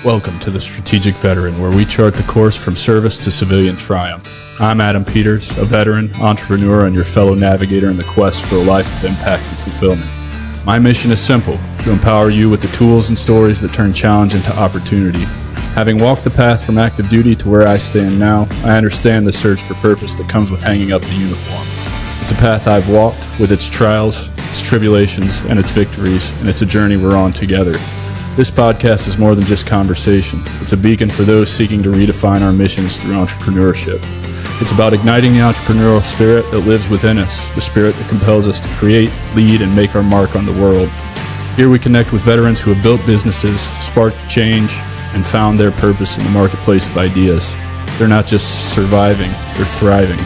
Welcome to the Strategic Veteran, where we chart the course from service to civilian triumph. I'm Adam Peters, a veteran, entrepreneur, and your fellow navigator in the quest for a life of impact and fulfillment. My mission is simple: to empower you with the tools and stories that turn challenge into opportunity. Having walked the path from active duty to where I stand now, I understand the search for purpose that comes with hanging up the uniform. It's a path I've walked, with its trials, its tribulations, and its victories, and it's a journey we're on together. This podcast is more than just conversation. It's a beacon for those seeking to redefine our missions through entrepreneurship. It's about igniting the entrepreneurial spirit that lives within us, the spirit that compels us to create, lead, and make our mark on the world. Here we connect with veterans who have built businesses, sparked change, and found their purpose in the marketplace of ideas. They're not just surviving, they're thriving.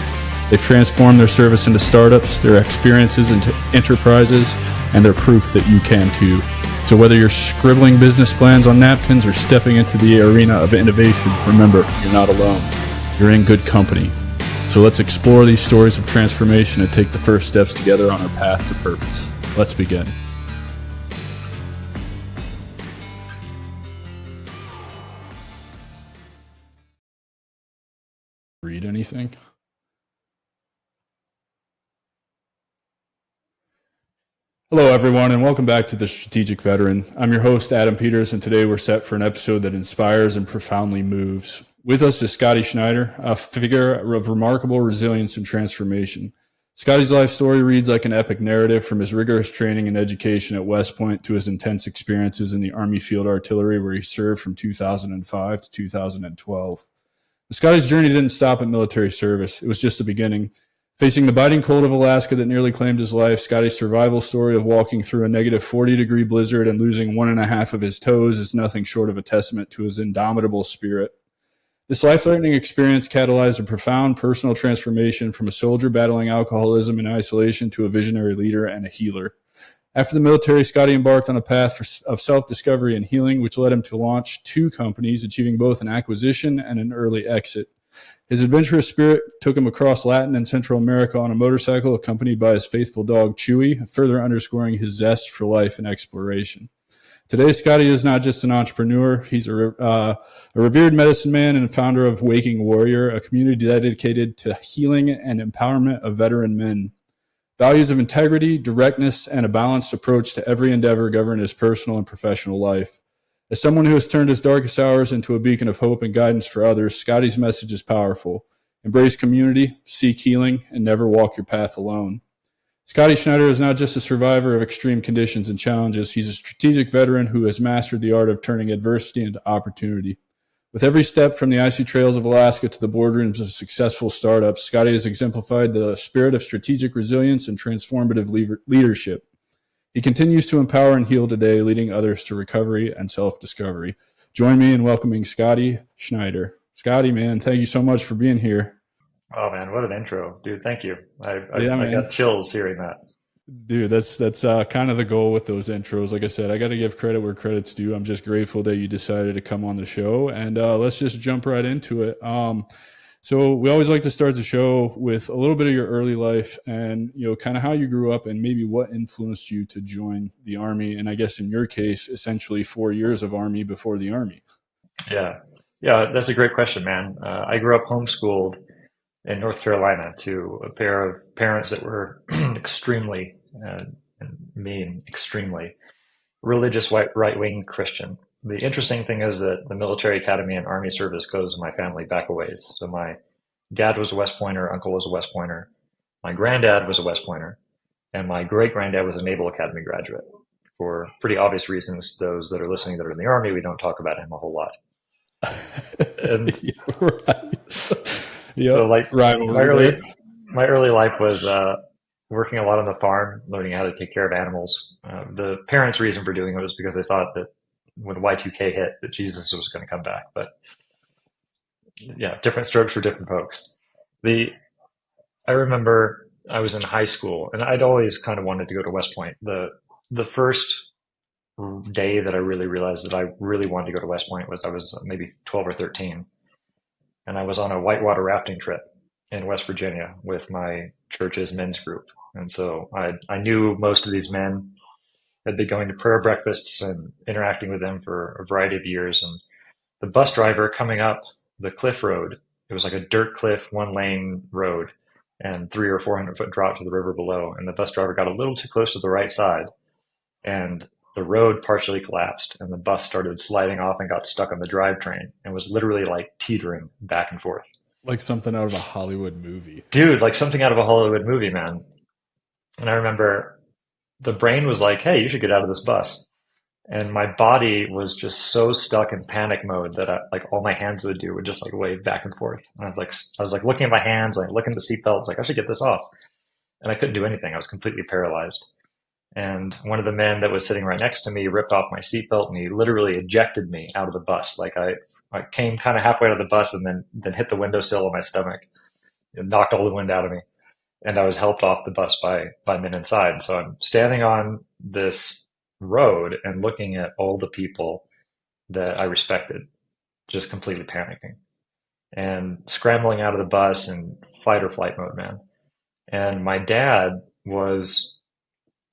They've transformed their service into startups, their experiences into enterprises, and they're proof that you can too. So whether you're scribbling business plans on napkins or stepping into the arena of innovation, remember, you're not alone. You're in good company. So let's explore these stories of transformation and take the first steps together on our path to purpose. Let's begin. Read anything? Hello, everyone, and welcome back to The Strategic Veteran. I'm your host, Adam Peters, and today we're set for an episode that inspires and profoundly moves. With us is Scottie Schneider, a figure of remarkable resilience and transformation. Scottie's life story reads like an epic narrative, from his rigorous training and education at West Point to his intense experiences in the Army Field Artillery, where he served from 2005 to 2012. But Scottie's journey didn't stop at military service. It was just the beginning. Facing the biting cold of Alaska that nearly claimed his life, Scottie's survival story of walking through a negative 40-degree blizzard and losing 1.5 of his toes is nothing short of a testament to his indomitable spirit. This life-threatening experience catalyzed a profound personal transformation from a soldier battling alcoholism and isolation to a visionary leader and a healer. After the military, Scottie embarked on a path of self-discovery and healing, which led him to launch 2 companies, achieving both an acquisition and an early exit. His adventurous spirit took him across Latin and Central America on a motorcycle, accompanied by his faithful dog, Chewy, further underscoring his zest for life and exploration. Today, Scottie is not just an entrepreneur. He's a revered medicine man and founder of Waking Warrior, a community dedicated to healing and empowerment of veteran men. Values of integrity, directness, and a balanced approach to every endeavor govern his personal and professional life. As someone who has turned his darkest hours into a beacon of hope and guidance for others, Scottie's message is powerful. Embrace community, seek healing, and never walk your path alone. Scottie Schneider is not just a survivor of extreme conditions and challenges. He's a strategic veteran who has mastered the art of turning adversity into opportunity. With every step from the icy trails of Alaska to the boardrooms of successful startups, Scottie has exemplified the spirit of strategic resilience and transformative leadership. He continues to empower and heal today, leading others to recovery and self-discovery. Join me in welcoming Scottie Schneider. Scottie, man, thank you so much for being here. Oh man, what an intro, dude! Thank you. I Man. got chills hearing that. Dude, that's kind of the goal with those intros. Like I said, I got to give credit where credit's due. I'm just grateful that you decided to come on the show, and let's just jump right into it. So we always like to start the show with a little bit of your early life and, kind of how you grew up and maybe what influenced you to join the Army. And I guess in your case, essentially 4 years of Army before the Army. Yeah, that's a great question, man. I grew up homeschooled in North Carolina to a pair of parents that were extremely, extremely religious, right-wing Christian. The interesting thing is that the military academy and Army service goes my family back a ways. So my dad was a West Pointer, uncle was a West Pointer, my granddad was a West Pointer, and my great-granddad was a Naval Academy graduate. For pretty obvious reasons, those that are listening that are in the Army, we don't talk about him a whole lot. And Right. So Rivalry. my early life was working a lot on the farm, learning how to take care of animals. The parents' reason for doing it was because they thought that when Y2K hit, that Jesus was going to come back. But yeah, different strokes for different folks. I remember I was in high school, and I'd always kind of wanted to go to West Point. The first day that I really realized that I really wanted to go to West Point was I was maybe 12 or 13, and I was on a whitewater rafting trip in West Virginia with my church's men's group. And so I knew most of these men. I'd been going to prayer breakfasts and interacting with them for a variety of years. And the bus driver coming up the cliff road, it was like a dirt cliff, 1 lane road, and 300 or 400 foot drop to the river below. And the bus driver got a little too close to the right side, and the road partially collapsed, and the bus started sliding off and got stuck on the drivetrain and was literally like teetering back and forth. Like something out of a Hollywood movie. Dude, like something out of a Hollywood movie, man. And I remember the brain was like, hey, you should get out of this bus. And my body was just so stuck in panic mode that like all my hands would do would just like wave back and forth. And I was like looking at my hands, like looking at the seatbelts, like I should get this off. And I couldn't do anything. I was completely paralyzed. And one of the men that was sitting right next to me ripped off my seatbelt and he literally ejected me out of the bus. Like I came kind of halfway out of the bus and then hit the windowsill of my stomach. It knocked all the wind out of me. And I was helped off the bus by men inside. So I'm standing on this road and looking at all the people that I respected, just completely panicking and scrambling out of the bus in fight or flight mode, man. And my dad was,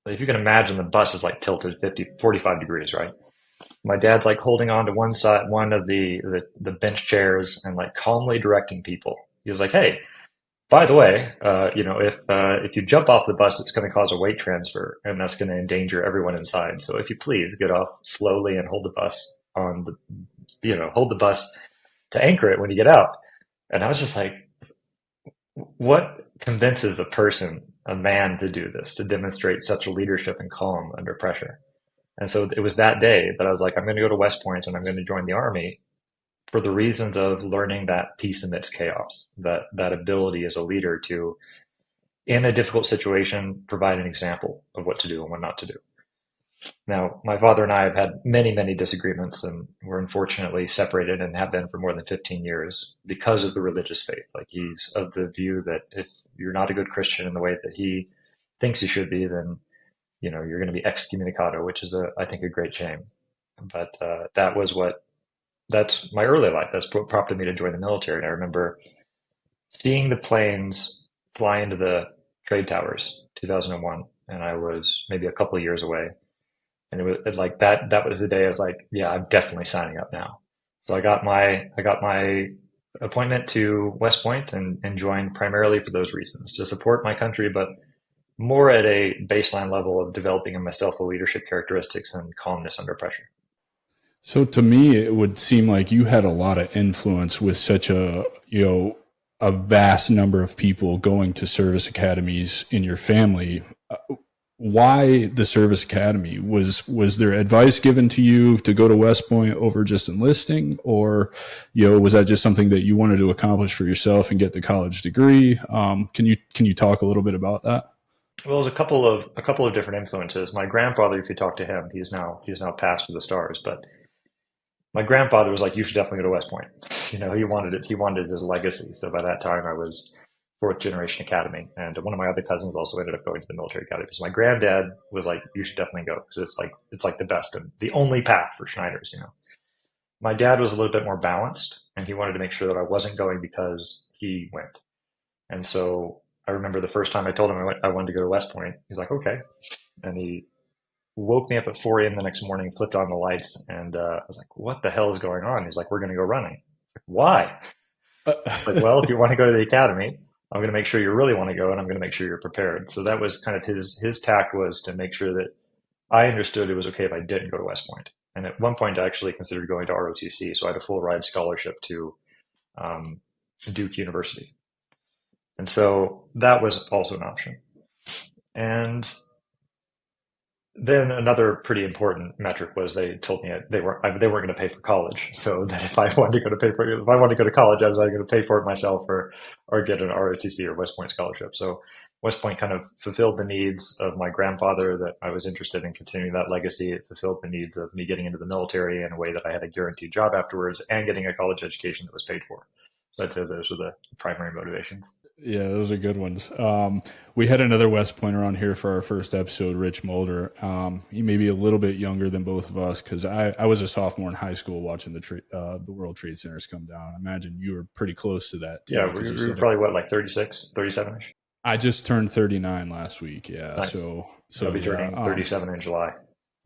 if you can imagine, the bus is like tilted 45 degrees, right? My dad's like holding on to one side, one of the bench chairs and like calmly directing people. He was like, hey, by the way, if you jump off the bus, it's going to cause a weight transfer, and that's going to endanger everyone inside. So if you please get off slowly and hold the bus hold the bus to anchor it when you get out. And I was just like, what convinces a man to do this, to demonstrate such leadership and calm under pressure? And so it was that day that I was like, I'm going to go to West Point and I'm going to join the Army for the reasons of learning that peace amidst chaos, that ability as a leader to, in a difficult situation, provide an example of what to do and what not to do. Now, my father and I have had many, many disagreements, and we're unfortunately separated and have been for more than 15 years because of the religious faith. Like, he's of the view that if you're not a good Christian in the way that he thinks you should be, then you're going to be excommunicado, which is I think a great shame. But that's my early life. That's what prompted me to join the military. And I remember seeing the planes fly into the trade towers, 2001, and I was maybe a couple of years away. And it was like that was the day I was like, yeah, I'm definitely signing up now. So I got my appointment to West Point and joined primarily for those reasons, to support my country, but more at a baseline level of developing in myself the leadership characteristics and calmness under pressure. So to me, it would seem like you had a lot of influence with such a vast number of people going to service academies in your family. Why the service academy? Was there advice given to you to go to West Point over just enlisting, or was that just something that you wanted to accomplish for yourself and get the college degree? Can you talk a little bit about that? Well, there's a couple of different influences. My grandfather, if you talk to him, he's now passed to the stars, but my grandfather was like, you should definitely go to West Point. He wanted it. He wanted his legacy. So by that time, I was fourth generation academy. And one of my other cousins also ended up going to the military academy. So my granddad was like, you should definitely go because it's like the best and the only path for Schneiders. My dad was a little bit more balanced and he wanted to make sure that I wasn't going because he went. And so I remember the first time I told him I wanted to go to West Point, he's like, okay. And he woke me up at 4 a.m. the next morning, flipped on the lights, and I was like, what the hell is going on? He's like, we're going to go running. Like, why? Like, well, if you want to go to the academy, I'm going to make sure you really want to go, and I'm going to make sure you're prepared. So that was kind of his tact, was to make sure that I understood it was okay if I didn't go to West Point. And at one point, I actually considered going to ROTC, so I had a full ride scholarship to Duke University. And so that was also an option. And then another pretty important metric was they told me they weren't going to pay for college. So that if I wanted to go to college, I was either going to pay for it myself or get an ROTC or West Point scholarship. So West Point kind of fulfilled the needs of my grandfather, that I was interested in continuing that legacy. It fulfilled the needs of me getting into the military in a way that I had a guaranteed job afterwards and getting a college education that was paid for. So I'd say those were the primary motivations. Yeah, those are good ones. We had another West Pointer on here for our first episode, Rich Mulder. He may be a little bit younger than both of us because I was a sophomore in high school watching the World Trade Centers come down. I imagine you were pretty close to that too. Yeah, we were probably what, like 36, 37-ish? I just turned 39 last week. Yeah, Nice. so I'll be turning 37 in July.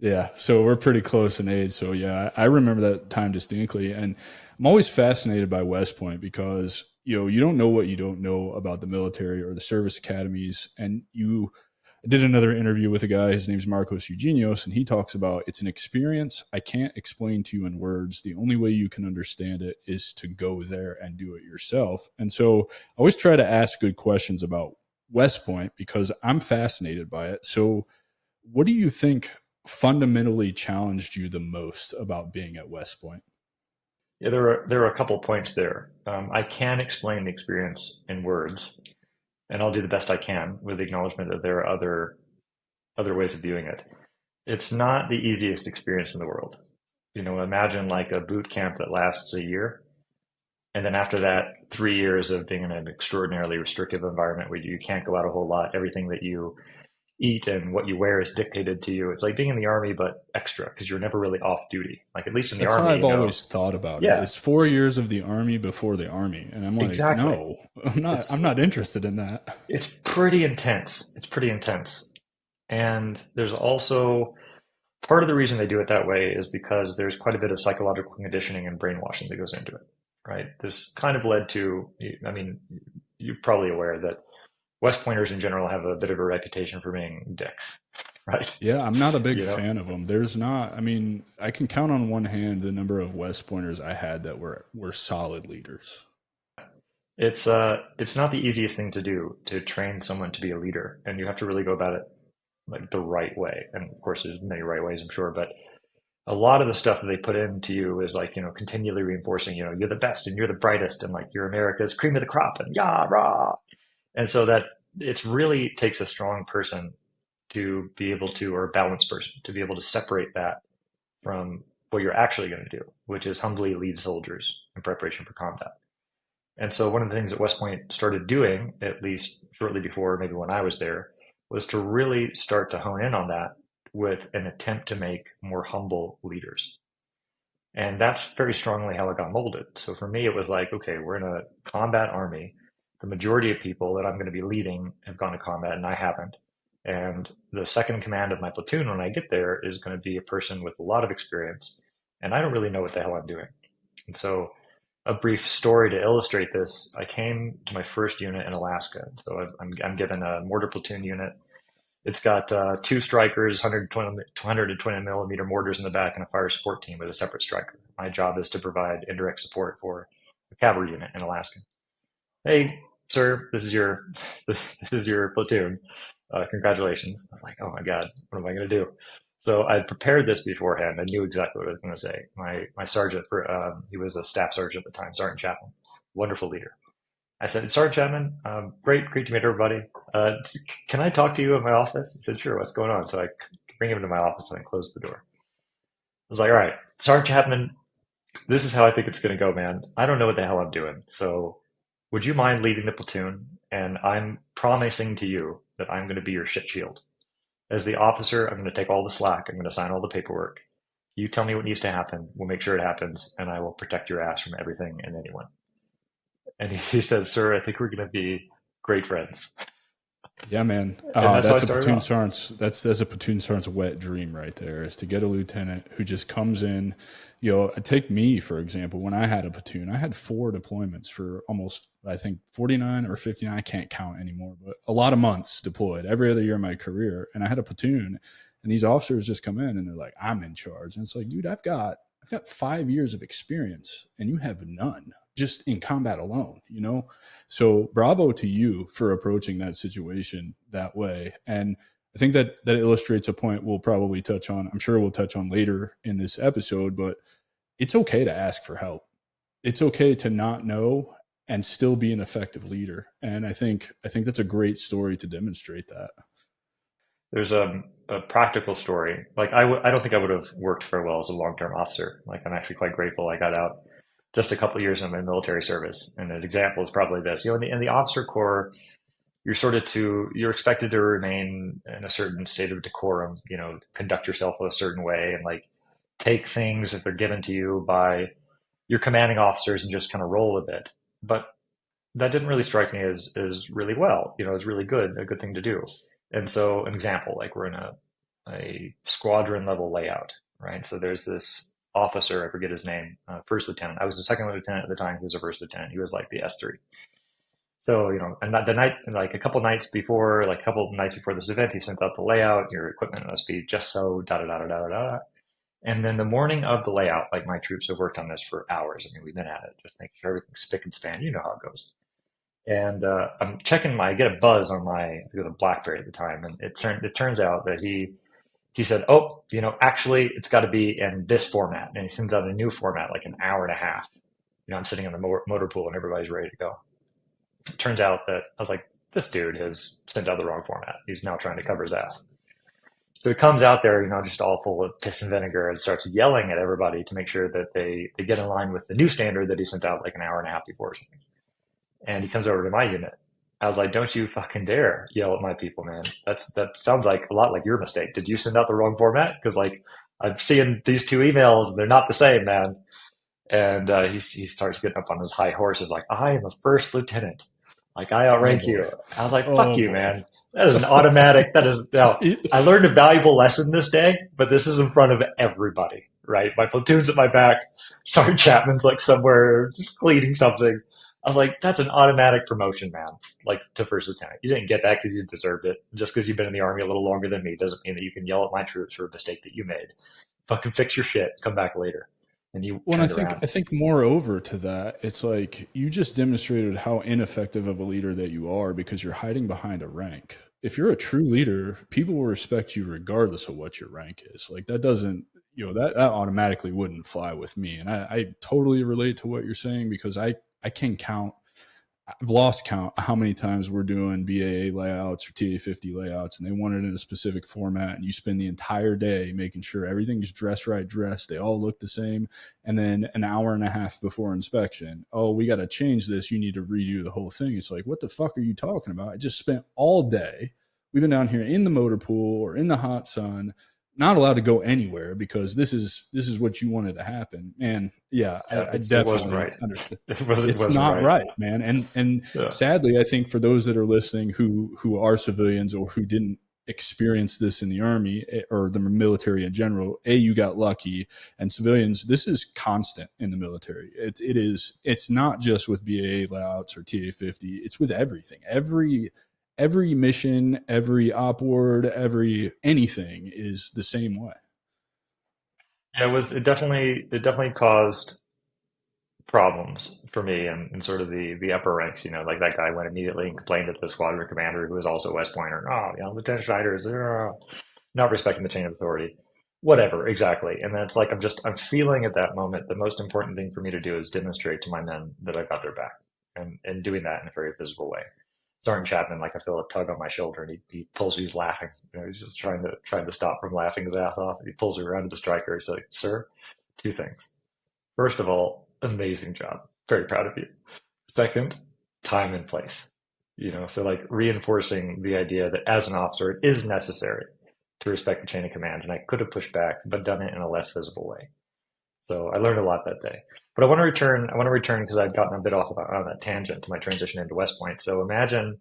Yeah, so we're pretty close in age. So yeah, I remember that time distinctly, and I'm always fascinated by West Point because you don't know what you don't know about the military or the service academies, and you I did another interview with a guy. His name's Marcos Eugenios, and he talks about it's an experience I can't explain to you in words. The only way you can understand it is to go there and do it yourself. And so I always try to ask good questions about West Point because I'm fascinated by it. So, what do you think fundamentally challenged you the most about being at West Point? Yeah, there are a couple points there. I can explain the experience in words, and I'll do the best I can with the acknowledgement that there are other ways of viewing it. It's not the easiest experience in the world. Imagine like a boot camp that lasts a year, and then after that, 3 years of being in an extraordinarily restrictive environment where you can't go out a whole lot. Everything that you eat and what you wear is dictated to you. It's like being in the army, but extra because you're never really off duty. Like at least in the That's how army, I've always thought about it. yeah, It's 4 years of the army before the army, and I'm like, exactly. no, I'm not. I'm It's not interested in that. it's pretty intense. It's pretty intense. And there's also part of the reason they do it that way is because there's quite a bit of psychological conditioning and brainwashing that goes into it, right? This kind of led to, I mean, you're probably aware that West Pointers in general have a bit of a reputation for being dicks, right? Yeah, I'm not a big You know, fan of them. There's not. I mean, I can count on one hand the number of West Pointers I had that were solid leaders. it's not the easiest thing to do to train someone to be a leader, and you have to really go about it like the right way. And of course, there's many right ways, I'm sure, but a lot of the stuff that they put into you is like, continually reinforcing, you're the best and you're the brightest and like you're America's cream of the crop and yah, rah. And so that it really takes a strong person to be able to, or a balanced person, to be able to separate that from what you're actually going to do, which is humbly lead soldiers in preparation for combat. And so one of the things that West Point started doing, at least shortly before, maybe when I was there, was to really start to hone in on that with an attempt to make more humble leaders. And that's very strongly how it got molded. So for me, it was like, okay, we're in a combat army. The majority of people that I'm going to be leading have gone to combat, and I haven't. And the second in command of my platoon when I get there is going to be a person with a lot of experience, and I don't really know what the hell I'm doing. And so, a brief story to illustrate this: I came to my first unit in Alaska. So I'm given a mortar platoon unit. It's got two strikers, 120 millimeter mortars in the back, and a fire support team with a separate striker. My job is to provide indirect support for a cavalry unit in Alaska. Hey, sir, this is your platoon. Congratulations. I was like, oh my god, what am I going to do? So I prepared this beforehand. I knew exactly what I was going to say. My sergeant, he was a staff sergeant at the time, Sergeant Chapman, wonderful leader. I said, Sergeant Chapman, great to meet everybody. Can I talk to you in my office? He said, sure, what's going on? So I bring him into my office and I close the door. I was like, all right, Sergeant Chapman, this is how I think it's going to go, man. I don't know what the hell I'm doing. So would you mind leading the platoon? And I'm promising to you that I'm going to be your shit shield. As the officer, I'm going to take all the slack. I'm going to sign all the paperwork. You tell me what needs to happen. We'll make sure it happens, and I will protect your ass from everything and anyone. And he says, sir, I think we're going to be great friends. Yeah, man. And that's how I That's a started platoon off. sergeant's. That's a platoon sergeant's wet dream right there. Is to get a lieutenant who just comes in. Take me for example. When I had a platoon, I had 4 deployments for almost, I think, 49 or 59. I can't count anymore, but a lot of months deployed every other year of my career. And I had a platoon, and these officers just come in and they're like, "I'm in charge," and it's like, dude, I've got 5 years of experience, and you have none, just in combat alone. So bravo to you for approaching that situation that way. And I think that illustrates a point we'll probably touch on. I'm sure we'll touch on later in this episode, but it's okay to ask for help. It's okay to not know and still be an effective leader. And I think that's a great story to demonstrate that. There's a practical story. Like I don't think I would have worked very well as a long-term officer. Like I'm actually quite grateful I got out just a couple of years in my military service. And an example is probably this. In the officer corps, you're expected to remain in a certain state of decorum, conduct yourself a certain way and like take things if they're given to you by your commanding officers and just kind of roll with it. But that didn't really strike me as really well. It's really good, a good thing to do. And so an example, like we're in a a squadron level layout, right? So there's this officer, I forget his name, first lieutenant. I was a second lieutenant at the time. He was a first lieutenant. He was like the S3. So, and the night, like a couple nights before, like a couple nights before this event, he sent out the layout. Your equipment must be just so da da da da da da. And then the morning of the layout, like my troops have worked on this for hours. I mean, we've been at it, just making sure everything's spick and span. You know how it goes. And I'm checking I get a buzz on my, I think it was a BlackBerry at the time, and it turns out that he said, oh, actually, it's got to be in this format, and he sends out a new format, like an hour and a half. I'm sitting in the motor pool, and everybody's ready to go. It turns out that I was like, this dude has sent out the wrong format. He's now trying to cover his ass. So he comes out there, just all full of piss and vinegar, and starts yelling at everybody to make sure that they get in line with the new standard that he sent out like an hour and a half before or something. And he comes over to my unit. I was like, don't you fucking dare yell at my people, man. That sounds like a lot like your mistake. Did you send out the wrong format? Because like I'm seeing these two emails and they're not the same, man. And he starts getting up on his high horse. He's like, I am a first lieutenant. Like I Oh outrank boy. you. I was like, fuck Oh you, boy. man. That is an automatic. That is now. I learned a valuable lesson this day, but this is in front of everybody, right? My platoon's at my back. Sergeant Chapman's like somewhere just cleaning something. I was like, that's an automatic promotion, man. Like to first lieutenant. You didn't get that because you deserved it. Just because you've been in the army a little longer than me doesn't mean that you can yell at my troops for a mistake that you made. Fucking fix your shit. Come back later. And you Well, I turned think around. I think moreover to that, it's like you just demonstrated how ineffective of a leader that you are because you're hiding behind a rank. If you're a true leader, people will respect you regardless of what your rank is. Like that doesn't, that automatically wouldn't fly with me. And I totally relate to what you're saying because I can count I've lost count how many times we're doing BAA layouts or TA50 layouts and they want it in a specific format and you spend the entire day making sure everything's dressed, they all look the same. And then an hour and a half before inspection, oh, we got to change this. You need to redo the whole thing. It's like, what the fuck are you talking about? I just spent all day. We've been down here in the motor pool or in the hot sun, not allowed to go anywhere because this is what you wanted to happen. And yeah, Yeah, I it wasn't definitely right. understand. It It's wasn't not right. right, man. And Yeah. sadly, I think for those that are listening who are civilians or who didn't experience this in the army or the military in general, you got lucky. And civilians, this is constant in the military. It's not just with BAA layouts or TA50. It's with everything. Every mission, every op word, every anything is the same way. Yeah, it definitely caused problems for me and sort of the upper ranks. Like that guy went immediately and complained to the squadron commander who was also a West Pointer. Oh, Lieutenant Schneider is not respecting the chain of authority. Whatever, exactly. And then it's like I'm feeling at that moment the most important thing for me to do is demonstrate to my men that I got their back, and doing that in a very visible way. Sergeant Chapman, like I feel a tug on my shoulder, and he pulls me. He's laughing. He's just trying to stop from laughing his ass off. He pulls me around to the striker. He's like, "Sir, two things. First of all, amazing job. Very proud of you. Second, time and place. So like reinforcing the idea that as an officer, it is necessary to respect the chain of command. And I could have pushed back, but done it in a less visible way. So I learned a lot that day. But I want to return because I'd gotten a bit off on that tangent to my transition into West Point. So imagine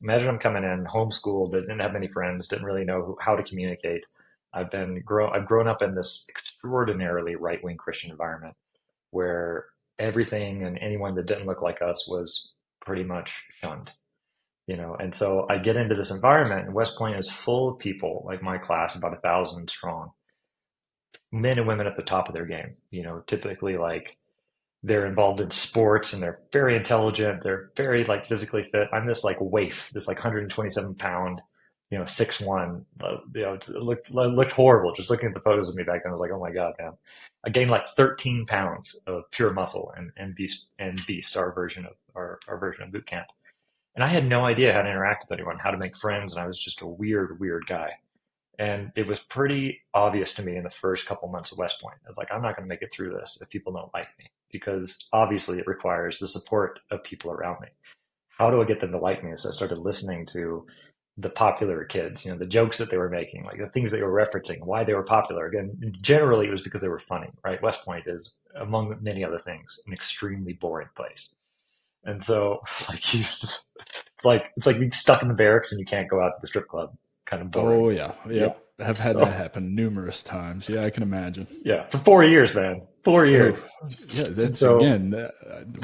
I'm coming in homeschooled, didn't have many friends, didn't really know how to communicate. I've grown up in this extraordinarily right wing Christian environment where everything and anyone that didn't look like us was pretty much shunned. And so I get into this environment, and West Point is full of people like my class, about 1,000 strong, men and women at the top of their game. Typically like they're involved in sports and they're very intelligent. They're very like physically fit. I'm this like waif, this like 127 pound, 6'1". It looked horrible. Just looking at the photos of me back then, I was like, oh my God, man. I gained like 13 pounds of pure muscle and beast, our version of our version of boot camp. And I had no idea how to interact with anyone, how to make friends. And I was just a weird, weird guy. And it was pretty obvious to me in the first couple months of West Point. I was like, I'm not going to make it through this if people don't like me, because obviously it requires the support of people around me. How do I get them to like me? So I started listening to the popular kids, the jokes that they were making, like the things they were referencing, why they were popular. Again, generally it was because they were funny, right? West Point is, among many other things, an extremely boring place. And so it's like being stuck in the barracks and you can't go out to the strip club, kind of boring. Oh yeah. Yeah. Yep. have had that So happen numerous times. Yeah, I can imagine. yeah, for 4 years, man, 4 years. Oh, yeah, And that's so again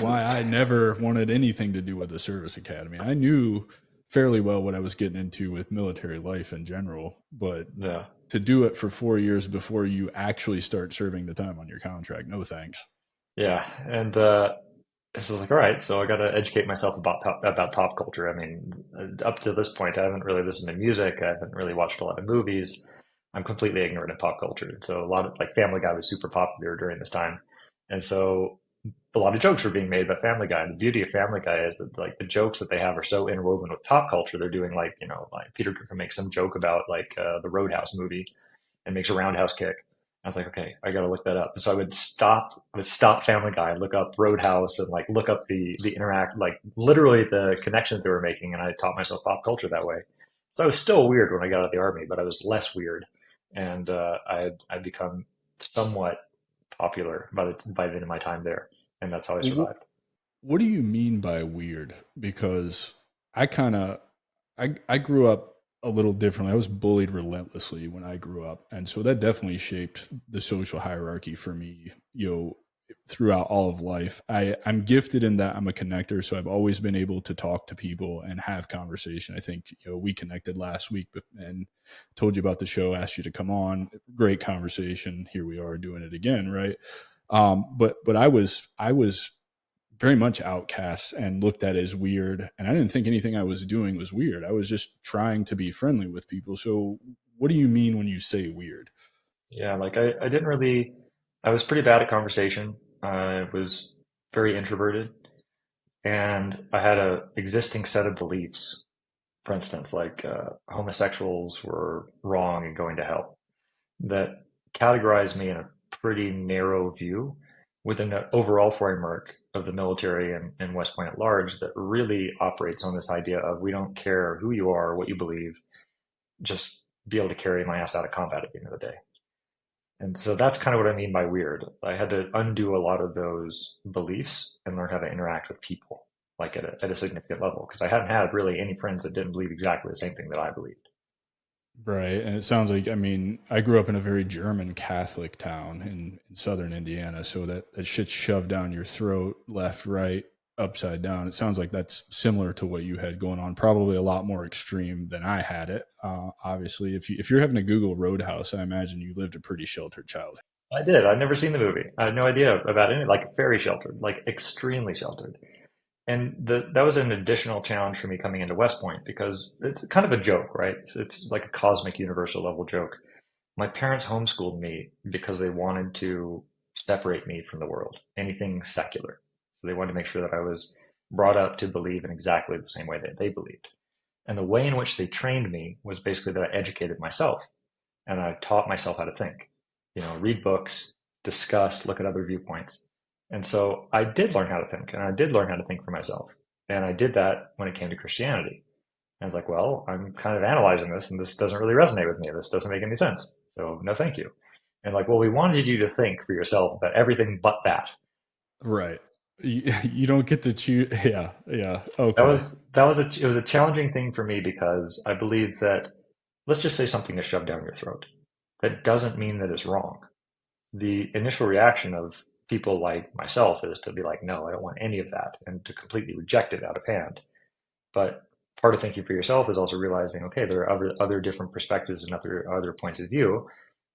why I never wanted anything to do with the service academy. I knew fairly well what I was getting into with military life in general, but yeah, to do it for 4 years before you actually start serving the time on your contract, no thanks. yeah, and this is like, all right, so I got to educate myself about pop culture. I mean, up to this point, I haven't really listened to music. I haven't really watched a lot of movies. I'm completely ignorant of pop culture. So a lot of like Family Guy was super popular during this time, and so a lot of jokes were being made about Family Guy. And the beauty of Family Guy is that like the jokes that they have are so interwoven with pop culture. They're doing like like Peter Griffin makes some joke about like the Roadhouse movie and makes a roundhouse kick. I was like, okay, I got to look that up. So I would stop Family Guy, look up Roadhouse, and like look up the interact, like literally the connections they were making, and I taught myself pop culture that way. So I was still weird when I got out of the army, but I was less weird, and I'd become somewhat popular by the end of my time there, and that's how I Well, survived. what do you mean by weird? Because I kind of I grew up a little differently. I was bullied relentlessly when I grew up, and so that definitely shaped the social hierarchy for me. Throughout all of life, I'm gifted in that I'm a connector, so I've always been able to talk to people and have conversation. I think we connected last week and told you about the show, asked you to come on. Great conversation. Here we are doing it again, right? But I was very much outcast and looked at as weird. And I didn't think anything I was doing was weird. I was just trying to be friendly with people. So, what do you mean when you say weird? Yeah, like I didn't really, I was pretty bad at conversation. I was very introverted, and I had a existing set of beliefs. For instance, like homosexuals were wrong and going to hell. That categorized me in a pretty narrow view within an overall framework of the military and West Point at large that really operates on this idea of we don't care who you are or what you believe, just be able to carry my ass out of combat at the end of the day. And so that's kind of what I mean by weird. I had to undo a lot of those beliefs and learn how to interact with people, like at a significant level, because I hadn't had really any friends that didn't believe exactly the same thing that I believed. Right. And it sounds like, I mean, I grew up in a very German Catholic town in southern Indiana. So that shit's shoved down your throat, left, right, upside down. It sounds like that's similar to what you had going on, probably a lot more extreme than I had it. Obviously, if you're having to Google Roadhouse, I imagine you lived a pretty sheltered childhood. I did. I'd never seen the movie. I had no idea about any, like very sheltered, like extremely sheltered. And that was an additional challenge for me coming into West Point because it's kind of a joke, right? It's like a cosmic universal level joke. My parents homeschooled me because they wanted to separate me from the world, anything secular. So they wanted to make sure that I was brought up to believe in exactly the same way that they believed. And the way in which they trained me was basically that I educated myself and I taught myself how to think, read books, discuss, look at other viewpoints. And so I did learn how to think and I did learn how to think for myself. And I did that when it came to Christianity. I was like, well, I'm kind of analyzing this and this doesn't really resonate with me. This doesn't make any sense. So no, thank you. And like, well, we wanted you to think for yourself about everything but that. Right. You don't get to choose. Yeah. Yeah. That Okay. was that was a it was a challenging thing for me because I believe that let's just say something is shoved down your throat. That doesn't mean that it's wrong. The initial reaction of people like myself is to be like, no, I don't want any of that, and to completely reject it out of hand. But part of thinking for yourself is also realizing, okay, there are other different perspectives and other points of view.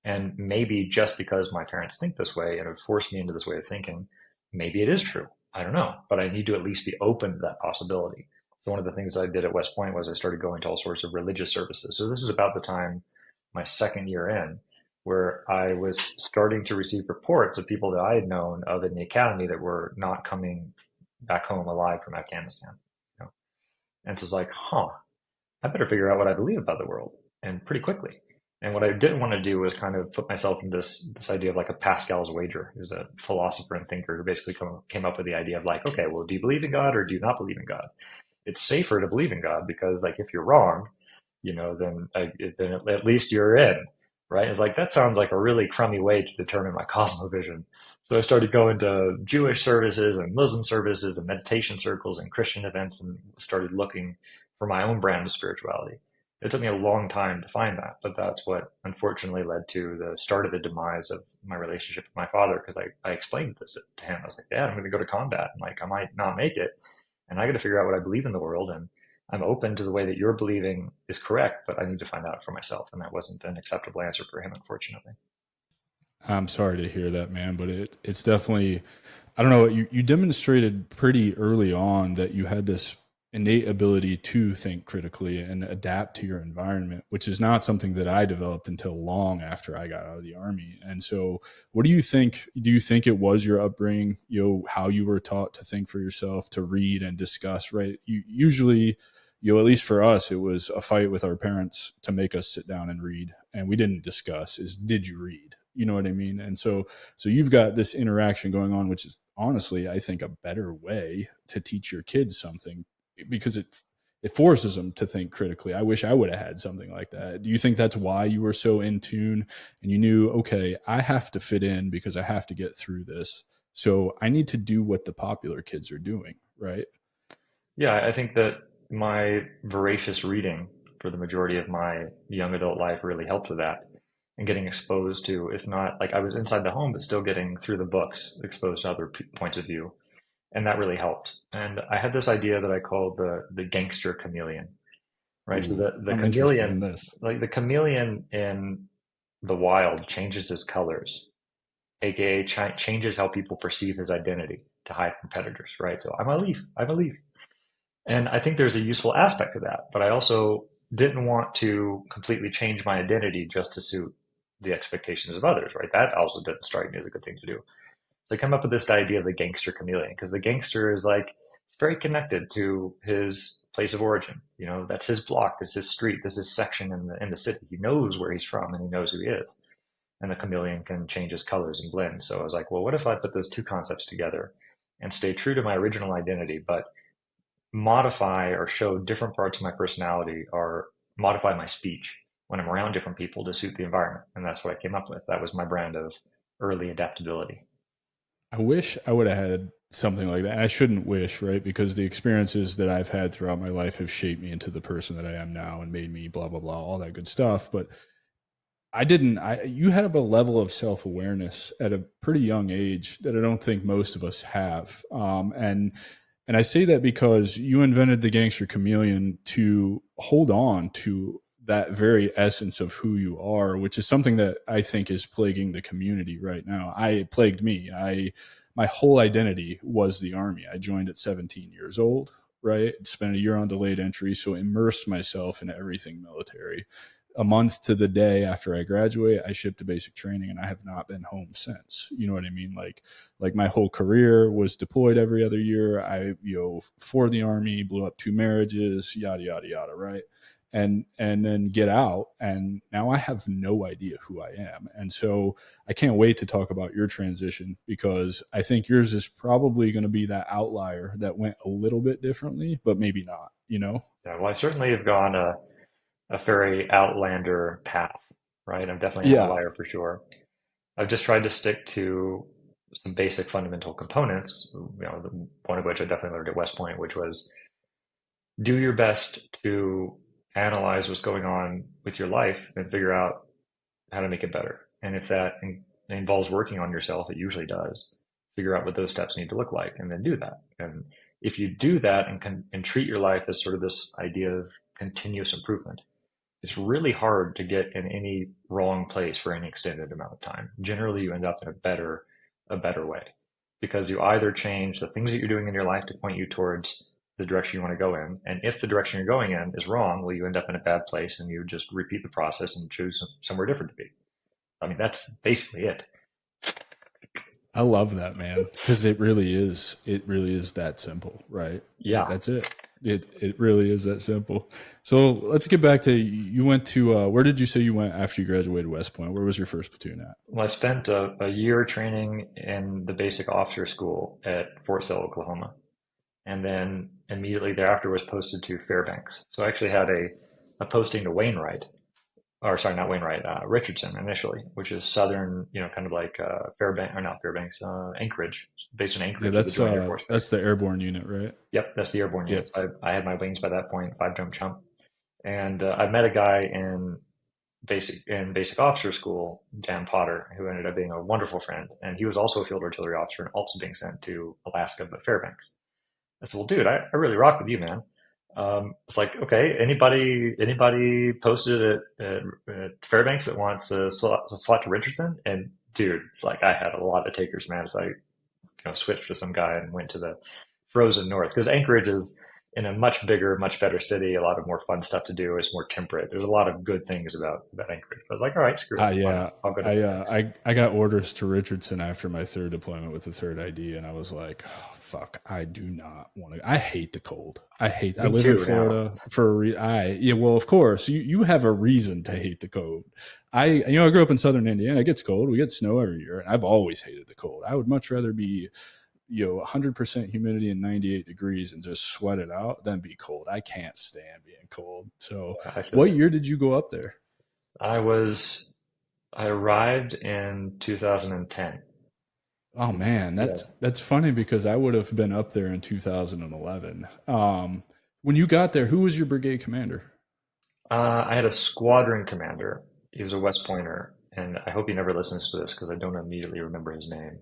And maybe just because my parents think this way and have forced me into this way of thinking, maybe it is true. I don't know, but I need to at least be open to that possibility. So one of the things I did at West Point was I started going to all sorts of religious services. So this is about the time my second year in, where I was starting to receive reports of people that I had known of in the academy that were not coming back home alive from Afghanistan. You know? And so it's like, huh, I better figure out what I believe about the world and pretty quickly. And what I didn't want to do was kind of put myself in this idea of like a Pascal's wager. He was a philosopher and thinker who basically came up with the idea of like, okay, well, do you believe in God or do you not believe in God? It's safer to believe in God because like if you're wrong, then at least you're in, right? It's like that sounds like a really crummy way to determine my cosmovision. So I started going to Jewish services and Muslim services and meditation circles and Christian events and started looking for my own brand of spirituality. It took me a long time to find that, but that's what unfortunately led to the start of the demise of my relationship with my father because I explained this to him. I was like, Dad, I'm going to go to combat and like I might not make it. And I got to figure out what I believe in the world. And I'm open to the way that you're believing is correct, but I need to find out for myself. And that wasn't an acceptable answer for him, unfortunately. I'm sorry to hear that, man, but it's definitely, I don't know, you demonstrated pretty early on that you had this innate ability to think critically and adapt to your environment, which is not something that I developed until long after I got out of the army. And so, what do you think? Do you think it was your upbringing, how you were taught to think for yourself, to read and discuss, right? You usually, at least for us, it was a fight with our parents to make us sit down and read. And we didn't discuss is, did you read? You know what I mean? And so you've got this interaction going on, which is honestly, I think, a better way to teach your kids something because it forces them to think critically. I wish I would have had something like that. Do you think that's why you were so in tune and you knew, okay, I have to fit in because I have to get through this. So I need to do what the popular kids are doing, right? Yeah, I think that my voracious reading for the majority of my young adult life really helped with that and getting exposed to, if not like I was inside the home, but still getting through the books, exposed to other points of view. And that really helped. And I had this idea that I called the gangster chameleon, right? So Ooh, the I'm interested in chameleon, this. like the chameleon in the wild changes his colors, aka changes how people perceive his identity to hide from predators, right? So I'm a leaf, I'm a leaf. And I think there's a useful aspect to that, but I also didn't want to completely change my identity just to suit the expectations of others, right? That also didn't strike me as a good thing to do. So I come up with this idea of the gangster chameleon because the gangster is like, it's very connected to his place of origin. You know, that's his block, that's his street, that's his section in the city. He knows where he's from and he knows who he is. And the chameleon can change his colors and blend. So I was like, well, what if I put those two concepts together and stay true to my original identity, but modify or show different parts of my personality or modify my speech when I'm around different people to suit the environment. And that's what I came up with. That was my brand of early adaptability. I wish I would have had something like that. I shouldn't wish, right? Because the experiences that I've had throughout my life have shaped me into the person that I am now and made me blah blah blah, all that good stuff. But I didn't. You have a level of self awareness at a pretty young age that I don't think most of us have. And I say that because you invented the gangster chameleon to hold on to that very essence of who you are, which is something that I think is plaguing the community right now. It plagued me. My whole identity was the army. I joined at 17 years old, right? Spent a year on delayed entry, so immersed myself in everything military. A month to the day after I graduate, I shipped to basic training and I have not been home since. You know what I mean? Like my whole career was deployed every other year. For the army, blew up 2 marriages, yada yada yada, right? And then get out and now I have no idea who I am. And so I can't wait to talk about your transition because I think yours is probably going to be that outlier that went a little bit differently, but maybe not, you know? Yeah, well, I certainly have gone a very outlander path, right? I'm definitely an Yeah. outlier for sure. I've just tried to stick to some basic fundamental components, the one of which I definitely learned at West Point, which was do your best to analyze what's going on with your life and figure out how to make it better. And if that involves working on yourself, it usually does. Figure out what those steps need to look like and then do that. And if you do that and treat your life as sort of this idea of continuous improvement, it's really hard to get in any wrong place for any extended amount of time. Generally, you end up in a better way because you either change the things that you're doing in your life to point you towards the direction you want to go in. And if the direction you're going in is wrong, well, you end up in a bad place and you just repeat the process and choose somewhere different to be. I mean, that's basically it. I love that, man, because it really is that simple, right? Yeah. That's it. It really is that simple. So let's get back to you went to where did you say you went after you graduated West Point? Where was your first platoon at? Well, I spent a year training in the basic officer school at Fort Sill, Oklahoma. And then immediately thereafter was posted to Fairbanks. So I actually had a posting to Wainwright, or sorry, not Wainwright, Richardson initially, which is southern, kind of like Fairbanks, or not Fairbanks, Anchorage, based in Yeah, Anchorage with the that's Joint Air Force Base. that's the airborne unit, right? Yep, that's the airborne Yep. unit. So I had my wings by that point, 5 jump chump. And I met a guy in basic officer school, Dan Potter, who ended up being a wonderful friend, and he was also a field artillery officer and also being sent to Alaska, but Fairbanks. I said, well, dude, I really rock with you, man. It's like, okay, anybody posted at Fairbanks that wants a slot to Richardson? And dude, like I had a lot of takers, man. So I, switched with some guy and went to the frozen north because Anchorage is in a much bigger, much better city, a lot of more fun stuff to do. It's more temperate. There's a lot of good things about Anchorage. I was like, all right, screw it. Why Yeah, not? I'll go to I, Fairbanks. I got orders to Richardson after my third deployment with the third ID, and I was like, oh, "Fuck, I do not want to." I hate the cold. I Me live in too now. Florida for a yeah. Well, of course, you have a reason to hate the cold. I grew up in Southern Indiana. It gets cold. We get snow every year, and I've always hated the cold. I would much rather be 100% humidity and 98 degrees and just sweat it out than be cold. I can't stand being cold. So, I feel what you. year did you go up there? I was I arrived in 2010. Oh man, Yeah. that's funny because I would have been up there in 2011. When you got there, who was your brigade commander? I had a squadron commander. He was a West Pointer, and I hope he never listens to this because I don't immediately remember his name.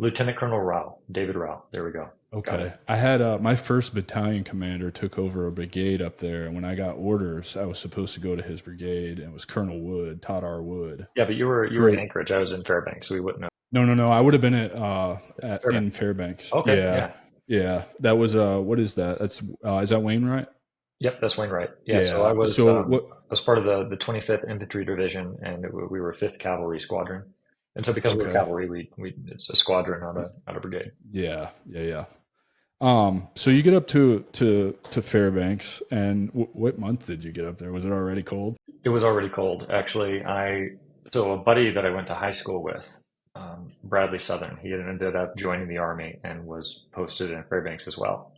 Lieutenant Colonel Rao, David Rao. There we go. Got it. Okay, I had my first battalion commander took over a brigade up there, and when I got orders, I was supposed to go to his brigade, and it was Colonel Wood, Todd R. Wood. Yeah, but you were in Great. Anchorage. I was in Fairbanks, so we wouldn't know. No, no, no. I would have been in Fairbanks. Fairbanks. Okay, Yeah, yeah. yeah. That was what is that? That's is that Wainwright? Yep, that's Wainwright. Yeah, so I Yeah. was So what? I was part of the 25th Infantry Division, and we were 5th Cavalry Squadron. And so because we were Okay. cavalry, we it's a squadron, not a brigade. Yeah, yeah, yeah. So you get up to Fairbanks, and what month did you get up there? Was it already cold? It was already cold, actually. So a buddy that I went to high school with, Bradley Southern, he had ended up joining the army and was posted in Fairbanks as well.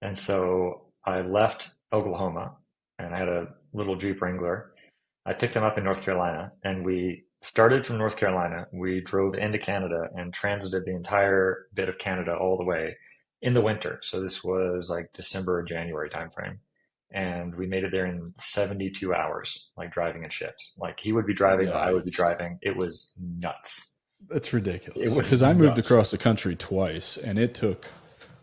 And so I left Oklahoma and I had a little Jeep Wrangler. I picked him up in North Carolina and we started from North Carolina. We drove into Canada and transited the entire bit of Canada all the way in the winter. So this was like December or January timeframe. And we made it there in 72 hours, like driving in shifts. Like he would be driving or I would be Yikes. driving. It was nuts. That's It ridiculous. was Because I moved nuts. across the country twice, and it took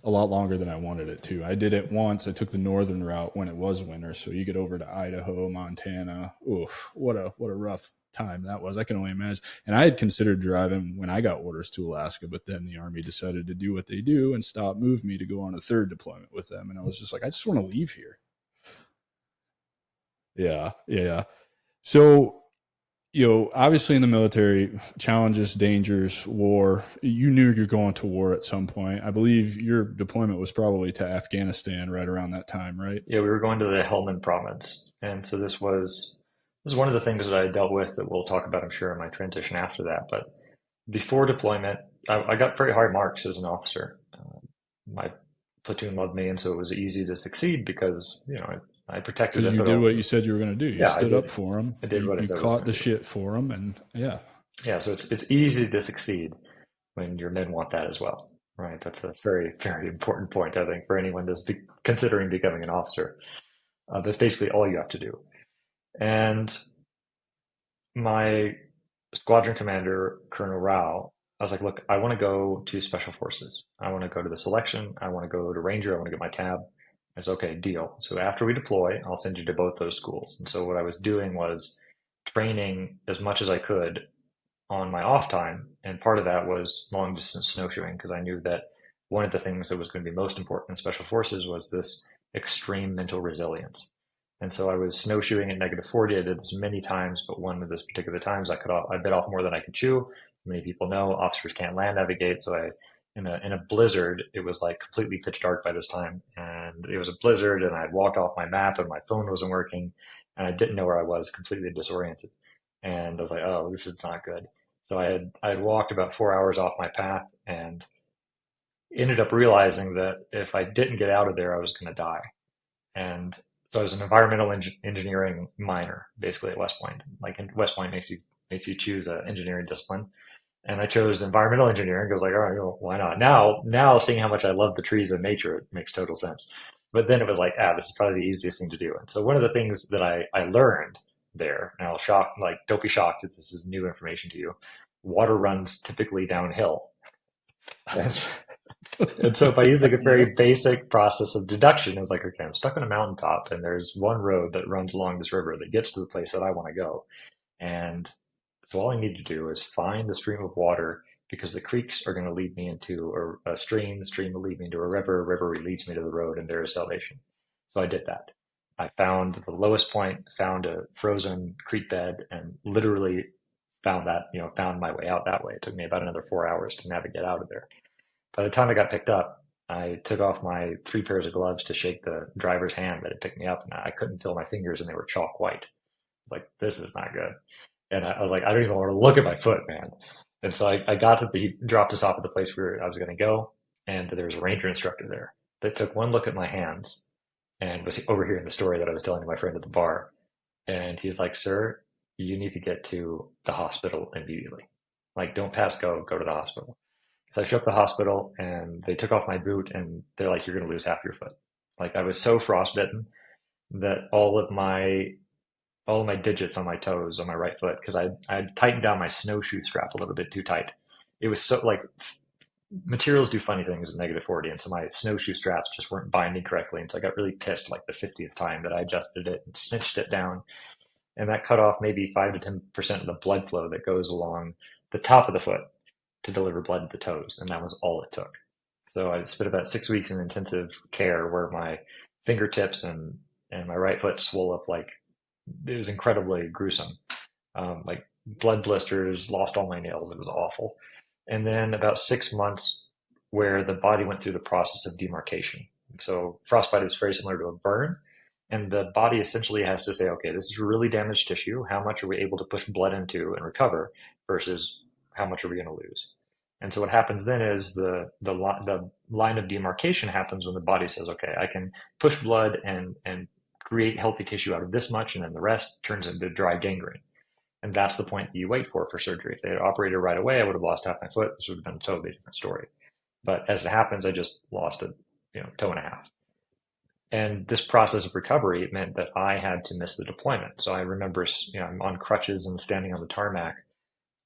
a lot longer than I wanted it to. I did it once. I took the northern route when it was winter, so you get over to Idaho, Montana. Oof, what a rough time that was. I can only imagine. And I had considered driving when I got orders to Alaska, but then the Army decided to do what they do and stop move me to go on a third deployment with them. And I was just like, I just want to leave here. Yeah, yeah. So obviously in the military, challenges, dangers, war, you knew you're going to war at some point. I believe your deployment was probably to Afghanistan right around that time, right? Yeah, we were going to the Helmand province. And so this is one of the things that I dealt with that we'll talk about, I'm sure, in my transition after that. But before deployment, I got very high marks as an officer. My platoon loved me, and so it was easy to succeed because, I protected Because them, you but did what you said you were going to do. You yeah, I stood did. up for them. I did You, what I you said I was caught going the to do. shit for them, and yeah, Yeah, so it's easy to succeed when your men want that as well, right? That's a very, very important point, I think, for anyone that's considering becoming an officer. That's basically all you have to do. And my squadron commander, Colonel Rao, I was like, look, I want to go to Special Forces. I want to go to the selection. I want to go to Ranger. I want to get my tab. I said, okay, deal. So after we deploy, I'll send you to both those schools. And so what I was doing was training as much as I could on my off time. And part of that was long distance snowshoeing because I knew that one of the things that was going to be most important in Special Forces was this extreme mental resilience. And so I was snowshoeing at -40. I did this many times, but one of this particular times I bit off more than I could chew. Many people know officers can't land navigate, so in a blizzard, it was like completely pitch dark by this time, and it was a blizzard, and I had walked off my map, and my phone wasn't working, and I didn't know where I was, completely disoriented, and I was like, oh, this is not good. So I had walked about 4 hours off my path, and ended up realizing that if I didn't get out of there, I was going to die. And so I was an environmental engineering minor, basically at West Point. Like West Point makes you choose an engineering discipline, and I chose environmental engineering. Because like, all right, well, why not? Now, seeing how much I love the trees and nature, it makes total sense. But then it was like, this is probably the easiest thing to do. And so one of the things that I learned there, and I'll shock, like, don't be shocked if this is new information to you. Water runs typically downhill. And, and so by using a very Yep. basic process of deduction, it was like, okay, I'm stuck on a mountaintop and there's one road that runs along this river that gets to the place that I want to go. And so all I need to do is find the stream of water because the creeks are going to lead me into a stream. The stream will lead me into a river leads me to the road, and there is salvation. So I did that. I found the lowest point, found a frozen creek bed, and literally found that, found my way out that way. It took me about another 4 hours to navigate out of there. By the time I got picked up, I took off my 3 pairs of gloves to shake the driver's hand that had picked me up, and I couldn't feel my fingers, and they were chalk white. I was like, this is not good. And I was like, I don't even want to look at my foot, man. And so I got to he dropped us off at the place where I was going to go. And there was a ranger instructor there that took one look at my hands and was overhearing the story that I was telling to my friend at the bar. And he's like, sir, you need to get to the hospital immediately. Like, don't pass go, go to the hospital. So I showed up at the hospital and they took off my boot and they're like, you're going to lose half your foot. Like, I was so frostbitten that all of my digits on my toes on my right foot because I tightened down my snowshoe strap a little bit too tight. It was so like materials do funny things in -40, and so my snowshoe straps just weren't binding correctly, and so I got really pissed like the 50th time that I adjusted it and cinched it down, and that cut off maybe 5 to 10% of the blood flow that goes along the top of the foot to deliver blood to the toes, and that was all it took. So I spent about 6 weeks in intensive care where my fingertips and my right foot swelled up like it was incredibly gruesome. Like blood blisters, lost all my nails. It was awful. And then about 6 months where the body went through the process of demarcation. So frostbite is very similar to a burn. And the body essentially has to say, okay, this is really damaged tissue. How much are we able to push blood into and recover versus how much are we going to lose? And so what happens then is the line of demarcation happens when the body says, okay, I can push blood and create healthy tissue out of this much, and then the rest turns into dry gangrene. And that's the point that you wait for surgery. If they had operated right away, I would have lost half my foot. This would have been a totally different story. But as it happens, I just lost a toe and a half. And this process of recovery meant that I had to miss the deployment. So I remember, I'm on crutches and standing on the tarmac,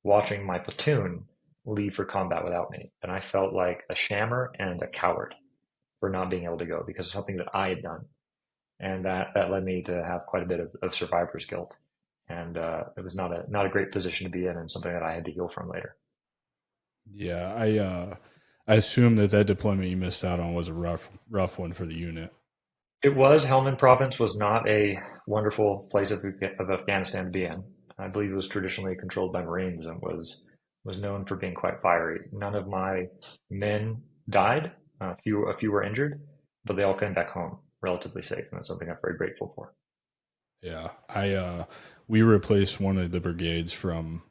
watching my platoon leave for combat without me. And I felt like a shammer and a coward for not being able to go because of something that I had done. And that led me to have quite a bit of survivor's guilt. And it was not a great position to be in and something that I had to heal from later. Yeah, I assume that deployment you missed out on was a rough one for the unit. It was. Helmand province was not a wonderful place of Afghanistan to be in. I believe it was traditionally controlled by Marines and was known for being quite fiery. None of my men died. A few were injured, but they all came back home relatively safe, and that's something I'm very grateful for. Yeah, I we replaced one of the brigades from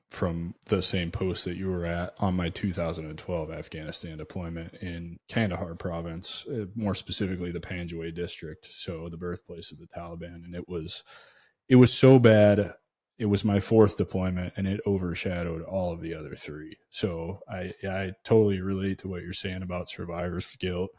the same post that you were at on my 2012 Afghanistan deployment in Kandahar province, more specifically the Panjwai district, so the birthplace of the Taliban, and it was so bad. It was my fourth deployment, and it overshadowed all of the other three. So I totally relate to what you're saying about survivor's guilt,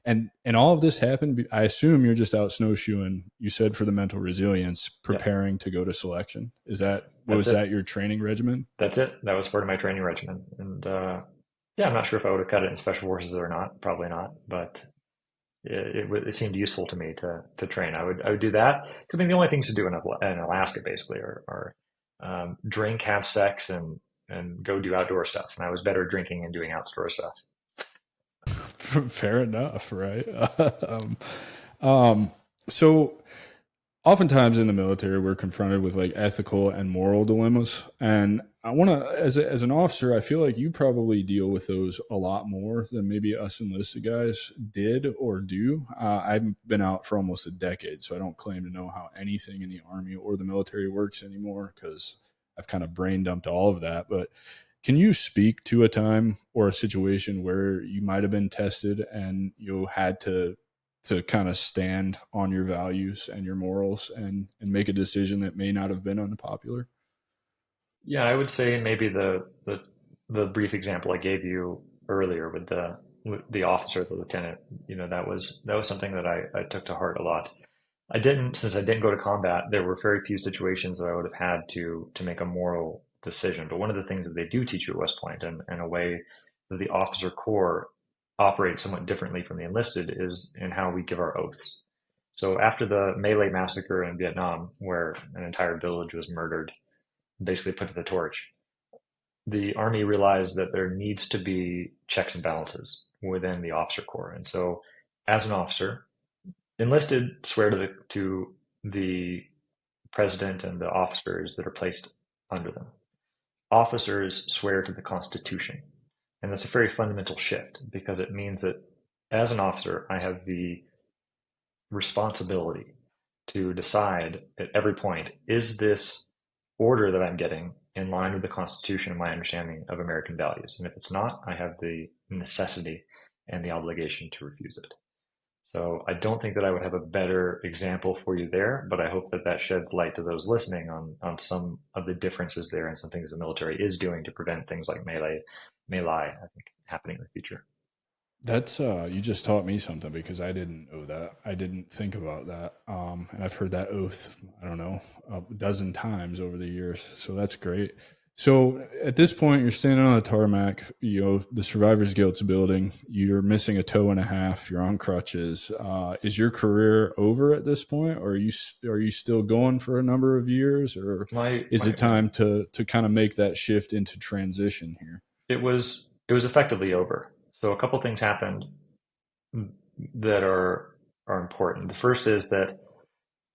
and all of this happened. I assume you're just out snowshoeing. You said for the mental resilience, Yeah, preparing to go to selection. Is that that's was it. that your training regimen? That's it. That was part of my training regimen. And yeah, I'm not sure if I would have cut it in special forces or not. Probably not. But it seemed useful to me to train. I would do that because I mean the only things to do in Alaska basically are drink, have sex, and go do outdoor stuff. And I was better at drinking and doing outdoor stuff. Fair enough, right? um, um, so oftentimes in the military we're confronted with like ethical and moral dilemmas, and I want to as an officer I feel like you probably deal with those a lot more than maybe us enlisted guys did or do. I've been out for almost a decade, so I don't claim to know how anything in the army or the military works anymore because I've kind of brain dumped all of that. But can you speak to a time or a situation where you might have been tested and you had to kind of stand on your values and your morals and make a decision that may not have been unpopular? Yeah, I would say maybe the brief example I gave you earlier with the the officer, the lieutenant, that was something that I took to heart a lot. Since I didn't go to combat, there were very few situations that I would have had to make a moral decision. But one of the things that they do teach you at West Point, and a way that the officer corps operates somewhat differently from the enlisted, is in how we give our oaths. So after the Melee massacre in Vietnam, where an entire village was murdered, basically put to the torch, the Army realized that there needs to be checks and balances within the officer corps. And so, as an officer, enlisted swear to the president and the officers that are placed under them. Officers swear to the Constitution. And that's a very fundamental shift, because it means that as an officer, I have the responsibility to decide at every point, is this order that I'm getting in line with the Constitution and my understanding of American values? And if it's not, I have the necessity and the obligation to refuse it. So I don't think that I would have a better example for you there, but I hope that that sheds light to those listening on some of the differences there and some things the military is doing to prevent things like melee, I think, happening in the future. That's you just taught me something because I didn't know that. I didn't think about that. And I've heard that oath, I don't know, a dozen times over the years. So that's great. So at this point, you're standing on the tarmac, the survivor's guilt's building. You're missing a toe and a half. You're on crutches. Is your career over at this point, or are you still going for a number of years, or My, is my it time to kind of make that shift into transition here? it was effectively over. So a couple things happened that are important. The first is that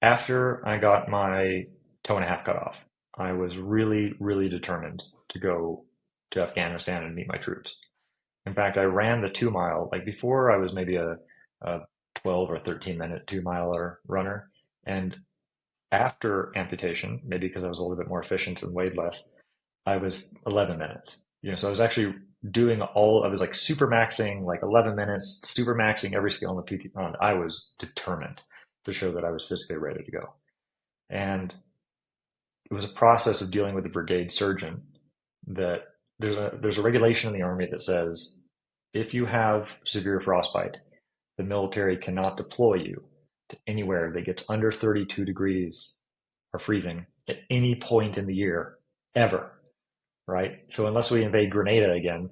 after I got my toe and a half cut off, I was really, really determined to go to Afghanistan and meet my troops. In fact, I ran the 2 mile. Like before, I was maybe a 12 or 13 minute 2 miler runner. And after amputation, maybe because I was a little bit more efficient and weighed less, I was 11 minutes. So I was actually I was like super maxing like 11 minutes, super maxing every skill on the PT. I was determined to show that I was physically ready to go. And it was a process of dealing with the brigade surgeon that there's a regulation in the Army that says if you have severe frostbite, the military cannot deploy you to anywhere that gets under 32 degrees or freezing at any point in the year ever, right? So unless we invade Grenada again,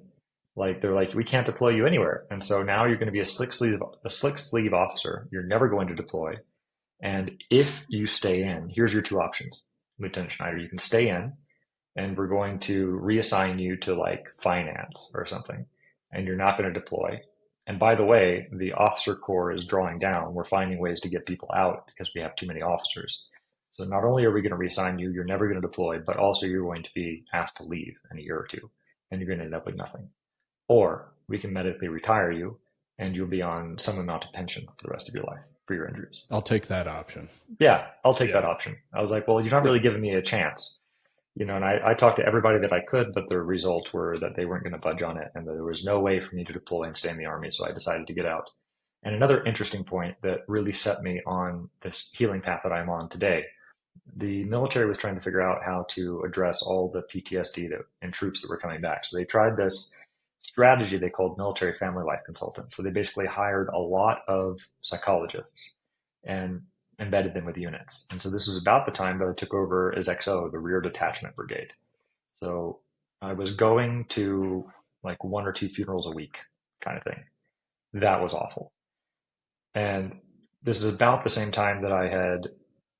like they're like, we can't deploy you anywhere. And so now you're going to be a slick sleeve officer. You're never going to deploy. And if you stay in, here's your two options, Lieutenant Schneider. You can stay in, and we're going to reassign you to like finance or something, and you're not going to deploy. And by the way, the officer corps is drawing down. We're finding ways to get people out because we have too many officers. So not only are we going to reassign you, you're never going to deploy, but also you're going to be asked to leave in a year or two, and you're going to end up with nothing. Or we can medically retire you, and you'll be on some amount of pension for the rest of your life for your injuries. I'll take that option. Yeah, I'll take that Yeah. option. I was like, well, you're not Yeah. really giving me a chance. And I talked to everybody that I could, but the results were that they weren't going to budge on it, and that there was no way for me to deploy and stay in the Army. So I decided to get out. And another interesting point that really set me on this healing path that I'm on today, the military was trying to figure out how to address all the PTSD and troops that were coming back. So they tried this strategy they called military family life consultants. So they basically hired a lot of psychologists and embedded them with units. And so this was about the time that I took over as XO, the Rear Detachment Brigade. So I was going to like one or two funerals a week kind of thing. That was awful. And this is about the same time that I had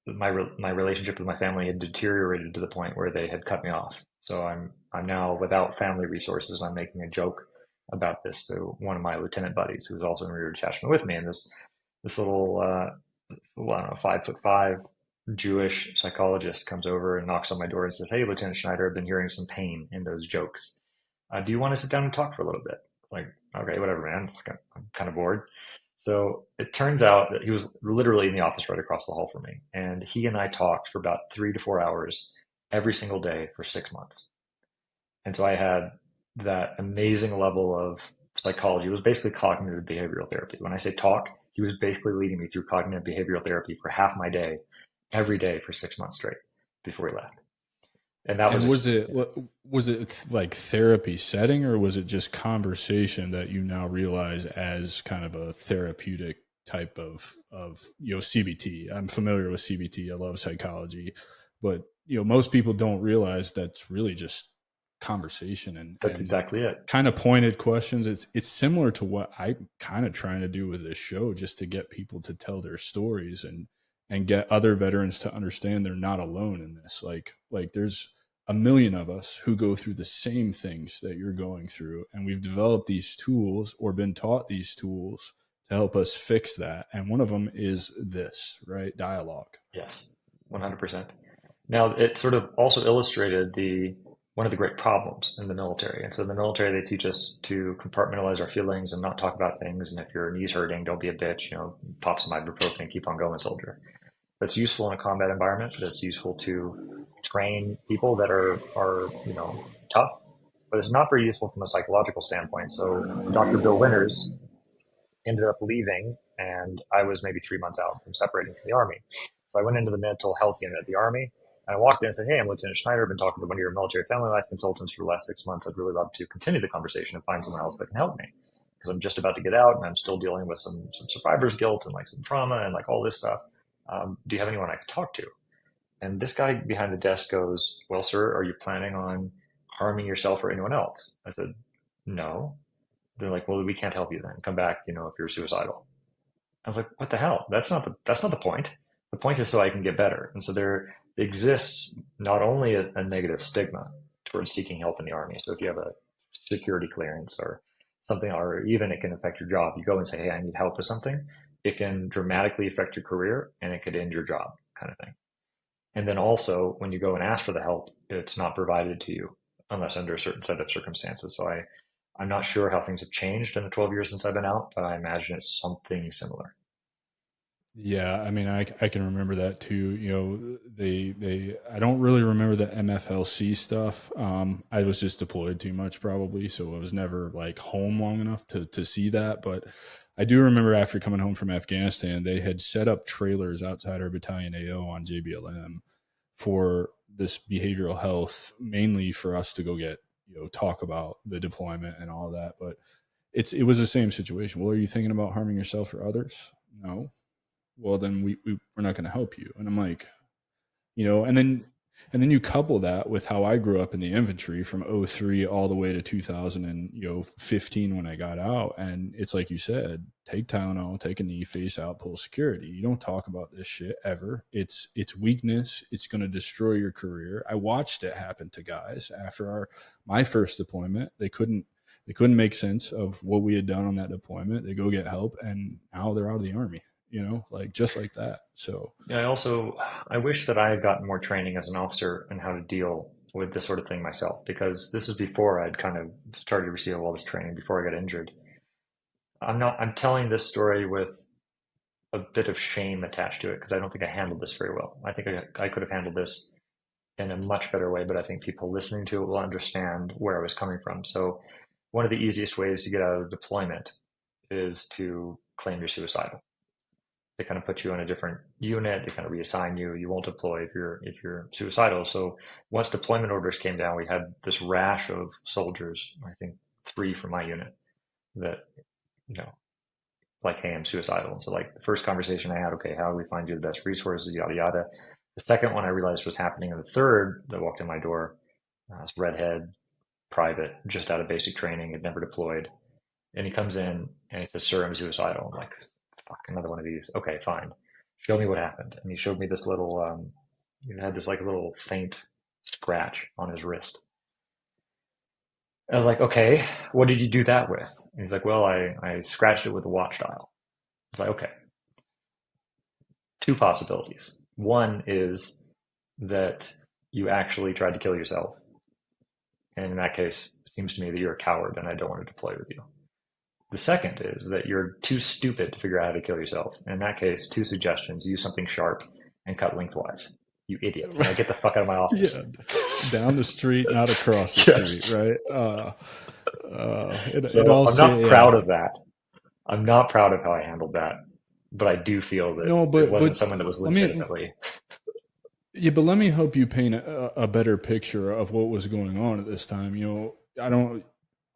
my relationship with my family had deteriorated to the point where they had cut me off. So I'm now without family resources. I'm making a joke about this to one of my lieutenant buddies who's also in rear detachment with me. And this little I don't know, 5'5" Jewish psychologist comes over and knocks on my door and says, "Hey, Lieutenant Schneider, I've been hearing some pain in those jokes. Do you want to sit down and talk for a little bit?" It's like, okay, whatever, man. I'm kind of bored. So it turns out that he was literally in the office right across the hall from me. And he and I talked for about 3 to 4 hours every single day for 6 months. And so I had that amazing level of psychology. It was basically cognitive behavioral therapy. When I say talk, he was basically leading me through cognitive behavioral therapy for half my day, every day for 6 months straight before he left. And that was And a was it like therapy setting, or was it just conversation that you now realize as kind of a therapeutic type of CBT? I'm familiar with CBT. I love psychology, but most people don't realize that's really just conversation that's and exactly it. kind of pointed questions. It's similar to what I'm kind of trying to do with this show, just to get people to tell their stories and get other veterans to understand they're not alone in this. Like there's a million of us who go through the same things that you're going through, and we've developed these tools or been taught these tools to help us fix that. And one of them is this, right? Dialogue. Yes, 100%. Now, it sort of also illustrated the one of the great problems in the military. And so in the military, they teach us to compartmentalize our feelings and not talk about things. And if your knee's hurting, don't be a bitch, pop some ibuprofen, keep on going, soldier. That's useful in a combat environment. That's useful to train people that are tough, but it's not very useful from a psychological standpoint. So Dr. Bill Winters ended up leaving, and I was maybe 3 months out from separating from the Army. So I went into the mental health unit at the Army, and I walked in and said, "Hey, I'm Lieutenant Schneider. I've been talking to one of your military family life consultants for the last 6 months. I'd really love to continue the conversation and find someone else that can help me, because I'm just about to get out and I'm still dealing with some survivor's guilt and like some trauma and like all this stuff. Do you have anyone I could talk to?" And this guy behind the desk goes, "Well, sir, are you planning on harming yourself or anyone else?" I said, "No." They're like, "Well, we can't help you then. Come back, if you're suicidal." I was like, "What the hell? That's not the point. The point is so I can get better." And so there exists not only a negative stigma towards seeking help in the Army. So if you have a security clearance or something, or even it can affect your job, you go and say, "Hey, I need help with something." It can dramatically affect your career and it could end your job, kind of thing. And then also, when you go and ask for the help, it's not provided to you unless under a certain set of circumstances. So I'm not sure how things have changed in the 12 years since I've been out, but I imagine it's something similar. Yeah, I mean, I can remember that too. I don't really remember the MFLC stuff. I was just deployed too much probably, so I was never like home long enough to see that. But I do remember after coming home from Afghanistan, they had set up trailers outside our battalion AO on JBLM for this behavioral health, mainly for us to go get talk about the deployment and all that. But it was the same situation. Well, are you thinking about harming yourself or others? No. Well, then we're not going to help you. And I'm like, and then you couple that with how I grew up in the infantry from '03 all the way to 2015 when I got out. And it's like you said, take Tylenol, take a knee, face out, pull security. You don't talk about this shit ever. It's weakness. It's going to destroy your career. I watched it happen to guys after my first deployment. They couldn't make sense of what we had done on that deployment. They go get help, and now they're out of the Army, like just like that. So Yeah, I wish that I had gotten more training as an officer in how to deal with this sort of thing myself, because this is before I'd kind of started to receive all this training before I got injured. I'm telling this story with a bit of shame attached to it because I don't think I handled this very well. I think I could have handled this in a much better way, but I think people listening to it will understand where I was coming from. So one of the easiest ways to get out of deployment is to claim you're suicidal. They kind of put you on a different unit. They kind of reassign you. You won't deploy if you're suicidal. So once deployment orders came down, we had this rash of soldiers. I think 3 from my unit that you know like, "Hey, I'm suicidal." And so like the first conversation I had, "Okay, how do we find you the best resources?" Yada yada. The second one I realized was happening, and the third that walked in my door, was redhead, private, just out of basic training, had never deployed, and he comes in and he says, "Sir, I'm suicidal." I'm like, "Fuck, another one of these." Okay, fine. Show me what happened. And he showed me this little, he had this like little faint scratch on his wrist. I was like, "Okay, what did you do that with?" And he's like, "Well, I scratched it with a watch dial." I was like, "Okay, two possibilities. One is that you actually tried to kill yourself. And in that case, it seems to me that you're a coward and I don't want to deploy with you. The second is that you're too stupid to figure out how to kill yourself. In that case, two suggestions: use something sharp and cut lengthwise. You idiot. Now get the fuck out of my office." yeah, down the street, not across the street, Yes. right? It So I'm also, not proud yeah. of that. I'm not proud of how I handled that, but I do feel that No, it but wasn't someone that was let me legitimately. Yeah, but let me help you paint a better picture of what was going on at this time.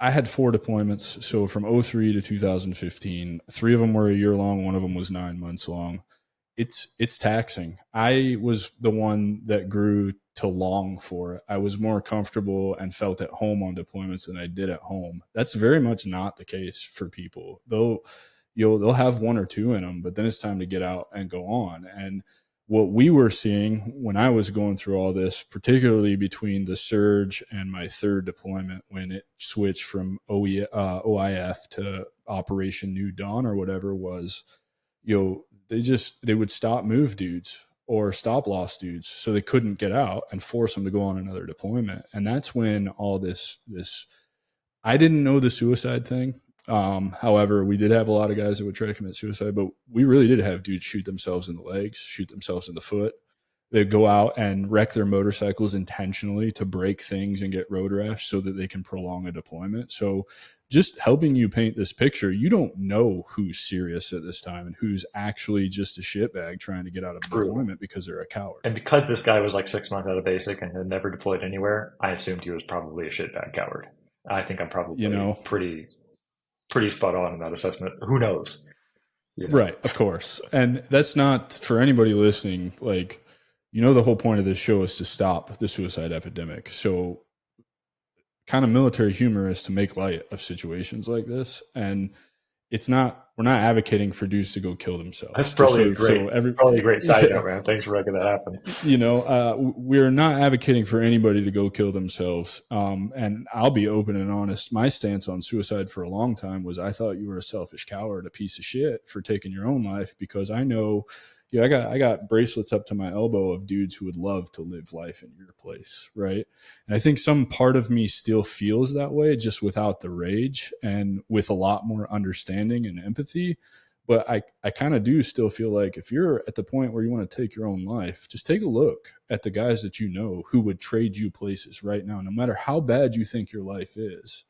I had four deployments. So from '03 to 2015, three of them were a year long. One of them was 9 months long. It's taxing. I was the one that grew to long for it. I was more comfortable and felt at home on deployments than I did at home. That's very much not the case for people. They'll have one or two in them, but then it's time to get out and go on. And what we were seeing when I was going through all this, particularly between the surge and my third deployment, when it switched from OIF to Operation New Dawn or whatever, was they would stop move dudes or stop loss dudes so they couldn't get out and force them to go on another deployment. And that's when all this I didn't know the suicide thing. However, we did have a lot of guys that would try to commit suicide, but we really did have dudes shoot themselves in the legs, shoot themselves in the foot. They'd go out and wreck their motorcycles intentionally to break things and get road rash so that they can prolong a deployment. So, just helping you paint this picture, you don't know who's serious at this time and who's actually just a shitbag trying to get out of a True. deployment because they're a coward. And because this guy was like 6 months out of basic and had never deployed anywhere, I assumed he was probably a shitbag coward. I think I'm You probably know, pretty spot on in that assessment. Who knows? You know. right, of course. And that's not for anybody listening. Like, the whole point of this show is to stop the suicide epidemic. So, kind of military humor is to make light of situations like this. And we're not advocating for dudes to go kill That's themselves. Just probably a great side yeah, note, man. Thanks for making that happen. we're not advocating for anybody to go kill themselves. And I'll be open and honest. My stance on suicide for a long time was I thought you were a selfish coward, a piece of shit for taking your own life because I know, I got bracelets up to my elbow of dudes who would love to live life in your place, right? And I think some part of me still feels that way, just without the rage and with a lot more understanding and empathy. But I kind of do still feel like if you're at the point where you want to take your own life, just take a look at the guys that you know who would trade you places right now, no matter how bad you think your life is.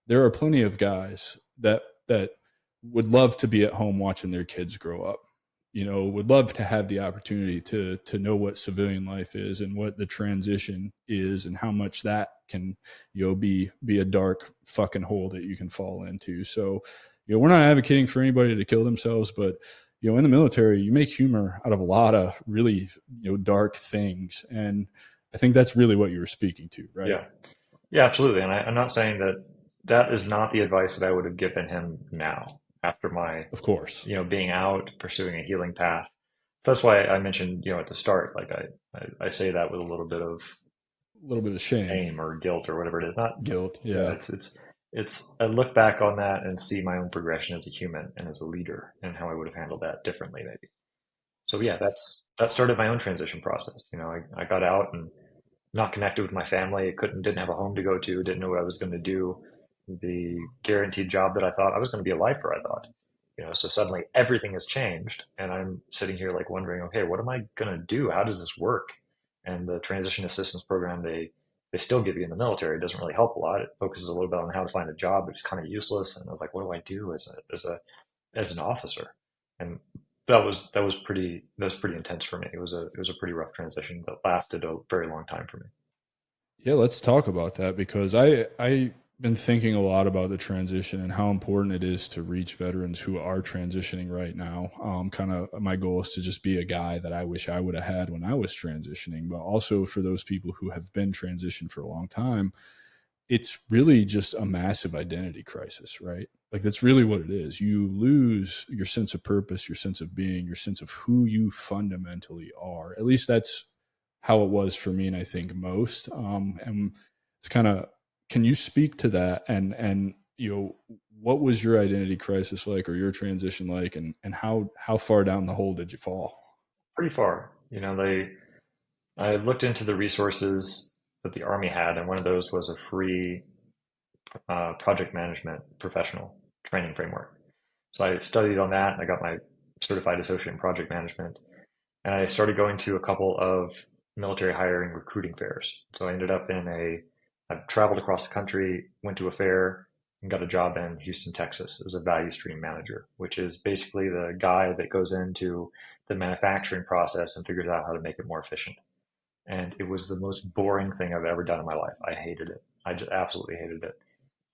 There are plenty of guys that would love to be at home watching their kids grow up. Would love to have the opportunity to know what civilian life is and what the transition is and how much that can, be a dark fucking hole that you can fall into. So, we're not advocating for anybody to kill themselves, but in the military, you make humor out of a lot of really, dark things. And I think that's really what you were speaking to, right? Yeah. Yeah, absolutely. And I'm not saying that that is not the advice that I would have given him now after my, Of course. being out, pursuing a healing path. So that's why I mentioned, at the start, like I say that with a little bit of A little bit of shame, shame or guilt or whatever it is. Not, guilt. yeah, Yeah. I look back on that and see my own progression as a human and as a leader and how I would have handled that differently, maybe. So yeah, that started my own transition process. I got out and not connected with my family. Didn't have a home to go to, didn't know what I was going to do. The guaranteed job that I thought I was going to be a lifer, I thought. So suddenly everything has changed and I'm sitting here like wondering, okay, what am I going to do? How does this work? And the transition assistance program they still give you in the military. It doesn't really help a lot. It focuses a little bit on how to find a job, but it's kind of useless. And I was like, what do I do as an officer? And that was pretty intense for me. It was a pretty rough transition that lasted a very long time for me. Yeah, let's talk about that because I been thinking a lot about the transition and how important it is to reach veterans who are transitioning right now. Kind of my goal is to just be a guy that I wish I would have had when I was transitioning, but also for those people who have been transitioned for a long time, it's really just a massive identity crisis, right? Like that's really what it is. You lose your sense of purpose, your sense of being, your sense of who you fundamentally are. At least that's how it was for me, and I think most. And it's kind of, can you speak to that? And what was your identity crisis like, or your transition like, and how far down the hole did you fall? Pretty far. I looked into the resources that the Army had, and one of those was a free project management professional training framework. So I studied on that, and I got my certified associate in project management, and I started going to a couple of military hiring recruiting fairs. So I ended up I traveled across the country, went to a fair, and got a job in Houston, Texas. It was a value stream manager, which is basically the guy that goes into the manufacturing process and figures out how to make it more efficient. and it was the most boring thing I've ever done in my life. I hated it. I just absolutely hated it.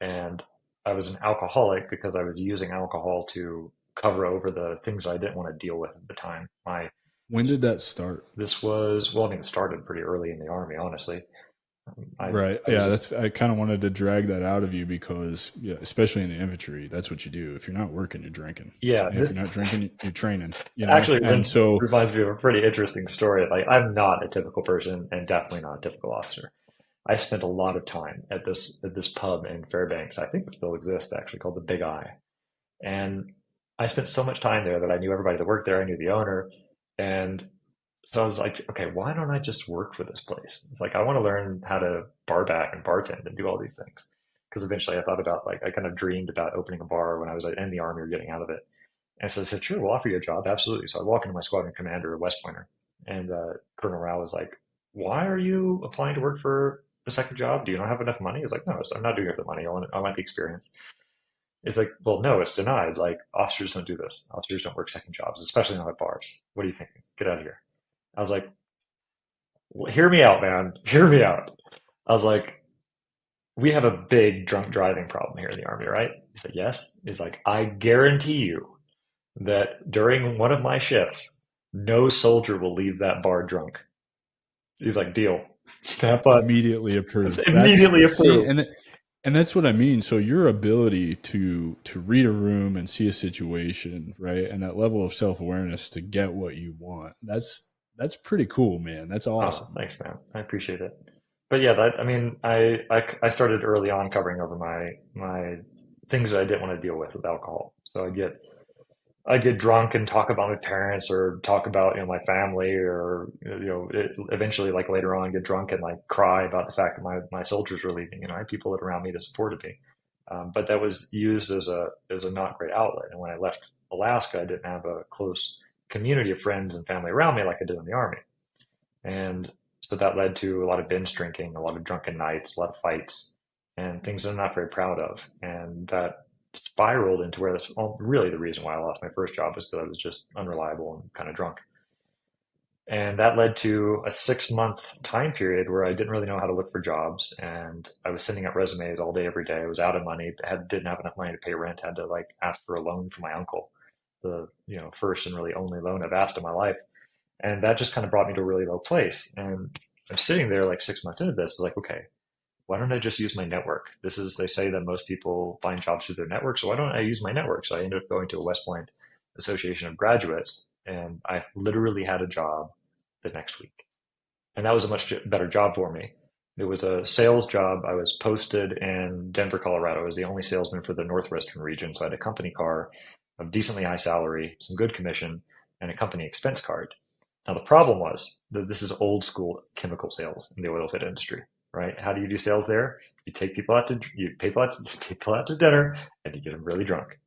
And I was an alcoholic because I was using alcohol to cover over the things I didn't want to deal with at the time. My When did that start? This was, well, I mean, it started pretty early in the army, honestly. Right. I was Yeah, a, that's I kind of wanted to drag that out of you because yeah, especially in the infantry, that's what you do. If you're not working, you're drinking. yeah, And if you're this not drinking, you're training, you know? actually And so reminds me of a pretty interesting story. Like, I'm not a typical person and definitely not a typical officer. I spent a lot of time at this pub in Fairbanks. I think it still exists actually, called the Big Eye. And I spent so much time there that I knew everybody that worked there. I knew the owner. And so I was like, okay, why don't I just work for this place? It's like, I want to learn how to bar back and bartend and do all these things. Because eventually I thought about, like, I kind of dreamed about opening a bar when I was in the army or getting out of it. And so I said, sure, we'll offer you a job. Absolutely. So I walk into my squadron commander, West Pointer, and Colonel Rao was like, why are you applying to work for a second job? Do you not have enough money? He's like, no, I'm not doing it for the money. I want the experience. It's like, well, no, it's denied. Like, officers don't do this. Officers don't work second jobs, especially not at bars. What are you thinking? Get out of here. I was like, well, hear me out, man. Hear me out. I was like, we have a big drunk driving problem here in the army, right? He said, yes. He's like, I guarantee you that during one of my shifts, no soldier will leave that bar drunk. He's like, deal. Have fun. immediately It's approved. That's immediately see, approved. and that's what I mean. So your ability to read a room and see a situation, right, and that level of self awareness to get what you want. That's pretty cool, man. That's Oh, awesome. thanks, man. I appreciate it. But yeah, I mean, I started early on covering over my things that I didn't want to deal with alcohol. So I get drunk and talk about my parents or talk about, my family or, eventually like later on get drunk and like cry about the fact that my soldiers were leaving. I had people around me that supported me. But that was used as a not great outlet. And when I left Alaska, I didn't have a close community of friends and family around me like I did in the army. And so that led to a lot of binge drinking, a lot of drunken nights, a lot of fights, and things that I'm not very proud of. And that spiraled into where that's really the reason why I lost my first job was because I was just unreliable and kind of drunk. And that led to a 6 month time period where I didn't really know how to look for jobs. And I was sending out resumes all day, every day. I was out of money, didn't have enough money to pay rent, had to like ask for a loan from my uncle, the, first and really only loan I've asked in my life. And that just kind of brought me to a really low place. And I'm sitting there like 6 months into this, like, okay, why don't I just use my network? They say that most people find jobs through their network. So why don't I use my network? So I ended up going to a West Point Association of Graduates, and I literally had a job the next week. And that was a much better job for me. It was a sales job. I was posted in Denver, Colorado. I was the only salesman for the Northwestern region. So I had a company car, a decently high salary, some good commission, and a company expense card. Now, the problem was that this is old school chemical sales in the oil field industry, right? How do you do sales there? You take people out to people out to dinner, and you get them really drunk,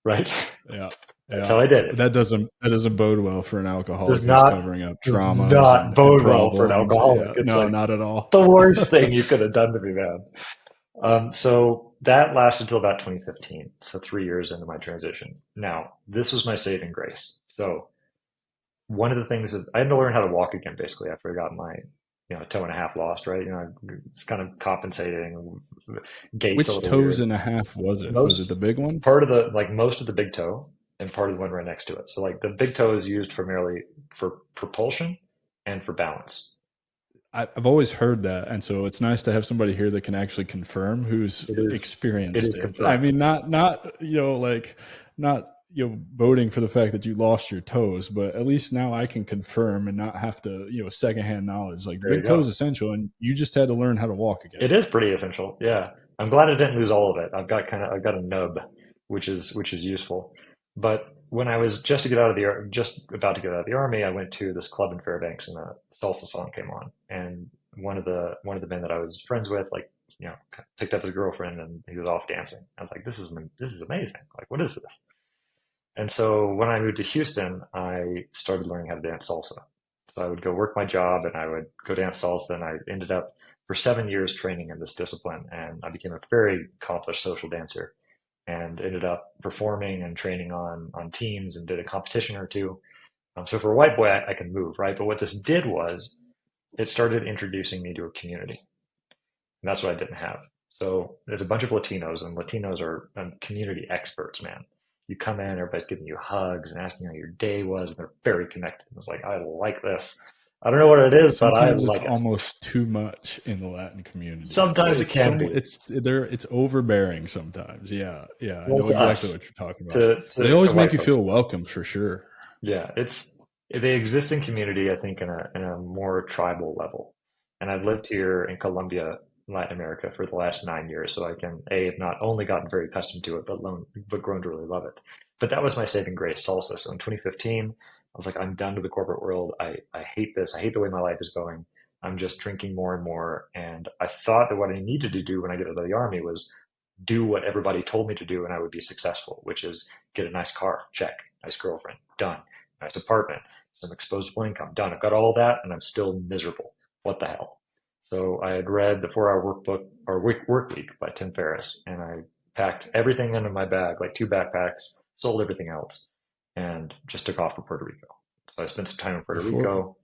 right? Yeah. That's Yeah. how I did it. That doesn't bode well for an Does alcoholic who's not covering up does traumas not and bode well for an problems. alcoholic. Yeah. It's No, like not at all. the worst thing you could have done to me, man. So that lasted until about 2015. So 3 years into my transition. Now, this was my saving grace. So one of the things is I had to learn how to walk again, basically, after I got my, toe and a half lost, right? It's kind of compensating, gaits a Which little toes weird. and a half was it? Was it Most the big one? part of the, like most of the big toe and part of the one right next to it. So like the big toe is used primarily for propulsion and for balance. I've always heard that, and so it's nice to have somebody here that can actually confirm who's It experienced is it. I confirmed. mean, not like not voting for the fact that you lost your toes, but at least now I can confirm and not have to secondhand knowledge. Like the There you big toe is go. essential, and you just had to learn how to walk again. It is pretty essential. Yeah. I'm glad I didn't lose all of it. I've got a nub, which is useful. But when I was just about to get out of the army, I went to this club in Fairbanks and a salsa song came on. And one of the men that I was friends with, like, picked up his girlfriend and he was off dancing. I was like, this is amazing. Like, what is this? And so when I moved to Houston, I started learning how to dance salsa. So I would go work my job and I would go dance salsa. And I ended up for 7 years training in this discipline. And I became a very accomplished social dancer and ended up performing and training on teams and did a competition or two. So for a white boy, I can move, right? But what this did was it started introducing me to a community. And that's what I didn't have. So there's a bunch of Latinos, and Latinos are community experts, man. You come in, everybody's giving you hugs and asking how your day was, and they're very connected. It's like, I like this. I don't know what it is, but I Sometimes it's like it. almost too much in the Latin community. Sometimes it can be. It's overbearing sometimes. Yeah, yeah, I Well, know to exactly us, what you're talking about. to But they to, to always make white you folks, feel welcome for sure. yeah, they exist in community, I think, in a more tribal level. And I've lived here in Colombia, Latin America, for the last 9 years, so I can have not only gotten very accustomed to it, but grown to really love it. But that was my saving grace, salsa. So in 2015, I was like, I'm done with the corporate world. I hate this. I hate the way my life is going. I'm just drinking more and more. And I thought that what I needed to do when I get out of the army was do what everybody told me to do, and I would be successful, which is get a nice car, check, nice girlfriend, done, nice apartment, some exposable income, done. I've got all that, and I'm still miserable. What the hell? So I had read the 4 Hour Workbook or Work Week by Tim Ferriss, and I packed everything into my bag, like 2 backpacks, sold everything else, and just took off for Puerto Rico. So I spent some time in Puerto Before Rico.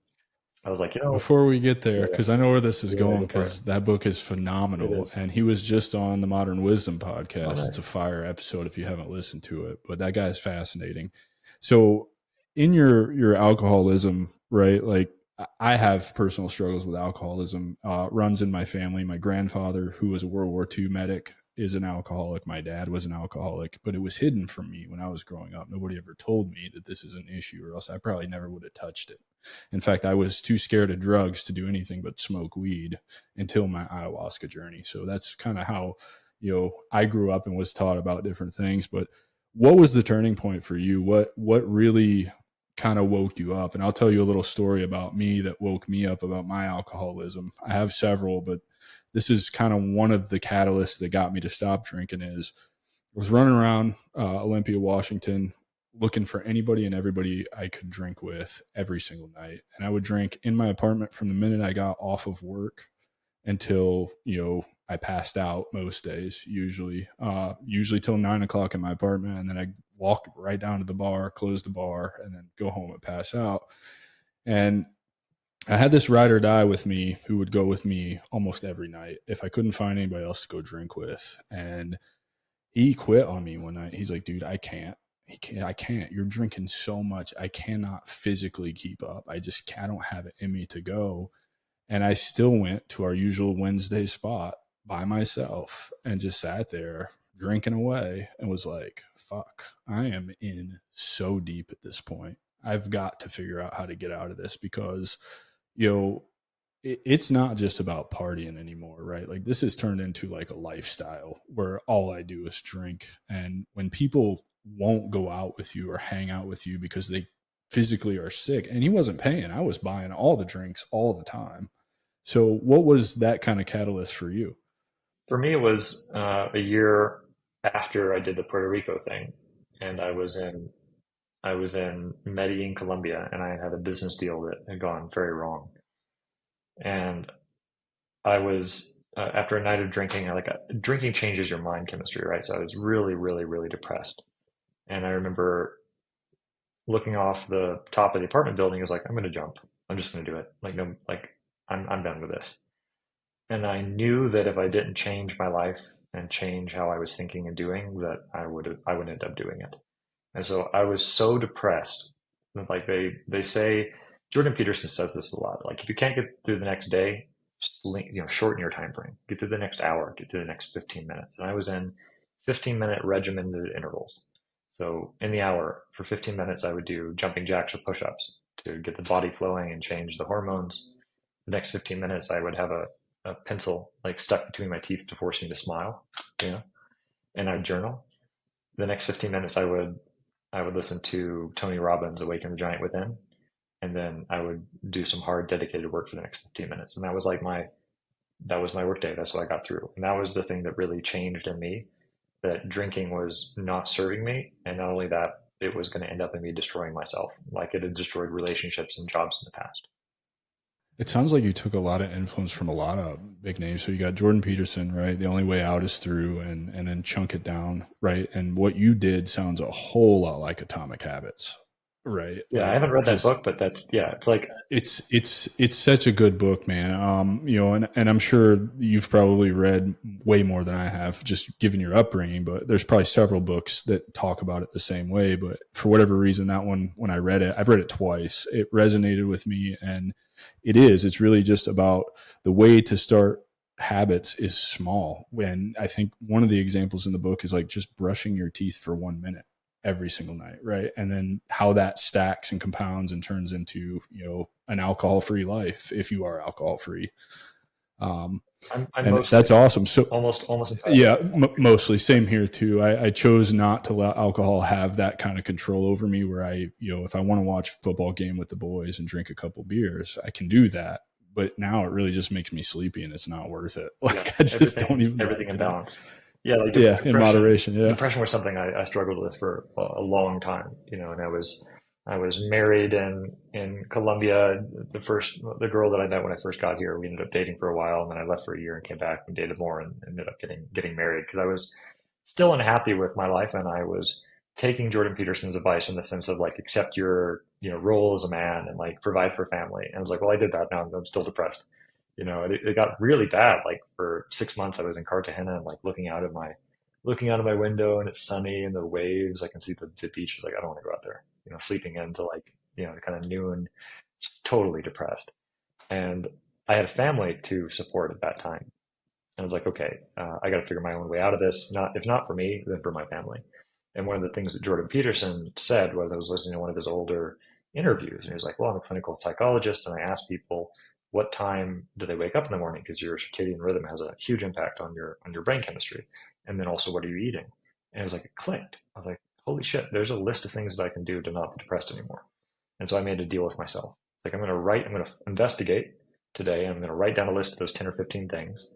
I was like, before we get there, yeah, because I know where this is yeah, going, go for it. because that book is It phenomenal, is. and he was just on the Modern Wisdom Oh, podcast. It's a nice. fire episode if you haven't listened to it, but that guy is fascinating. So, in your alcoholism, right? Like I have personal struggles with alcoholism. Runs in my family. My grandfather, who was a World War II medic, is an alcoholic. My dad was an alcoholic, but it was hidden from me when I was growing up. Nobody ever told me that this is an issue, or else I probably never would have touched it. In fact, I was too scared of drugs to do anything but smoke weed until my ayahuasca journey. So that's kind of how, I grew up and was taught about different things. But what was the turning point for you? What really kind of woke you up? And I'll tell you a little story about me that woke me up about my alcoholism. I have several, but this is kind of one of the catalysts that got me to stop drinking. Is I was running around Olympia, Washington, looking for anybody and everybody I could drink with every single night. And I would drink in my apartment from the minute I got off of work until, I passed out most days, usually till 9 o'clock in my apartment. And then I walk right down to the bar, close the bar, and then go home and pass out. And I had this ride or die with me who would go with me almost every night if I couldn't find anybody else to go drink with. And he quit on me one night. He's like, dude, I can't. I can't. You're drinking so much. I cannot physically keep up. I don't have it in me to go. And I still went to our usual Wednesday spot by myself and just sat there drinking away and was like, fuck, I am in so deep at this point. I've got to figure out how to get out of this because, you know, it's not just about partying anymore, right? Like this has turned into like a lifestyle where all I do is drink. And when people won't go out with you or hang out with you because they physically are sick, and he wasn't paying, I was buying all the drinks all the time. So what was that kind of catalyst for you? For me, it was a year after I did the Puerto Rico thing, and I was in Medellin, Colombia, and I had a business deal that had gone very wrong. And I was after a night of drinking, drinking changes your mind chemistry, right? So I was really, really, really depressed. And I remember looking off the top of the apartment building, I was like, I'm going to jump. I'm just going to do it. Like no, like I'm done with this. And I knew that if I didn't change my life and change how I was thinking and doing, that I would end up doing it. And so I was so depressed that like they say Jordan Peterson says this a lot. Like if you can't get through the next day, shorten your time frame. Get through the next hour, get through the next 15 minutes. And I was in 15-minute regimented intervals. So in the hour for 15 minutes, I would do jumping jacks or push-ups to get the body flowing and change the hormones. The next 15 minutes, I would have a pencil like stuck between my teeth to force me to smile, you know, and I'd journal. The next 15 minutes, I would listen to Tony Robbins' Awaken the Giant Within, and then I would do some hard dedicated work for the next 15 minutes. And that was my work day. That's what I got through. And that was the thing that really changed in me, that drinking was not serving me. And not only that, it was going to end up in me destroying myself, like it had destroyed relationships and jobs in the past. It sounds like you took a lot of influence from a lot of big names. So you got Jordan Peterson, right? The only way out is through, and then chunk it down, right? And what you did sounds a whole lot like Atomic Habits, right? Yeah, I haven't read that Just book, but that's yeah, it's like it's such a good book, man. And I'm sure you've probably read way more than I have, just given your upbringing. But there's probably several books that talk about it the same way. But for whatever reason, that one, when I read it, I've read it twice. It resonated with me, and it's really just about the way to start habits is small. When I think one of the examples in the book is like just brushing your teeth for 1 minute every single night, right? And then how that stacks and compounds and turns into, an alcohol-free life if you are alcohol-free. Um, I'm and that's mostly awesome. So almost entirely. yeah, mostly same here too. I chose not to let alcohol have that kind of control over me where if I want to watch a football game with the boys and drink a couple beers, I can do that. But now it really just makes me sleepy and it's not worth it. Yeah, Like I just don't even everything like in it. balance. Yeah, like Yeah, in moderation. Yeah. depression was something I struggled with for a long time, and I was married in Colombia. The girl that I met when I first got here, we ended up dating for a while, and then I left for a year and came back and dated more and ended up getting married because I was still unhappy with my life, and I was taking Jordan Peterson's advice in the sense of like accept your role as a man and like provide for family. And I was like, well, I did that. Now I'm still depressed. It got really bad. Like for 6 months, I was in Cartagena and like looking out of my window and it's sunny and the waves. I can see the beach. I was like, I don't want to go out there. Sleeping into like kind of noon, totally depressed. And I had a family to support at that time. And I was like, okay, I got to figure my own way out of this. Not if not for me, then for my family. And one of the things that Jordan Peterson said was I was listening to one of his older interviews, and he was like, "Well, I'm a clinical psychologist, and I ask people what time do they wake up in the morning because your circadian rhythm has a huge impact on your brain chemistry, and then also what are you eating?" And it was like it clicked. I was like, "Holy shit! There's a list of things that I can do to not be depressed anymore." And so I made a deal with myself. Like I'm going to investigate today. I'm going to write down a list of those 10 or 15 things.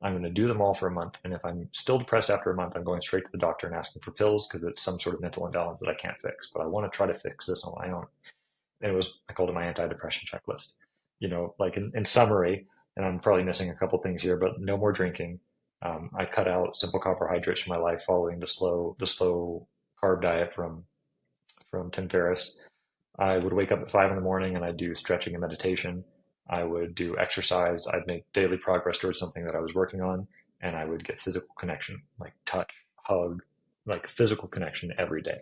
I'm going to do them all for a month. And if I'm still depressed after a month, I'm going straight to the doctor and asking for pills because it's some sort of mental imbalance that I can't fix. But I want to try to fix this on my own. And I called it my anti-depression checklist. Like in summary, and I'm probably missing a couple things here, but no more drinking. I cut out simple carbohydrates from my life following the slow carb diet from Tim Ferriss. I would wake up at 5 in the morning and I'd do stretching and meditation. I would do exercise. I'd make daily progress towards something that I was working on, and I would get physical connection, like touch, hug, like physical connection every day.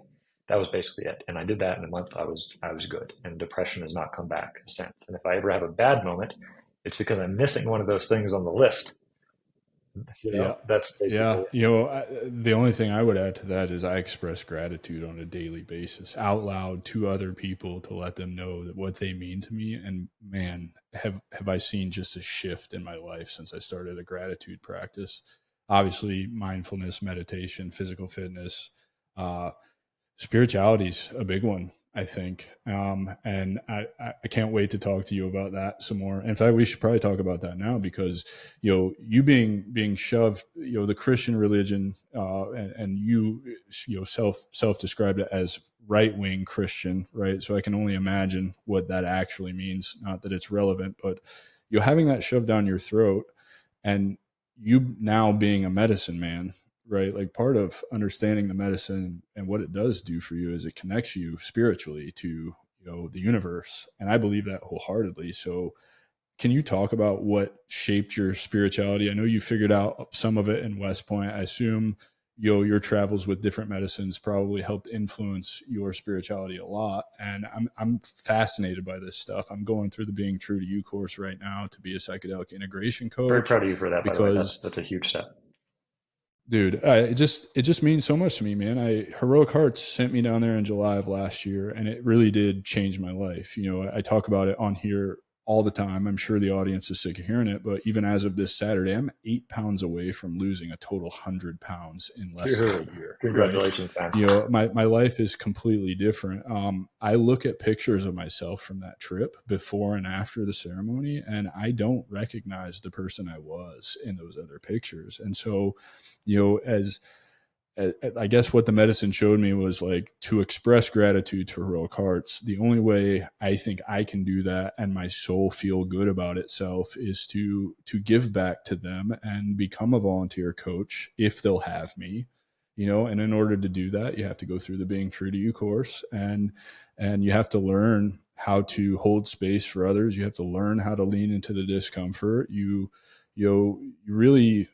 That was basically it. And I did that in a month. I was good, and depression has not come back since. And if I ever have a bad moment, it's because I'm missing one of those things on the list. Yeah. That's Yeah. basically The only thing I would add to that is I express gratitude on a daily basis out loud to other people to let them know that what they mean to me. And man, have I seen just a shift in my life since I started a gratitude practice. Obviously, mindfulness, meditation, physical fitness, uh, spirituality's a big one, I think. And I can't wait to talk to you about that some more. In fact, we should probably talk about that now because, you being shoved, the Christian religion, and self described it as right wing Christian, right? So I can only imagine what that actually means. Not that it's relevant, but having that shoved down your throat and you now being a medicine man, right? Like part of understanding the medicine and what it does do for you is it connects you spiritually to, the universe. And I believe that wholeheartedly. So can you talk about what shaped your spirituality? I know you figured out some of it in West Point. I assume, your travels with different medicines probably helped influence your spirituality a lot. And I'm fascinated by this stuff. I'm going through the Being True to You course right now to be a psychedelic integration very coach proud of you for that, by the way. because That's a huge step. dude, it just means so much to me, man. Heroic Hearts sent me down there in July of last year, and it really did change my life. I talk about it on here all the time. I'm sure the audience is sick of hearing it, but even as of this Saturday, I'm 8 pounds away from losing a total 100 pounds in less than Dude, a year. Right? congratulations, man. My life is completely different. I look at pictures of myself from that trip before and after the ceremony, and I don't recognize the person I was in those other pictures. And so, as I guess what the medicine showed me was like to express gratitude to heroic hearts. The only way I think I can do that and my soul feel good about itself is to give back to them and become a volunteer coach if they'll have me. And in order to do that, you have to go through the being true to you course, and you have to learn how to hold space for others. You have to learn how to lean into the discomfort. You really,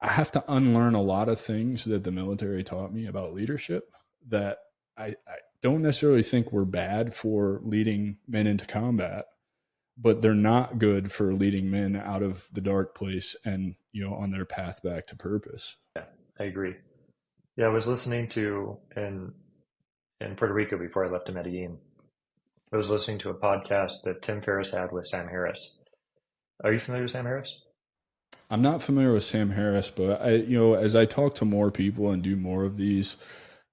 I have to unlearn a lot of things that the military taught me about leadership that I don't necessarily think were bad for leading men into combat, but they're not good for leading men out of the dark place and on their path back to purpose. Yeah, I agree. Yeah, I was listening to in Puerto Rico before I left to Medellin. I was listening to a podcast that Tim Ferriss had with Sam Harris. Are you familiar with Sam Harris? I'm not familiar with Sam Harris, but as I talk to more people and do more of these,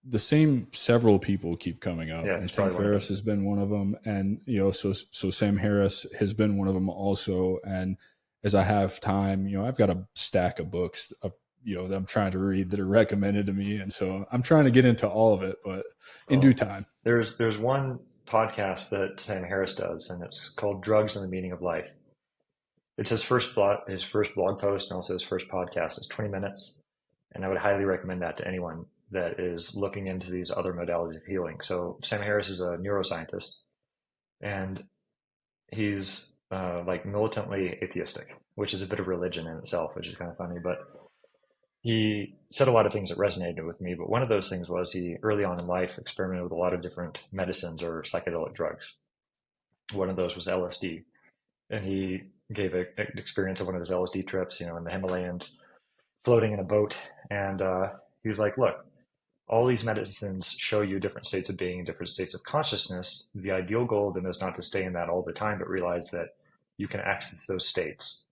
the same several people keep coming up, Yeah, and he's Tim probably one of them. Ferriss has been one of them, and so Sam Harris has been one of them also. And as I have time, I've got a stack of books of that I'm trying to read that are recommended to me, and so I'm trying to get into all of it, but in due Well, time. there's one podcast that Sam Harris does, and it's called "Drugs and the Meaning of Life." It's his first blog post, and also his first podcast. It's 20 minutes, and I would highly recommend that to anyone that is looking into these other modalities of healing. So Sam Harris is a neuroscientist, and he's like militantly atheistic, which is a bit of religion in itself, which is kind of funny. But he said a lot of things that resonated with me. But one of those things was he early on in life experimented with a lot of different medicines or psychedelic drugs. One of those was LSD, and he gave an experience of one of his LSD trips, in the Himalayas, floating in a boat, and he was like, "Look, all these medicines show you different states of being, different states of consciousness. The ideal goal of them is not to stay in that all the time, but realize that you can access those states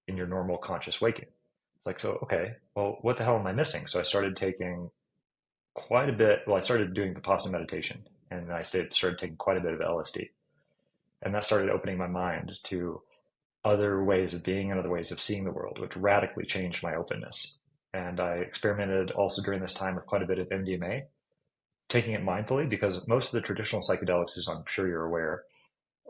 in your normal conscious waking." It's like, so, okay, well, what the hell am I missing? So I started taking quite a bit. Well, I started doing Vipassana meditation, and I started taking quite a bit of LSD. And that started opening my mind to other ways of being and other ways of seeing the world, which radically changed my openness. And I experimented also during this time with quite a bit of MDMA, taking it mindfully because most of the traditional psychedelics, as I'm sure you're aware,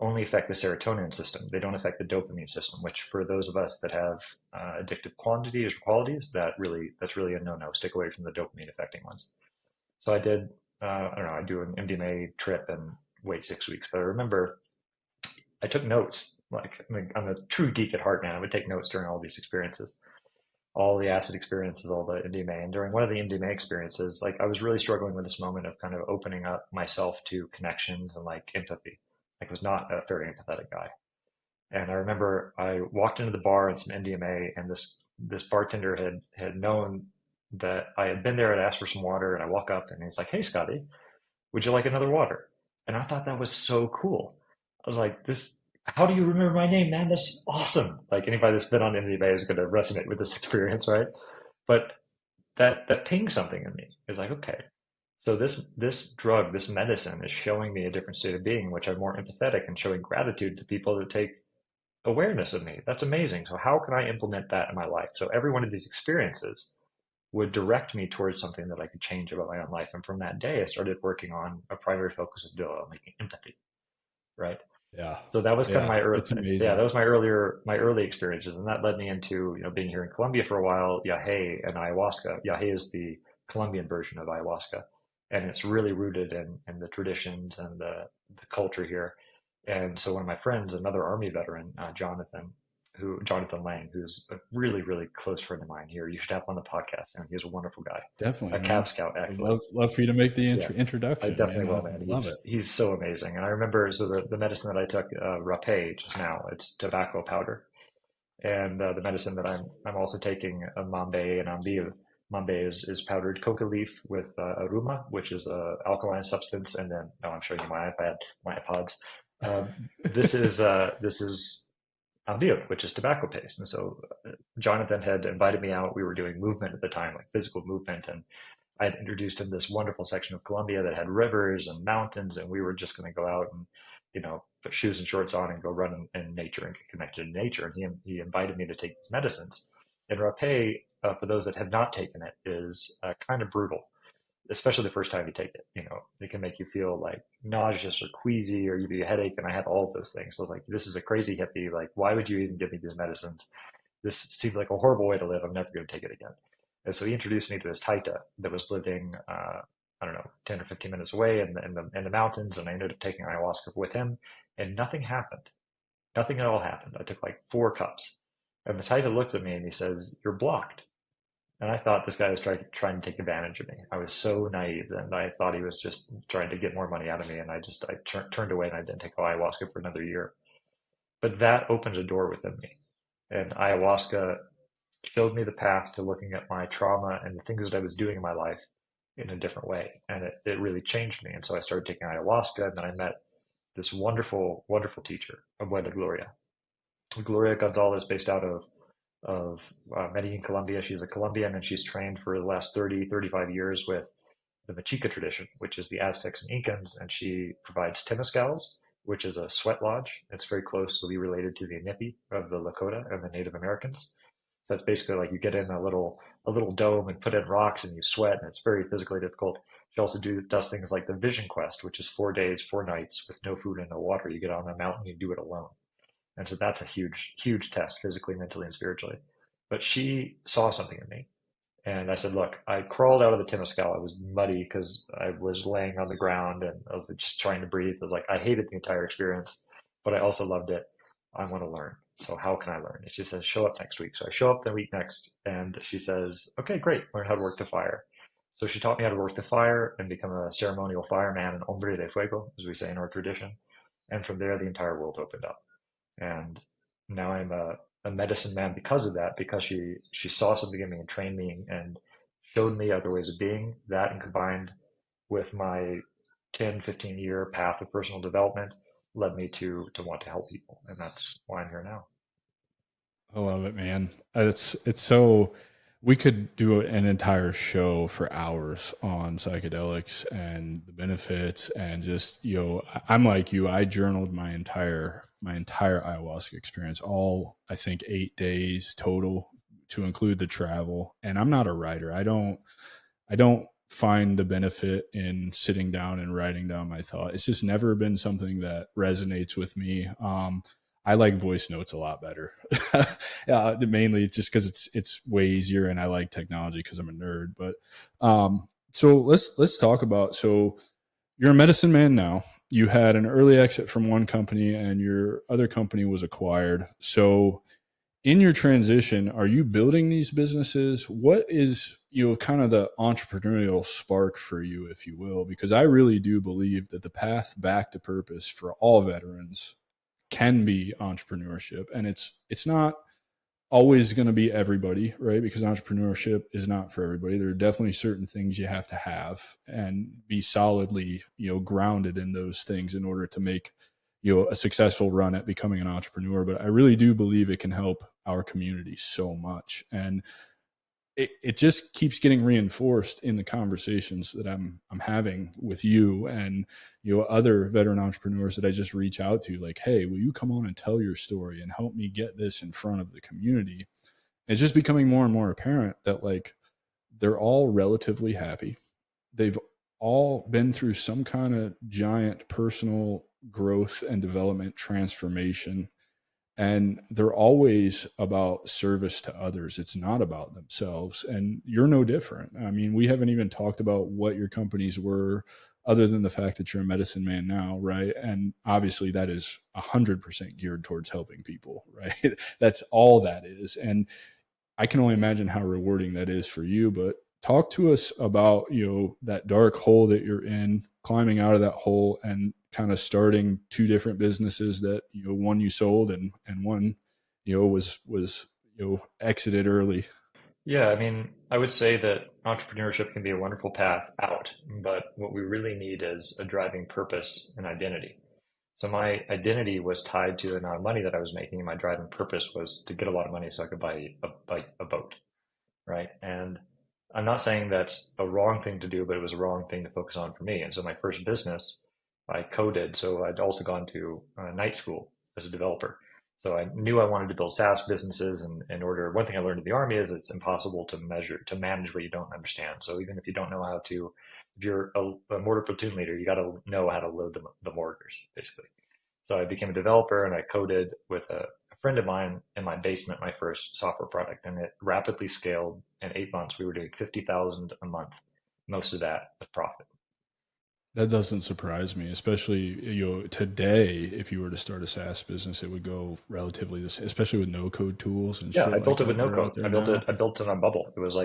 only affect the serotonin system. They don't affect the dopamine system, which for those of us that have addictive quantities or qualities, that's really a no-no. Stick away from the dopamine affecting ones. So I did, I don't know, I do an MDMA trip and wait 6 weeks. But I remember I took notes. Like, I mean, I'm a true geek at heart, man. I would take notes during all these experiences, all the acid experiences, all the MDMA. And during one of the MDMA experiences, like I was really struggling with this moment of kind of opening up myself to connections and like empathy. Like I was not a very empathetic guy. And I remember I walked into the bar and some MDMA, and this bartender had known that I had been there and asked for some water. And I walk up and he's like, "Hey, Scotty, would you like another water?" And I thought that was so cool. I was like, this, how do you remember my name, man? That's awesome. Like anybody that's been on MDMA is going to resonate with this experience, right? But that pinged something in me. It's like, okay, so this drug, this medicine is showing me a different state of being, in which I'm more empathetic and showing gratitude to people that take awareness of me. That's amazing. So how can I implement that in my life? So every one of these experiences would direct me towards something that I could change about my own life. And from that day, I started working on a primary focus of developing empathy, right? Yeah, So that was kind of yeah, my early, it's yeah, that amazing. was my early experiences, and that led me into being here in Colombia for a while. Yahe and ayahuasca. Yahe is the Colombian version of ayahuasca, and it's really rooted in the traditions and the culture here. And so one of my friends, another Army veteran, Jonathan Lang, who's a really really close friend of mine here. You should have him on the podcast, and he's a wonderful guy, a Definitely, man. Cav Scout I'd actually. love for you to make the Yeah, I introduction, definitely man. will, I'd man. love it. He's so amazing. And I remember so the medicine that I took, rapé just now, it's tobacco powder, and the medicine that I'm also taking, mambe and ambir. Mambe is powdered coca leaf with aruma, which is a alkaline substance, and then no, I'm showing you my iPods. This is ambir, which is tobacco paste. And so Jonathan had invited me out. We were doing movement at the time, like physical movement, and I had introduced him this wonderful section of Colombia that had rivers and mountains, and we were just going to go out and, put shoes and shorts on and go run in nature and get connected to nature. And he invited me to take these medicines. And rapé, for those that have not taken it, is kind of brutal, especially the first time you take it. It can make you feel like nauseous or queasy or give you a headache. And I had all of those things. So I was like, this is a crazy hippie. Like, why would you even give me these medicines? This seems like a horrible way to live. I'm never going to take it again. And so he introduced me to this Taita that was living, I don't know, 10 or 15 minutes away in the mountains. And I ended up taking ayahuasca with him, and nothing happened. Nothing at all happened. I took like 4 cups. And the Taita looked at me and he says, "You're blocked." And I thought this guy was trying to take advantage of me. I was so naive, and I thought he was just trying to get more money out of me. And I turned away, and I didn't take ayahuasca for another year. But that opened a door within me. And ayahuasca showed me the path to looking at my trauma and the things that I was doing in my life in a different way. And it really changed me. And so I started taking ayahuasca, and then I met this wonderful, wonderful teacher, Abuela Gloria. Gloria Gonzalez, based out of Medellin, Colombia. She's a Colombian, and she's trained for the last 30, 35 years with the Mexica tradition, which is the Aztecs and Incans, and she provides temescals, which is a sweat lodge. It's very closely related to the Inipi of the Lakota and the Native Americans. So that's basically like you get in a little dome and put in rocks and you sweat, and it's very physically difficult. She also does things like the Vision Quest, which is 4 days, 4 nights with no food and no water. You get on a mountain, you do it alone. And so that's a huge, huge test physically, mentally, and spiritually. But she saw something in me. And I said, "Look, I crawled out of the Temescal. I was muddy because I was laying on the ground and I was just trying to breathe. I was like, I hated the entire experience, but I also loved it. I want to learn. So how can I learn?" And she says, "Show up next week." So I show up the week next, and she says, "Okay, great. Learn how to work the fire." So she taught me how to work the fire and become a ceremonial fireman, an hombre de fuego, as we say in our tradition. And from there, the entire world opened up. And now I'm a medicine man because of that, because she saw something in me and trained me and showed me other ways of being. That, and combined with my 10, 15-year path of personal development, led me to want to help people. And that's why I'm here now. I love it, man. It's so we could do an entire show for hours on psychedelics and the benefits and just, I'm like you, I journaled my entire ayahuasca experience, all I think 8 days total to include the travel. And I'm not a writer. I don't find the benefit in sitting down and writing down my thought. It's just never been something that resonates with me. I like voice notes a lot better, mainly just because it's way easier, and I like technology because I'm a nerd. But so let's talk about. So you're a medicine man now. You had an early exit from one company, and your other company was acquired. So in your transition, are you building these businesses? What is, kind of the entrepreneurial spark for you, if you will? Because I really do believe that the path back to purpose for all veterans can be entrepreneurship. And it's not always going to be everybody, right? Because entrepreneurship is not for everybody. There are definitely certain things you have and be solidly, grounded in those things in order to make, a successful run at becoming an entrepreneur. But I really do believe it can help our community so much. And it just keeps getting reinforced in the conversations that I'm having with you and other veteran entrepreneurs that I just reach out to, like, hey, will you come on and tell your story and help me get this in front of the community? It's just becoming more and more apparent that, like, they're all relatively happy. They've all been through some kind of giant personal growth and development transformation, and they're always about service to others. It's not about themselves, and you're no different. I mean, we haven't even talked about what your companies were, other than the fact that you're a medicine man now, right? And obviously that is 100% geared towards helping people, right? That's all that is. And I can only imagine how rewarding that is for you. But talk to us about, that dark hole that you're in, climbing out of that hole and kind of starting two different businesses that, one you sold and one, was exited early. Yeah, I mean, I would say that entrepreneurship can be a wonderful path out, but what we really need is a driving purpose and identity. So my identity was tied to the amount of money that I was making, and my driving purpose was to get a lot of money so I could buy a boat, right? And I'm not saying that's a wrong thing to do, but it was a wrong thing to focus on for me. And so my first business, I coded. So I'd also gone to night school as a developer. So I knew I wanted to build SaaS businesses. And in order, one thing I learned in the army is it's impossible to manage what you don't understand. So even if you don't know how to, if you're a mortar platoon leader, you got to know how to load the mortars, basically. So I became a developer, and I coded with a friend of mine in my basement my first software product, and it rapidly scaled. In 8 months, we were doing 50,000 a month. Most of that was profit. That doesn't surprise me, especially today. If you were to start a SaaS business, it would go relatively the same, especially with no code tools and Yeah, I shit like built it with that no that are code. out there I built it. now. I built it on Bubble. It was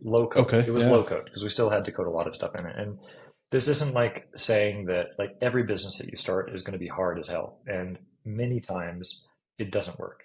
low code. Okay, It was yeah, low code because we still had to code a lot of stuff in it. And this isn't like saying that like every business that you start is going to be hard as hell. And many times it doesn't work.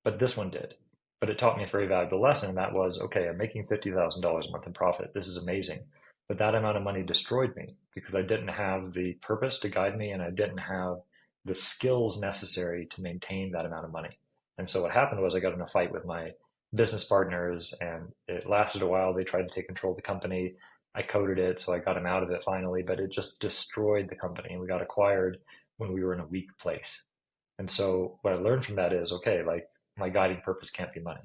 But this one did. But it taught me a very valuable lesson. And that was, okay, I'm making $50,000 a month in profit. This is amazing. But that amount of money destroyed me because I didn't have the purpose to guide me and I didn't have the skills necessary to maintain that amount of money. And so what happened was I got in a fight with my business partners and it lasted a while. They tried to take control of the company. I coded it, so I got him out of it finally, but it just destroyed the company and we got acquired when we were in a weak place. And so what I learned from that is, okay, like my guiding purpose can't be money.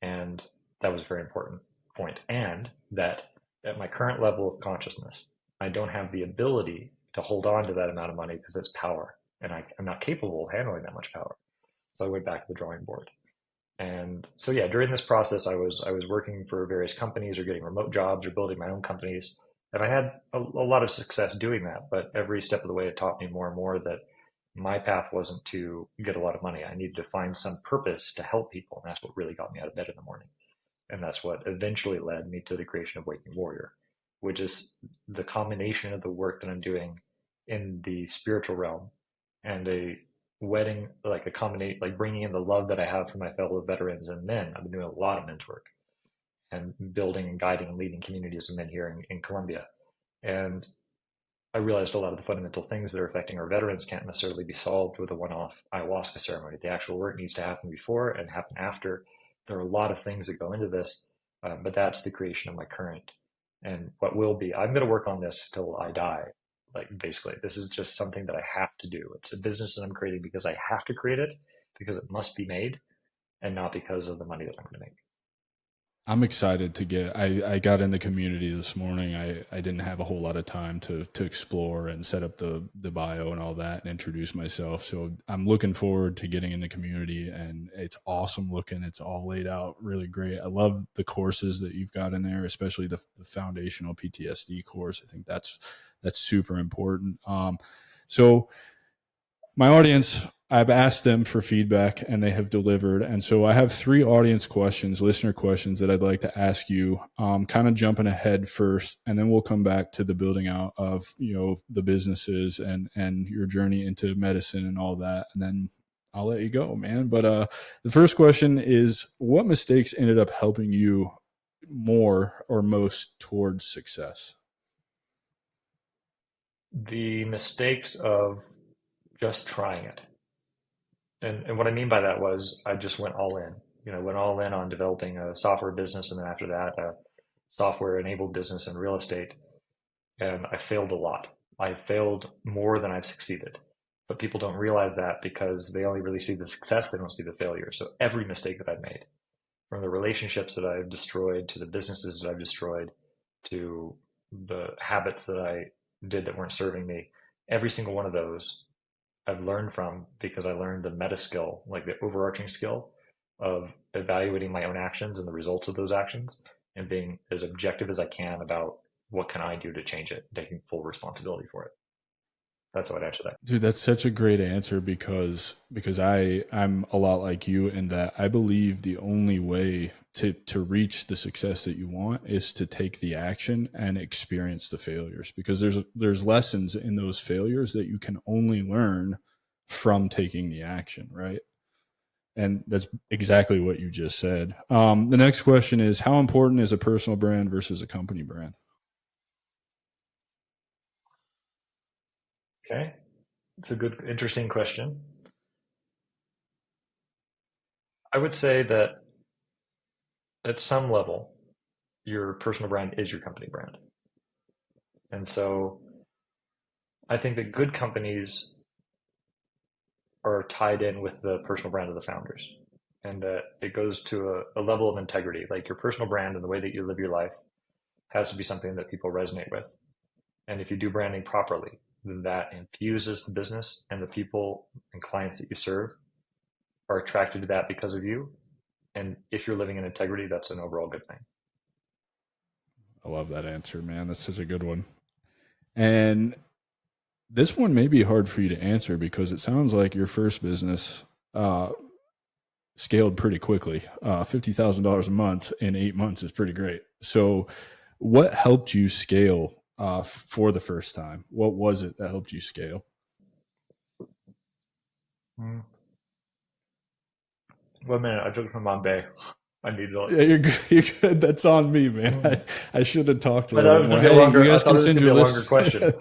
And that was a very important point. And that at my current level of consciousness, I don't have the ability to hold on to that amount of money because it's power. And I'm not capable of handling that much power. So I went back to the drawing board. And so yeah, during this process, I was working for various companies or getting remote jobs or building my own companies, and I had a lot of success doing that. But every step of the way, it taught me more and more that my path wasn't to get a lot of money. I needed to find some purpose to help people, and that's what really got me out of bed in the morning. And that's what eventually led me to the creation of Waking Warrior, which is the combination of the work that I'm doing in the spiritual realm and a wedding, like a combination, like bringing in the love that I have for my fellow veterans and men. I've been doing a lot of men's work and building and guiding and leading communities of men here in Colombia. And I realized a lot of the fundamental things that are affecting our veterans can't necessarily be solved with a one-off ayahuasca ceremony. The actual work needs to happen before and happen after. There are a lot of things that go into this, but that's the creation of my current and what will be. I'm going to work on this till I die. Like basically, this is just something that I have to do. It's a business that I'm creating because I have to create it because it must be made, and not because of the money that I'm going to make. I'm excited to get. I got in the community this morning. I didn't have a whole lot of time to explore and set up the bio and all that and introduce myself. So I'm looking forward to getting in the community, and it's awesome looking. It's all laid out really great. I love the courses that you've got in there, especially the foundational PTSD course. I think that's super important. So my audience, I've asked them for feedback and they have delivered. And so I have three audience questions, listener questions that I'd like to ask you, kind of jumping ahead first, and then we'll come back to the building out of, the businesses and your journey into medicine and all that. And then I'll let you go, man. But the first question is, what mistakes ended up helping you more or most towards success? The mistakes of just trying it. And what I mean by that was I just went all in. Went all in on developing a software business, and then after that, a software-enabled business in real estate. And I failed a lot. I failed more than I've succeeded. But people don't realize that because they only really see the success, they don't see the failure. So every mistake that I've made, from the relationships that I've destroyed to the businesses that I've destroyed to the habits that I did that weren't serving me, every single one of those I've learned from because I learned the meta skill, like the overarching skill of evaluating my own actions and the results of those actions and being as objective as I can about what can I do to change it, taking full responsibility for it. That's how I'd answer that. Dude, that's such a great answer because I'm a lot like you in that I believe the only way to reach the success that you want is to take the action and experience the failures, because there's lessons in those failures that you can only learn from taking the action, right? And that's exactly what you just said. The next question is, how important is a personal brand versus a company brand? Okay. It's a good, interesting question. I would say that at some level, your personal brand is your company brand. And so I think that good companies are tied in with the personal brand of the founders. And it goes to a level of integrity. Like your personal brand and the way that you live your life has to be something that people resonate with. And if you do branding properly, then that infuses the business and the people and clients that you serve are attracted to that because of you. And if you're living in integrity, that's an overall good thing. I love that answer, man. That's such a good one. And this one may be hard for you to answer because it sounds like your first business scaled pretty quickly. $50,000 a month in 8 months is pretty great. So, what helped you scale for the first time? What was it that helped you scale? Mm. 1 minute, I took from Bombay. I need to. Yeah, you're good. You're good. That's on me, man. Mm. I should have talked a I thought little it bit was more. going to be a Hey, you longer. I guys thought can it was send going to your be a longer list. question.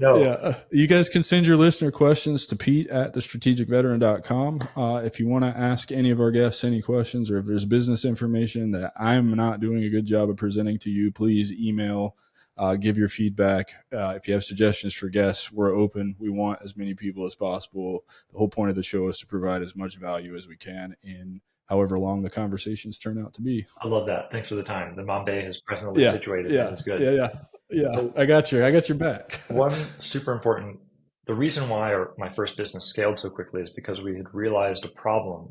No. Yeah, you guys can send your listener questions to Pete at thestrategicveteran.com. If you want to ask any of our guests any questions, or if there's business information that I'm not doing a good job of presenting to you, please email, give your feedback. If you have suggestions for guests, we're open. We want as many people as possible. The whole point of the show is to provide as much value as we can in however long the conversations turn out to be. I love that. Thanks for the time. The Bombay is presently Yeah, situated. That yeah, is good. yeah, yeah, yeah. So I got you. I got your back. one super important, the reason why my first business scaled so quickly is because we had realized a problem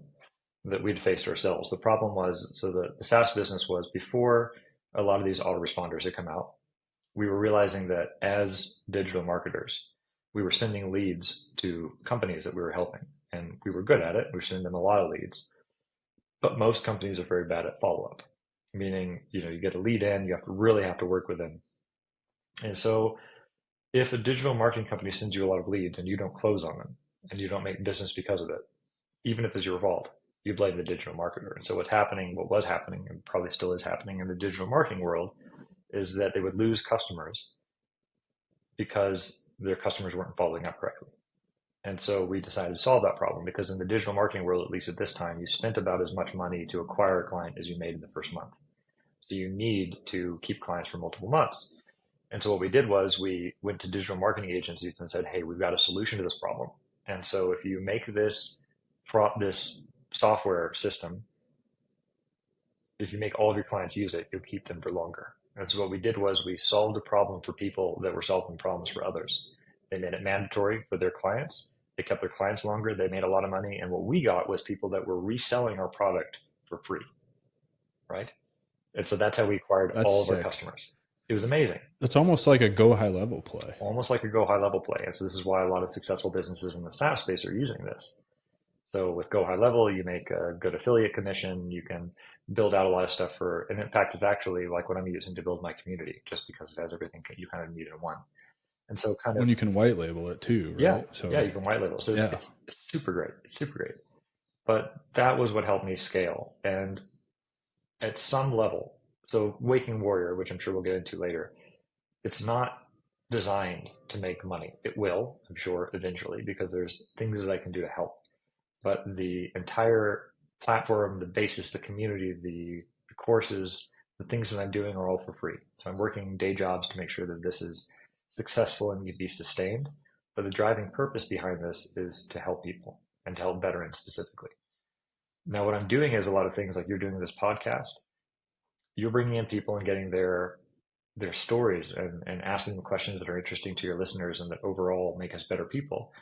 that we'd faced ourselves. The problem was, so the SaaS business was before a lot of these autoresponders had come out, we were realizing that as digital marketers, we were sending leads to companies that we were helping, and we were good at it. We were sending them a lot of leads, but most companies are very bad at follow-up, meaning, you get a lead in, you really have to work with them. And so if a digital marketing company sends you a lot of leads and you don't close on them and you don't make business because of it, even if it's your fault, you blame the digital marketer. And so what was happening, and probably still is happening in the digital marketing world, is that they would lose customers because their customers weren't following up correctly. And so we decided to solve that problem because in the digital marketing world, at least at this time, you spent about as much money to acquire a client as you made in the first month. So you need to keep clients for multiple months. And so what we did was we went to digital marketing agencies and said, hey, we've got a solution to this problem. And so if you make this software system, if you make all of your clients use it, you'll keep them for longer. And so what we did was we solved a problem for people that were solving problems for others. They made it mandatory for their clients. They kept their clients longer. They made a lot of money. And what we got was people that were reselling our product for free, right? And so that's how we acquired That's all of our sick. customers. It was amazing. It's almost like a go high level play. Almost like a go high level play. And so this is why a lot of successful businesses in the SaaS space are using this. So with go high level, you make a good affiliate commission. You can build out a lot of stuff and in fact, it's actually like what I'm using to build my community, just because it has everything you kind of need in one. And so When you can white label it too, yeah, right? So yeah, you can white label. So yeah, it's super great. It's super great. But that was what helped me scale. And at some level, so Waking Warrior, which I'm sure we'll get into later, it's not designed to make money. It will, I'm sure, eventually, because there's things that I can do to help. But the entire platform, the basis, the community, the courses, the things that I'm doing are all for free. So I'm working day jobs to make sure that this is successful and can be sustained. But the driving purpose behind this is to help people and to help veterans specifically. Now, what I'm doing is a lot of things like you're doing this podcast. You're bringing in people and getting their stories and asking them questions that are interesting to your listeners and that overall make us better people.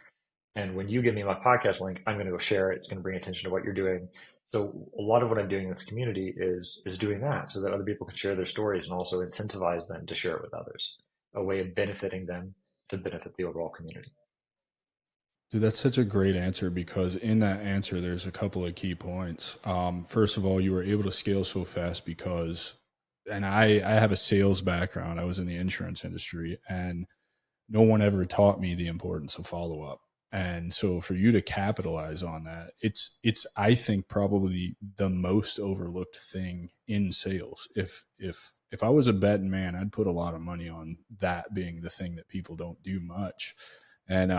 And when you give me my podcast link, I'm going to go share it. It's going to bring attention to what you're doing. So a lot of what I'm doing in this community is doing that so that other people can share their stories and also incentivize them to share it with others, a way of benefiting them to benefit the overall community. dude, that's such a great answer because in that answer, there's a couple of key points. First of all, you were able to scale so fast because, and I have a sales background. I was in the insurance industry, and no one ever taught me the importance of follow up. And so for you to capitalize on that, it's I think probably the most overlooked thing in sales. If I was a betting man, I'd put a lot of money on that being the thing that people don't do much. And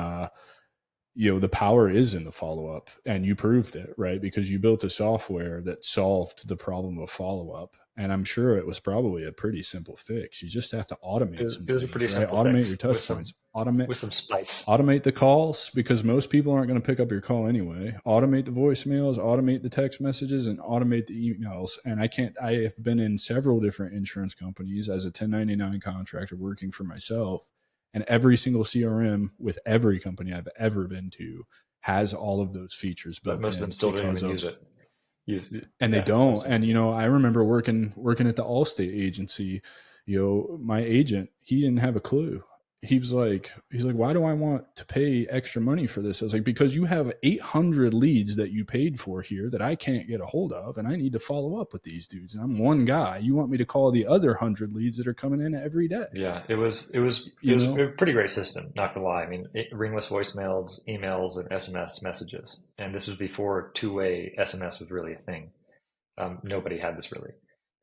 the power is in the follow up, and you proved it, right? Because you built a software that solved the problem of follow up. And I'm sure it was probably a pretty simple fix. You just have to automate some It was a things, pretty right? simple Automate fix your touch points, with some spice. automate the calls because most people aren't going to pick up your call anyway. Automate the voicemails, automate the text messages, and automate the emails. And I have been in several different insurance companies as a 1099 contractor working for myself. And every single CRM with every company I've ever been to has all of those features But built most of them in still don't because even use of, it. Use and they Yeah, don't. most And, don't. I remember working at the Allstate agency, my agent, he didn't have a clue. He's like, why do I want to pay extra money for this? I was like, because you have 800 leads that you paid for here that I can't get a hold of, and I need to follow up with these dudes. And I'm one guy. You want me to call the other 100 leads that are coming in every day? Yeah, it was a pretty great system, not gonna lie. I mean, ringless voicemails, emails, and SMS messages. And this was before two-way SMS was really a thing. Nobody had this really.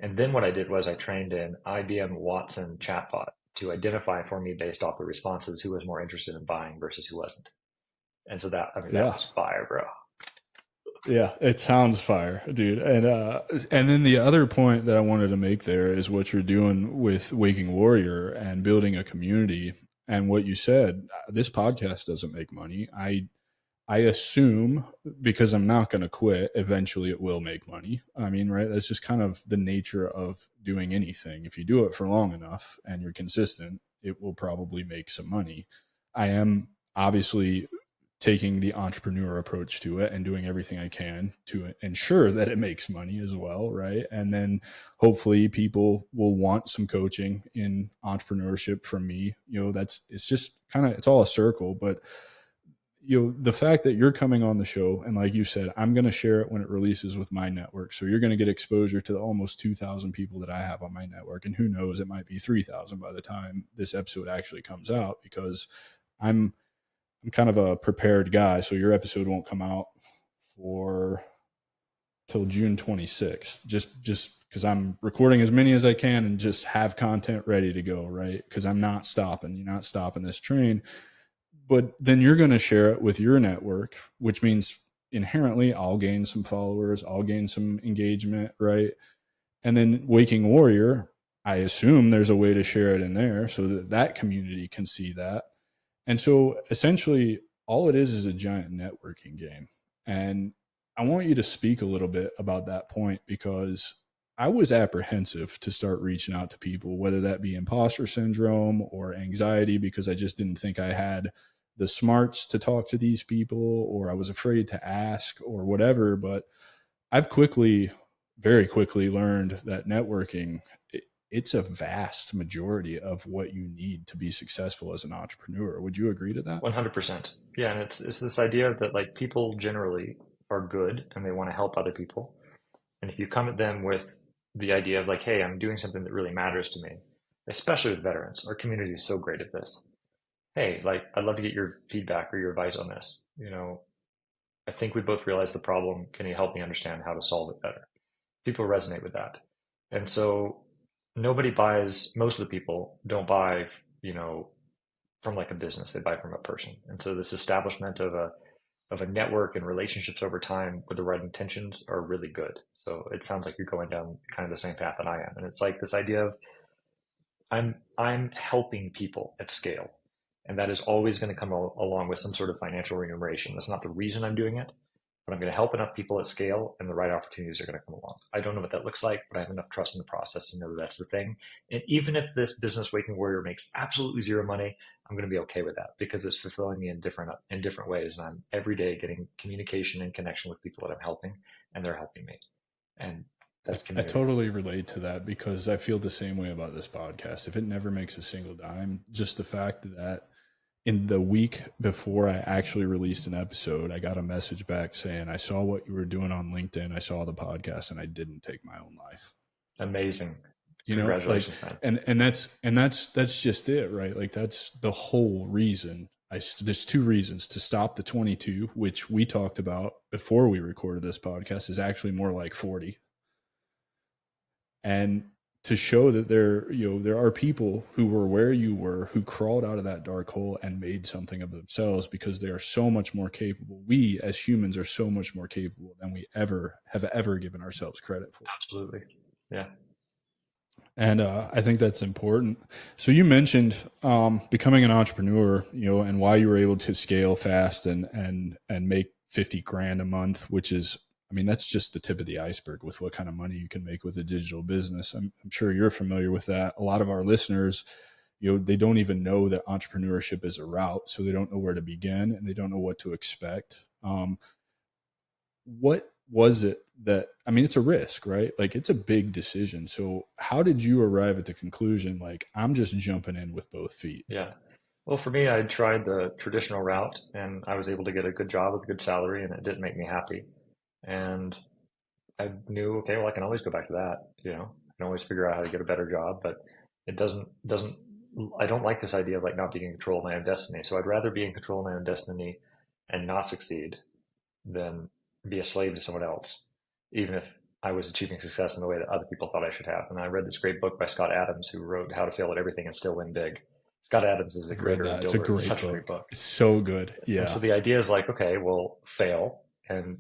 And then what I did was I trained an IBM Watson chatbot to identify for me based off the responses who was more interested in buying versus who wasn't. And so that, I mean, that Yeah. was fire, bro. Yeah, it sounds fire, dude. And then the other point that I wanted to make there is what you're doing with Waking Warrior and building a community. And what you said, this podcast doesn't make money. I assume, because I'm not going to quit, eventually it will make money. I mean, right? That's just kind of the nature of doing anything. If you do it for long enough and you're consistent, it will probably make some money. I am obviously taking the entrepreneur approach to it and doing everything I can to ensure that it makes money as well, right? And then hopefully people will want some coaching in entrepreneurship from me. It's just kind of, it's all a circle. But the fact that you're coming on the show, and like you said, I'm going to share it when it releases with my network, so you're going to get exposure to the almost 2,000 people that I have on my network, and who knows, it might be 3,000 by the time this episode actually comes out, because i'm I'm kind of a prepared guy, so your episode won't come out for till June 26th. Just because I'm recording as many as I can and just have content ready to go, right? Because I'm not stopping. You're not stopping this train. But then you're going to share it with your network, which means inherently I'll gain some followers, I'll gain some engagement, right? And then Waking Warrior, I assume there's a way to share it in there so that that community can see that. And so essentially, all it is a giant networking game. And I want you to speak a little bit about that point, because I was apprehensive to start reaching out to people, whether that be imposter syndrome or anxiety, because I just didn't think I had the smarts to talk to these people, or I was afraid to ask or whatever. But I've very quickly learned that networking, it's a vast majority of what you need to be successful as an entrepreneur. Would you agree to that? 100%. Yeah, and it's this idea that like people generally are good and they want to help other people. And if you come at them with the idea of like, hey, I'm doing something that really matters to me, especially with veterans, our community is so great at this. Hey, like, I'd love to get your feedback or your advice on this. I think we both realize the problem. Can you help me understand how to solve it better? People resonate with that. And so most of the people don't buy, you know, from like a business, they buy from a person. And so this establishment of a network and relationships over time with the right intentions are really good. So it sounds like you're going down kind of the same path that I am. And it's like this idea of I'm helping people at scale. And that is always going to come along with some sort of financial remuneration. That's not the reason I'm doing it, but I'm going to help enough people at scale and the right opportunities are going to come along. I don't know what that looks like, but I have enough trust in the process to know that that's the thing. And even if this business Waking Warrior makes absolutely zero money, I'm going to be okay with that because it's fulfilling me in different ways. And I'm every day getting communication and connection with people that I'm helping, and they're helping me. And that's I community. totally relate to that, because I feel the same way about this podcast. If it never makes a single dime, just the fact that in the week before I actually released an episode, I got a message back saying, I saw what you were doing on LinkedIn. I saw the podcast and I didn't take my own life. Amazing. Like, Congratulations, man. and that's just it, right? Like, that's the whole reason. There's two reasons to stop the 22, which we talked about before we recorded this podcast, is actually more like 40. And to show that there are people who were where you were, who crawled out of that dark hole and made something of themselves, because they are so much more capable. We as humans are so much more capable than we ever given ourselves credit for. Absolutely. Yeah. And I think that's important. So you mentioned becoming an entrepreneur, and why you were able to scale fast and make 50 grand a month, which is, I mean, that's just the tip of the iceberg with what kind of money you can make with a digital business. I'm sure you're familiar with that. A lot of our listeners, they don't even know that entrepreneurship is a route, so they don't know where to begin and they don't know what to expect. What was it that, I mean, it's a risk, right? Like it's a big decision. So how did you arrive at the conclusion, like, I'm just jumping in with both feet? Yeah. Well, for me, I tried the traditional route and I was able to get a good job with a good salary and it didn't make me happy. And I knew, okay, well, I can always go back to that, I can always figure out how to get a better job, but it doesn't, I don't like this idea of like not being in control of my own destiny. So I'd rather be in control of my own destiny and not succeed than be a slave to someone else, even if I was achieving success in the way that other people thought I should have. And I read this great book by Scott Adams, who wrote How to Fail at Everything and Still Win Big. Scott Adams is a I've read creator and that. It's a builder. It's great such a great book. book. It's so good. And so Yeah. the idea is like, okay, well, fail. And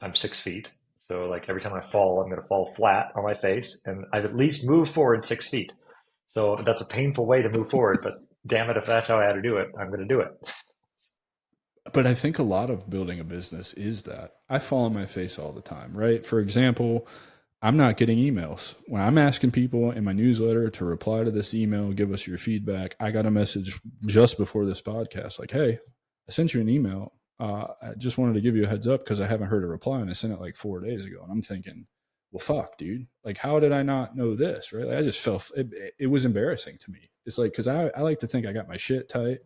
I'm 6 feet. So like every time I fall, I'm going to fall flat on my face and I've at least moved forward 6 feet. So that's a painful way to move forward, but damn it, if that's how I had to do it, I'm going to do it. But I think a lot of building a business is that I fall on my face all the time, right? For example, I'm not getting emails. When I'm asking people in my newsletter to reply to this email, give us your feedback, I got a message just before this podcast like, hey, I sent you an email. I just wanted to give you a heads up because I haven't heard a reply and I sent it like 4 days ago. And I'm thinking, well, fuck, dude. Like, how did I not know this? Right. Like, I just felt it was embarrassing to me. It's like, because I like to think I got my shit tight.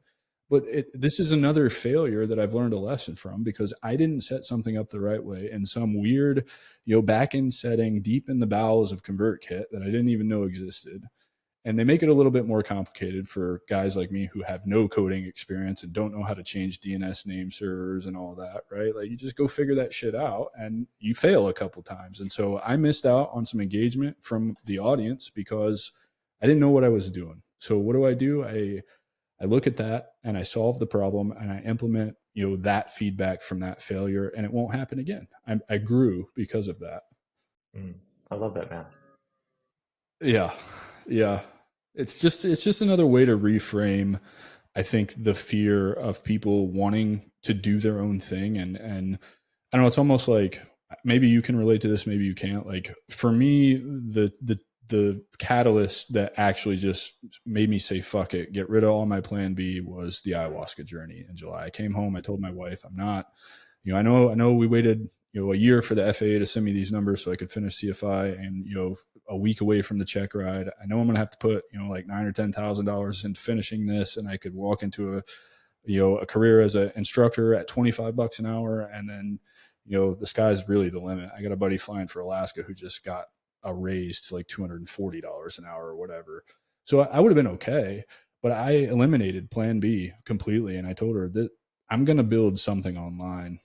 But this is another failure that I've learned a lesson from because I didn't set something up the right way in some weird, back end setting deep in the bowels of ConvertKit that I didn't even know existed. And they make it a little bit more complicated for guys like me who have no coding experience and don't know how to change DNS name servers and all that, right? Like you just go figure that shit out and you fail a couple times. And so I missed out on some engagement from the audience because I didn't know what I was doing. So what do? I look at that and I solve the problem and I implement, that feedback from that failure and it won't happen again. I grew because of that. Mm, I love that, man. Yeah. Yeah. It's just another way to reframe, I think, the fear of people wanting to do their own thing. And I don't know, it's almost like maybe you can relate to this, maybe you can't. Like for me, the catalyst that actually just made me say fuck it, get rid of all my plan B was the ayahuasca journey in July. I came home, I told my wife, I'm not, I know we waited, a year for the FAA to send me these numbers so I could finish CFI and, a week away from the check ride. I know I'm going to have to put, like $9,000 or $10,000 into finishing this. And I could walk into a career as an instructor at 25 bucks an hour. And then, the sky's really the limit. I got a buddy flying for Alaska who just got a raise to like $240 an hour or whatever. So I would have been okay, but I eliminated plan B completely. And I told her that I'm going to build something online.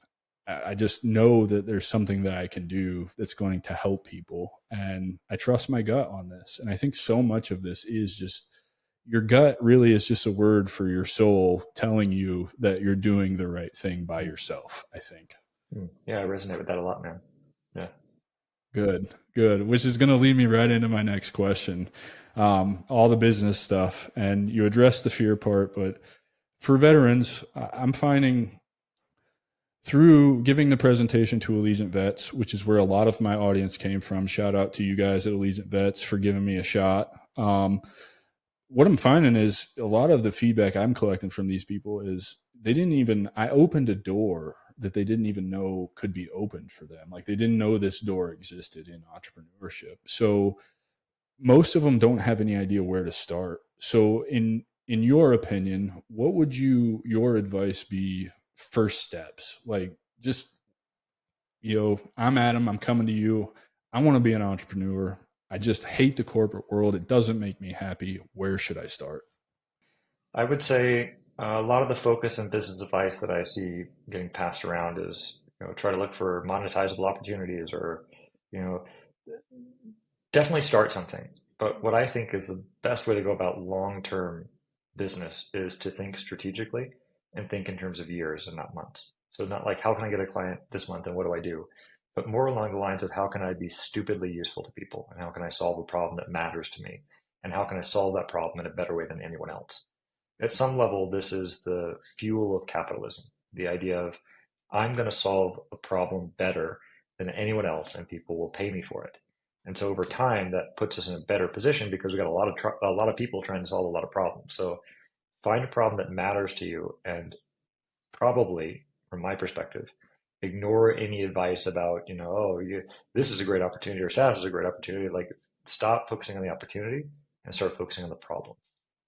I just know that there's something that I can do that's going to help people. And I trust my gut on this. And I think so much of this is just your gut really is just a word for your soul telling you that you're doing the right thing by yourself, I think. Mm, yeah, I resonate with that a lot, man. Yeah. Good, good. Which is going to lead me right into my next question. All the business stuff, and you addressed the fear part, but for veterans, I'm finding through giving the presentation to Allegiant Vets, which is where a lot of my audience came from. Shout out to you guys at Allegiant Vets for giving me a shot. What I'm finding is a lot of the feedback I'm collecting from these people is I opened a door that they didn't even know could be opened for them. Like they didn't know this door existed in entrepreneurship. So most of them don't have any idea where to start. So in your opinion, what would your advice be first steps? Like just, I'm Adam, I'm coming to you. I want to be an entrepreneur. I just hate the corporate world. It doesn't make me happy. Where should I start? I would say a lot of the focus and business advice that I see getting passed around is, try to look for monetizable opportunities or, you know, definitely start something. But what I think is the best way to go about long-term business is to think strategically and think in terms of years and not months. So not like how can I get a client this month and what do I do? But more along the lines of how can I be stupidly useful to people and how can I solve a problem that matters to me and how can I solve that problem in a better way than anyone else? At some level, this is the fuel of capitalism. The idea of I'm going to solve a problem better than anyone else and people will pay me for it. And so over time, that puts us in a better position because we got a lot of people trying to solve a lot of problems. So find a problem that matters to you, and probably, from my perspective, ignore any advice about, this is a great opportunity or SaaS is a great opportunity. Like, stop focusing on the opportunity and start focusing on the problem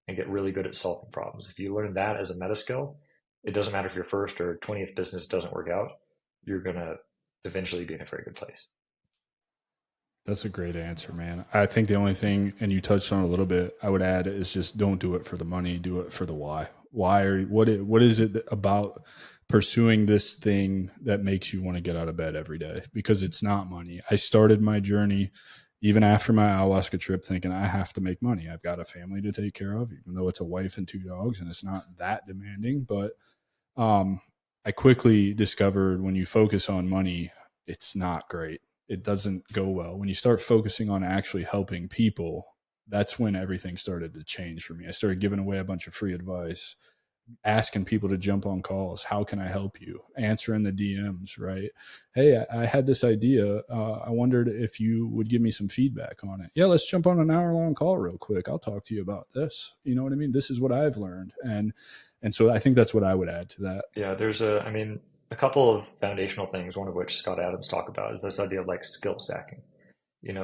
and get really good at solving problems. If you learn that as a meta skill, it doesn't matter if your first or 20th business doesn't work out, you're going to eventually be in a very good place. That's a great answer, man. I think the only thing, and you touched on it a little bit, I would add is just don't do it for the money, do it for the why. Why are what is it about pursuing this thing that makes you want to get out of bed every day? Because it's not money. I started my journey even after my ayahuasca trip thinking I have to make money. I've got a family to take care of, even though it's a wife and two dogs and it's not that demanding. But um, I quickly discovered when you focus on money, it's not great. It doesn't go well. When you start focusing on actually helping people, that's when everything started to change for me. I started giving away a bunch of free advice, asking people to jump on calls. How can I help you? Answering the DMs, right? Hey, I had this idea. I wondered if you would give me some feedback on it. Yeah, let's jump on an hour-long call real quick. I'll talk to you about this. You know what I mean? This is what I've learned. And so I think that's what I would add to that. Yeah, there's a couple of foundational things, one of which Scott Adams talked about is this idea of like skill stacking.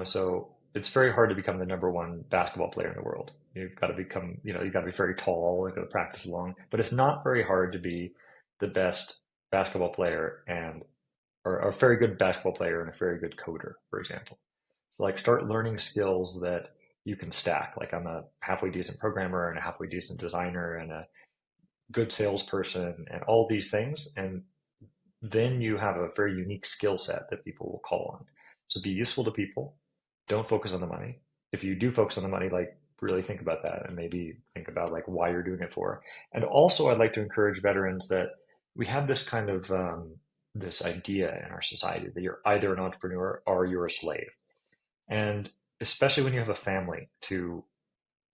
So it's very hard to become the number one basketball player in the world. You've got to become, you've got to be very tall, you've got to practice long, but it's not very hard to be the best basketball player or a very good basketball player and a very good coder, for example. So like start learning skills that you can stack. Like I'm a halfway decent programmer and a halfway decent designer and a good salesperson and all these things. And then you have a very unique skill set that people will call on. So be useful to people. Don't focus on the money. If you do focus on the money, like really think about that and maybe think about like why you're doing it for. And also, I'd like to encourage veterans that we have this kind of this idea in our society that you're either an entrepreneur or you're a slave. And especially when you have a family to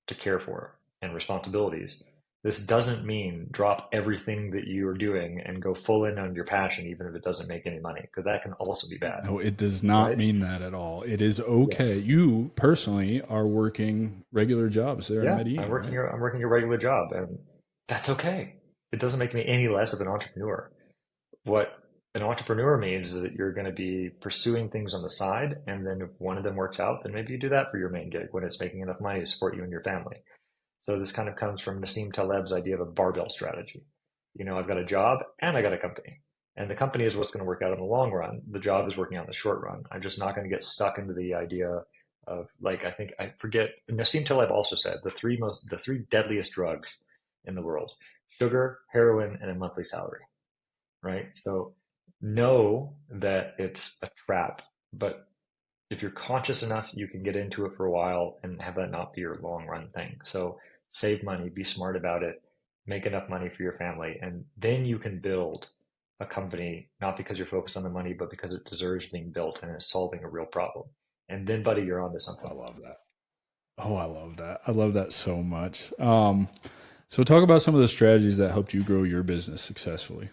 care for and responsibilities. This doesn't mean drop everything that you are doing and go full in on your passion, even if it doesn't make any money, because that can also be bad, No, it does not right? mean that at all. It is okay. Yes. You personally are working regular jobs there in Yeah, I'm Medellin, working right? a, I'm working a regular job, and that's okay. It doesn't make me any less of an entrepreneur. What an entrepreneur means is that you're going to be pursuing things on the side, and then if one of them works out, then maybe you do that for your main gig when it's making enough money to support you and your family. So this kind of comes from Nassim Taleb's idea of a barbell strategy. I've got a job and I got a company. And the company is what's going to work out in the long run. The job is working out in the short run. I'm just not going to get stuck into the idea of like I forget Nassim Taleb also said the three deadliest drugs in the world: sugar, heroin, and a monthly salary. Right? So know that it's a trap, but if you're conscious enough, you can get into it for a while and have that not be your long run thing. So save money, be smart about it, make enough money for your family, and then you can build a company, not because you're focused on the money, but because it deserves being built and is solving a real problem. And then, buddy, you're onto Oh, I something. love that. Oh, I love that. I love that so much. So talk about some of the strategies that helped you grow your business successfully.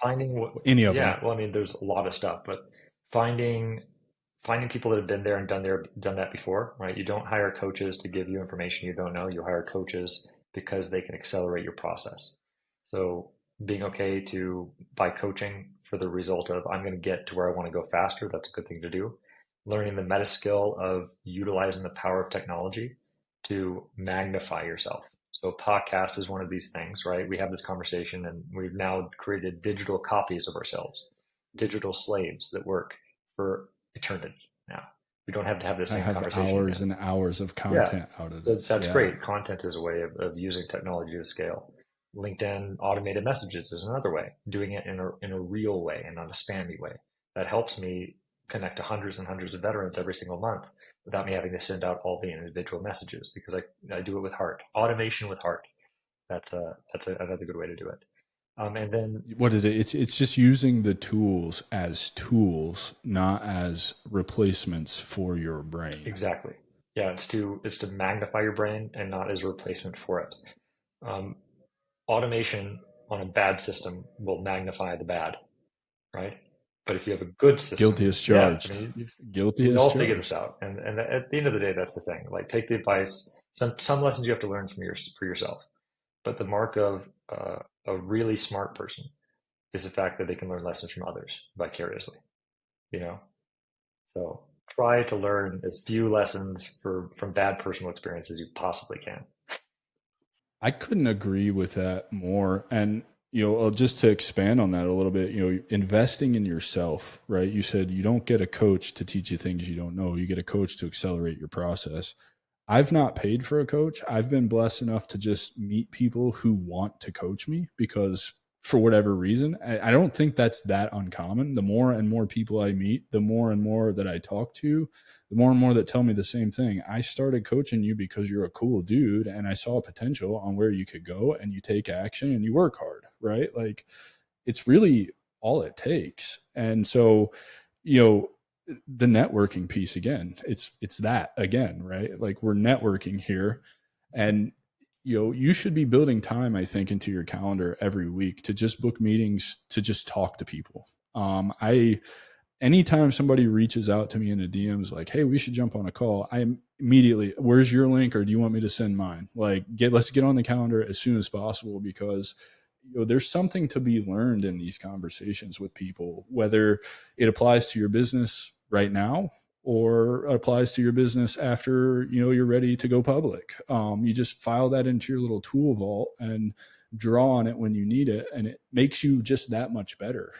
Finding what, Any of them. yeah, well, there's a lot of stuff, but finding finding people that have been there and done that before, right? You don't hire coaches to give you information you don't know. You hire coaches because they can accelerate your process. So being okay to buy coaching for the result of I'm going to get to where I want to go faster, that's a good thing to do. Learning the meta skill of utilizing the power of technology to magnify yourself. So podcast is one of these things, right? We have this conversation and we've now created digital copies of ourselves, digital slaves that work for eternity now. We don't have to have the I same have conversation hours again. and hours of Yeah. content out of So this. that's Yeah. great. Content is a way of using technology to scale. LinkedIn automated messages is another way, doing it in a real way and not a spammy way. That helps me connect to hundreds and hundreds of veterans every single month without me having to send out all the individual messages because I do it with heart. Automation with heart. Another good way to do it. And then What is it? It's just using the tools as tools, not as replacements for your brain. exactly, yeah, it's to magnify your brain and not as a replacement for it. Um, Automation on a bad system will magnify the bad, right? But if you have a good Guilty system, as yeah, I charged. mean, Guilty we as all figure this charged. out. And at the end of the day, that's the thing. Like, take the advice. Some lessons you have to learn for yourself. But the mark of a really smart person is the fact that they can learn lessons from others vicariously. You know, so try to learn as few lessons from bad personal experience as you possibly can. I couldn't agree with that more. And, just to expand on that a little bit, investing in yourself, right? You said you don't get a coach to teach you things you don't know. You get a coach to accelerate your process. I've not paid for a coach. I've been blessed enough to just meet people who want to coach me because for whatever reason, I don't think that's that uncommon. The more and more people I meet, the more and more that I talk to, the more and more that tell me the same thing. I started coaching you because you're a cool dude and I saw potential on where you could go and you take action and you work hard, right? Like it's really all it takes. And so, you know, the networking piece again, it's that again, right? Like we're networking here and you should be building time, I think, into your calendar every week to just book meetings to just talk to people. I anytime somebody reaches out to me in the DMs like, "Hey, we should jump on a call," I am immediately, "Where's your link, or do you want me to send mine?" Like, let's get on the calendar as soon as possible because there's something to be learned in these conversations with people, whether it applies to your business right now or applies to your business after you're ready to go public. You just file that into your little tool vault and draw on it when you need it, and it makes you just that much better.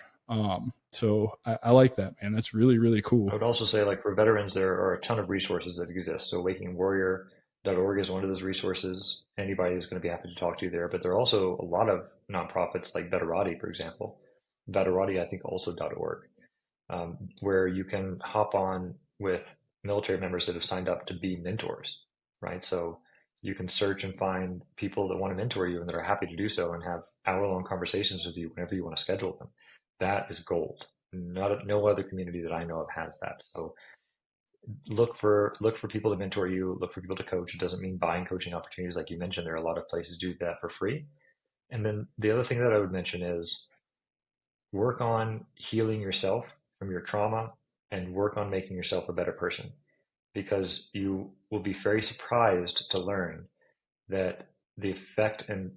So I like that, man. That's really, really I cool. would also say, like, for veterans, there are a ton of resources that exist. So wakingwarrior.org is one of those resources. Anybody is going to be happy to talk to you there. But there are also a lot of nonprofits like Veterati, for example. Veterati, I think, also .org, where you can hop on with military members that have signed up to be mentors, right? So you can search and find people that want to mentor you and that are happy to do so and have hour-long conversations with you whenever you want to schedule them. That is gold. No other community that I know of has that. So look for people to mentor you, look for people to coach. It doesn't mean buying coaching opportunities like you mentioned. There are a lot of places to do that for free. And then the other thing that I would mention is work on healing yourself from your trauma and work on making yourself a better person, because you will be very surprised to learn that the effect and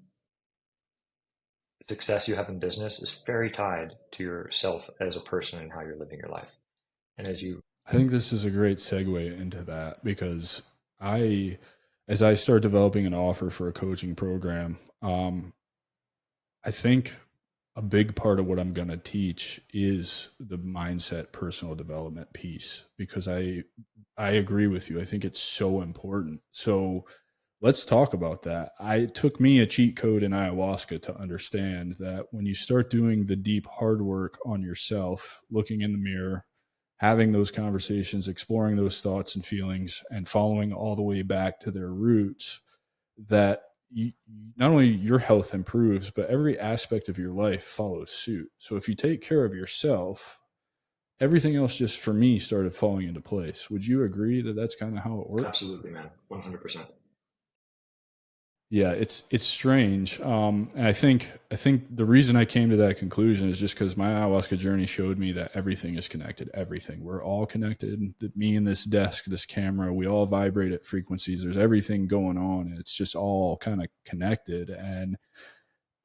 success you have in business is very tied to yourself as a person and how you're living your life. And as you, I think this is a great segue into that because I, as I start developing an offer for a coaching program, I think a big part of what I'm going to teach is the mindset personal development piece because I agree with you. I think it's so important. So let's talk about that. It took me a cheat code in ayahuasca to understand that when you start doing the deep hard work on yourself, looking in the mirror, having those conversations, exploring those thoughts and feelings, and following all the way back to their roots, that you, not only your health improves, but every aspect of your life follows suit. So if you take care of yourself, everything else just for me started falling into place. Would you agree that that's kind of how it works? absolutely, man, 100%. Yeah, it's strange, and I think the reason I came to that conclusion is just because my ayahuasca journey showed me that everything is connected. Everything, we're all connected. Me and this desk, this camera, we all vibrate at frequencies. There's everything going on, and it's just all kind of connected. And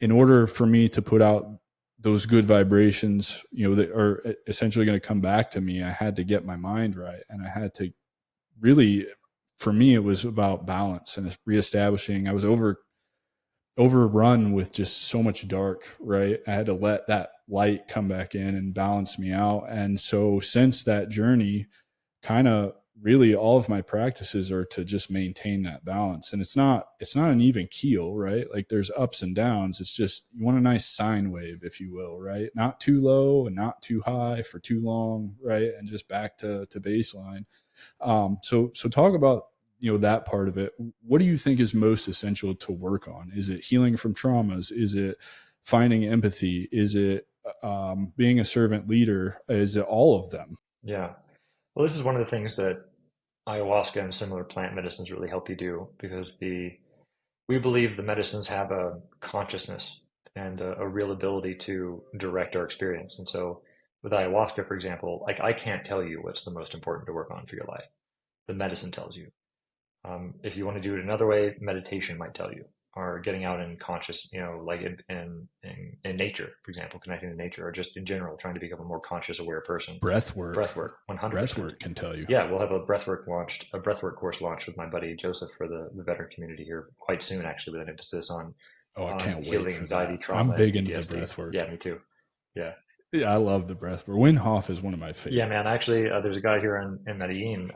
in order for me to put out those good vibrations, that are essentially going to come back to me, I had to get my mind right, and I had to really, for me, it was about balance and reestablishing. I was overrun with just so much dark, right? I had to let that light come back in and balance me out. And so since that journey, kind of really all of my practices are to just maintain that balance. And it's not an even keel, right? Like there's ups and downs. It's just you want a nice sine wave, if you will, right? Not too low and not too high for too long, right? And just back to baseline. So talk about that part of it. What do you think is most essential to work on? Is it healing from traumas? Is it finding empathy? Is it being a servant leader? Is it all of them? Yeah. Well, this is one of the things that ayahuasca and similar plant medicines really help you do, because we believe the medicines have a consciousness and a real ability to direct our experience. And so With ayahuasca, for example, like I can't tell you what's the most important to work on for your life. The medicine tells you. If you want to do it another way, meditation might tell you, or getting out in conscious, like in nature, for example, connecting to nature, or just in general, trying to become a more conscious, aware person. Breath work. Breath work, Breath 100%. work can tell you. Yeah, we'll have a breathwork course launched with my buddy Joseph for the veteran community here quite soon, actually, with an emphasis on Oh, I can't wait healing for anxiety, that. I'm trauma, and big into the PTSD. breath work. Yeah, me too. Yeah. Yeah, I love the breath work. Wim Hof is one of my Yeah, man. favorites. Actually, there's a guy here in Medellin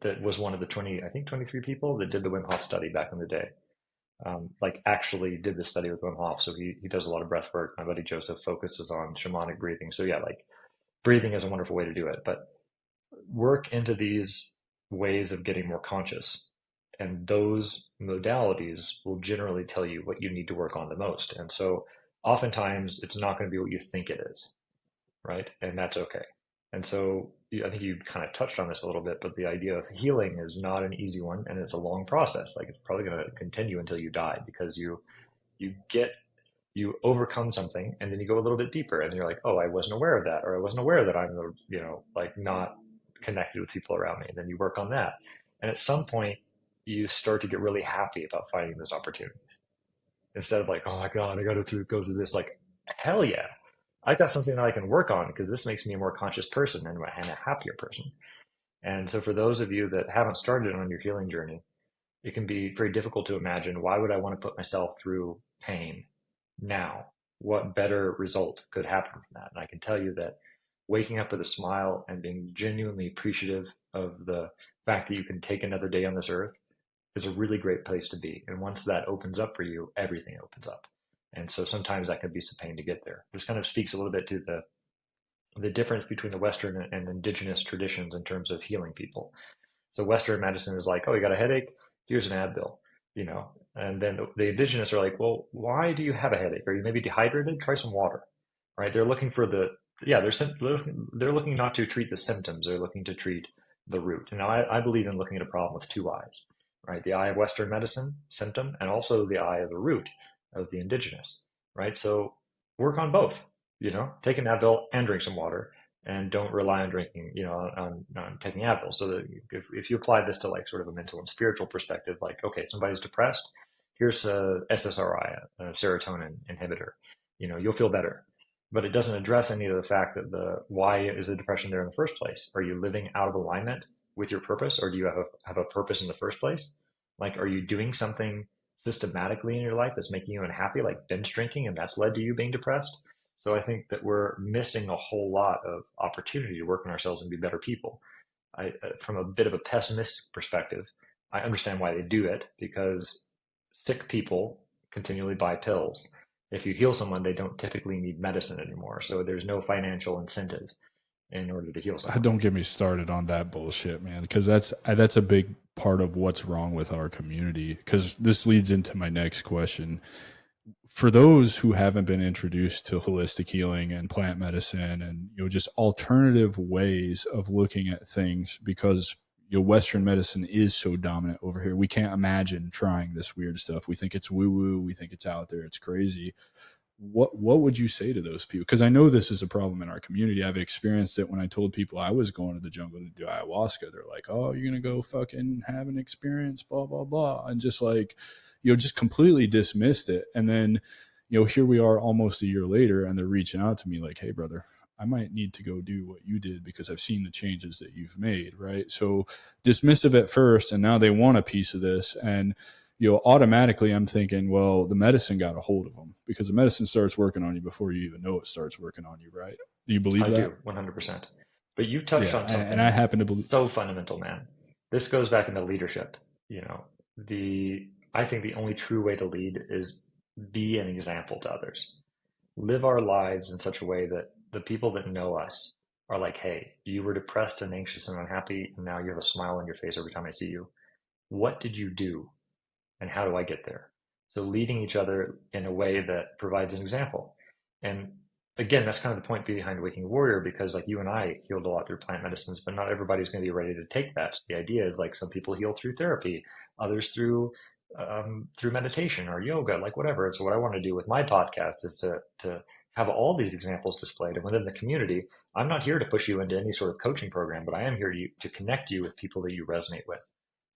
that was one of the 23 people that did the Wim Hof study back in the day. Like actually did the study with Wim Hof. So he does a lot of breath work. My buddy Joseph focuses on shamanic breathing. So yeah, like breathing is a wonderful way to do it. But work into these ways of getting more conscious. And those modalities will generally tell you what you need to work on the most. And so oftentimes it's not going to be what you think it is, right? And that's okay. And so I think you kind of touched on this a little bit, but the idea of healing is not an easy one, and it's a long process. Like it's probably going to continue until you die because you get you overcome something, and then you go a little bit deeper, and you're like, oh, I wasn't aware of that, or I wasn't aware that I'm like not connected with people around me. And then you work on that, and at some point you start to get really happy about finding those opportunities instead of like, oh my god, I got to go through this. Like, hell yeah, I got something that I can work on because this makes me a more conscious person and a happier person. And so, for those of you that haven't started on your healing journey, it can be very difficult to imagine why would I want to put myself through pain now? What better result could happen from that? And I can tell you that waking up with a smile and being genuinely appreciative of the fact that you can take another day on this earth is a really great place to be. And once that opens up for you, everything opens up. And so sometimes that can be some pain to get there. This kind of speaks a little bit to the difference between the Western and indigenous traditions in terms of healing people. So Western medicine is like, oh, you got a headache? Here's an Advil, And then the indigenous are like, well, why do you have a headache? Are you maybe dehydrated? Try some water, right? They're looking for they're looking not to treat the symptoms. They're looking to treat the root. And I believe in looking at a problem with two eyes, right? The eye of Western medicine, symptom, and also the eye of the root of the indigenous, right? So work on both, take an Advil and drink some water, and don't rely on drinking, on taking Advil. So that if you apply this to like sort of a mental and spiritual perspective, like, okay, somebody's depressed, here's a SSRI, a serotonin inhibitor, you'll feel better. But it doesn't address any of the fact that why is the depression there in the first place? Are you living out of alignment with your purpose, or do you have a purpose in the first place? Like, are you doing something systematically in your life that's making you unhappy, like binge drinking, and that's led to you being depressed? So I think that we're missing a whole lot of opportunity to work on ourselves and be better people. From a bit of a pessimistic perspective, I understand why they do it because sick people continually buy pills. If you heal someone, they don't typically need medicine anymore. So there's no financial incentive in order to heal someone. Don't get me started on that bullshit, man, because that's a big part of what's wrong with our community. Because this leads into my next question. For those who haven't been introduced to holistic healing and plant medicine and just alternative ways of looking at things, because Western medicine is so dominant over here, we can't imagine trying this weird stuff. We think it's woo woo, we think it's out there, it's crazy. What would you say to those people? Because I know this is a problem in our community. I've experienced it when I told people I was going to the jungle to do ayahuasca. They're like, oh, you're gonna go fucking have an experience, blah blah blah, and just like just completely dismissed it. And then here we are almost a year later, and they're reaching out to me like, hey brother, I might need to go do what you did because I've seen the changes that you've made, right? So dismissive at first, and now they want a piece of this. And automatically I'm thinking, well, the medicine got a hold of them, because the medicine starts working on you before you even know it starts working on you, right? Do you believe I that? do, 100%. But you touched Yeah, on and I something happen to believe. so fundamental, man. This goes back into leadership. I think the only true way to lead is be an example to others. Live our lives in such a way that the people that know us are like, hey, you were depressed and anxious and unhappy, and now you have a smile on your face every time I see you. What did you do? And how do I get there? So leading each other in a way that provides an example. And again, that's kind of the point behind Waking Warrior, because like you and I healed a lot through plant medicines, but not everybody's going to be ready to take that. So the idea is like some people heal through therapy, others through through meditation or yoga, like whatever. And so what I want to do with my podcast is to have all these examples displayed. And within the community, I'm not here to push you into any sort of coaching program, but I am here to connect you with people that you resonate with.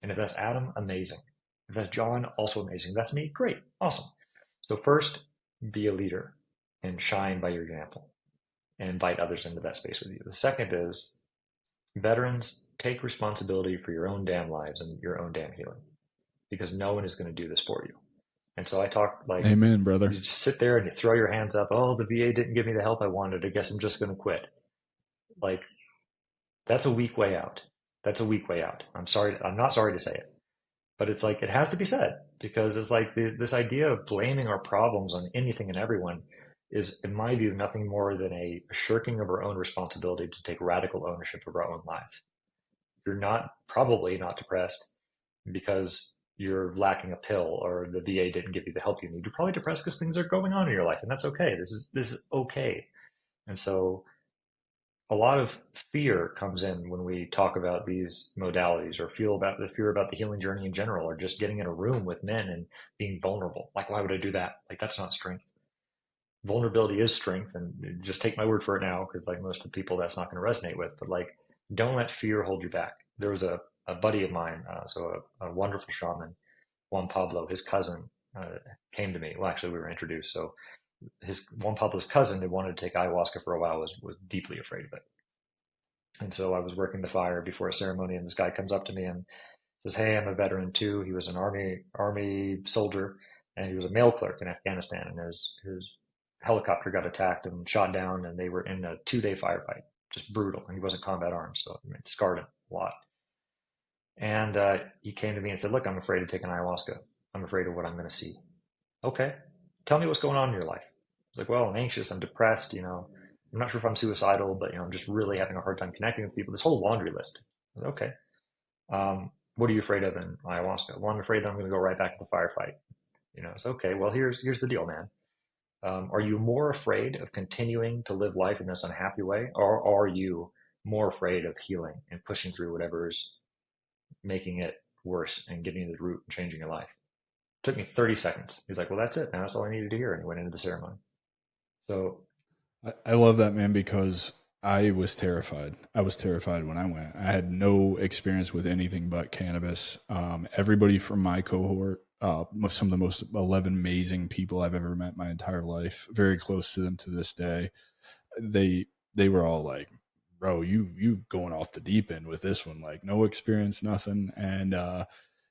And if that's Adam, amazing. If that's John, also amazing. If that's me, great, awesome. So first, be a leader and shine by your example and invite others into that space with you. The second is veterans, take responsibility for your own damn lives and your own damn healing, because no one is going to do this for you. And so I talk like, Amen, brother. you just sit there and you throw your hands up. Oh, the VA didn't give me the help I wanted. I guess I'm just going to quit. Like, that's a weak way out. That's a weak way out. I'm sorry. I'm not sorry to say it, but it's like, it has to be said, because it's like this idea of blaming our problems on anything and everyone is, in my view, nothing more than a shirking of our own responsibility to take radical ownership of our own lives. You're probably not depressed because you're lacking a pill or the VA didn't give you the help you need. You're probably depressed because things are going on in your life, and that's okay. This is okay. And so a lot of fear comes in when we talk about these modalities, or feel about the fear about the healing journey in general, or just getting in a room with men and being vulnerable. Like, why would I do that? Like, that's not strength. Vulnerability is strength, and just take my word for it now, because like most of the people, that's not going to resonate with. But like, don't let fear hold you back. There was a buddy of mine, a wonderful shaman, Juan Pablo, his cousin, came to me. Well, actually, we were introduced. So his Juan Pablo's cousin had wanted to take ayahuasca for a while, was deeply afraid of it. And so I was working the fire before a ceremony, and this guy comes up to me and says, "Hey, I'm a veteran too." He was an army soldier, and he was a mail clerk in Afghanistan. And his helicopter got attacked and shot down, and they were in a 2-day firefight, just brutal. And he wasn't combat armed, so it scarred him a lot. And he came to me and said, "Look, I'm afraid to take an ayahuasca. I'm afraid of what I'm going to see." Okay, tell me what's going on in your life. I was like, "Well, I'm anxious. I'm depressed. I'm not sure if I'm suicidal, but I'm just really having a hard time connecting with people." This whole laundry list. I was like, okay. What are you afraid of in ayahuasca? Well, I'm afraid that I'm going to go right back to the firefight. It's okay. Well, here's the deal, man. Are you more afraid of continuing to live life in this unhappy way, or are you more afraid of healing and pushing through whatever is making it worse and getting to the root and changing your life? It took me 30 seconds. He's like, "Well, that's it, man. That's all I needed to hear." And he went into the ceremony. So I love that, man, because I was terrified. I was terrified when I went. I had no experience with anything but cannabis. Everybody from my cohort, some of the most 11 amazing people I've ever met my entire life, very close to them to this day. They were all like, "Bro, you going off the deep end with this one, like no experience, nothing." And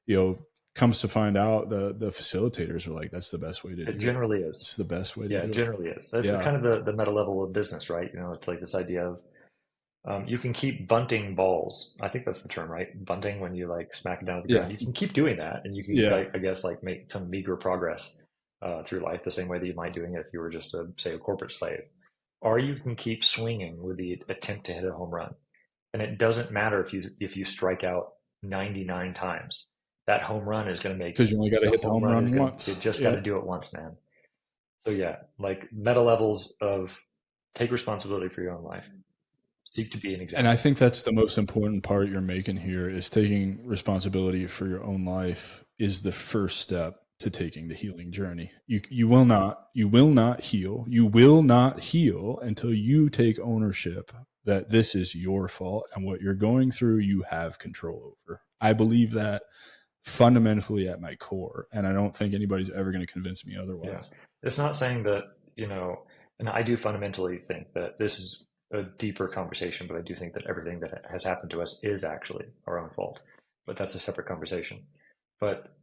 you know, comes to find out, the facilitators are like, "That's the best way to it do it. generally is. It's the best way to Yeah, it do it." generally is. It's Yeah. kind of the meta level of business, right? It's like this idea of you can keep bunting balls. I think that's the term, right? Bunting, when you like smack it down to the Yeah. ground. You can keep doing that, and you can, Yeah. I guess, like make some meager progress through life, the same way that you might doing it if you were just say a corporate slave. Or you can keep swinging with the attempt to hit a home run, and it doesn't matter if you strike out 99 times. That home run is going to make Because you only got to the hit the home home run is run going to. You once. just got Yeah. to do it once, man. So yeah, like meta levels of take responsibility for your own life. Seek to be an And I example. think that's the most important part you're making here, is taking responsibility for your own life is the first step to taking the healing journey. You will not heal. You will not heal until you take ownership that this is your fault, and what you're going through you have control over. I believe that fundamentally at my core, and I don't think anybody's ever going to convince me Yeah. otherwise. It's not saying that, and I do fundamentally think that this is a deeper conversation, but I do think that everything that has happened to us is actually our own fault. But that's a separate conversation. But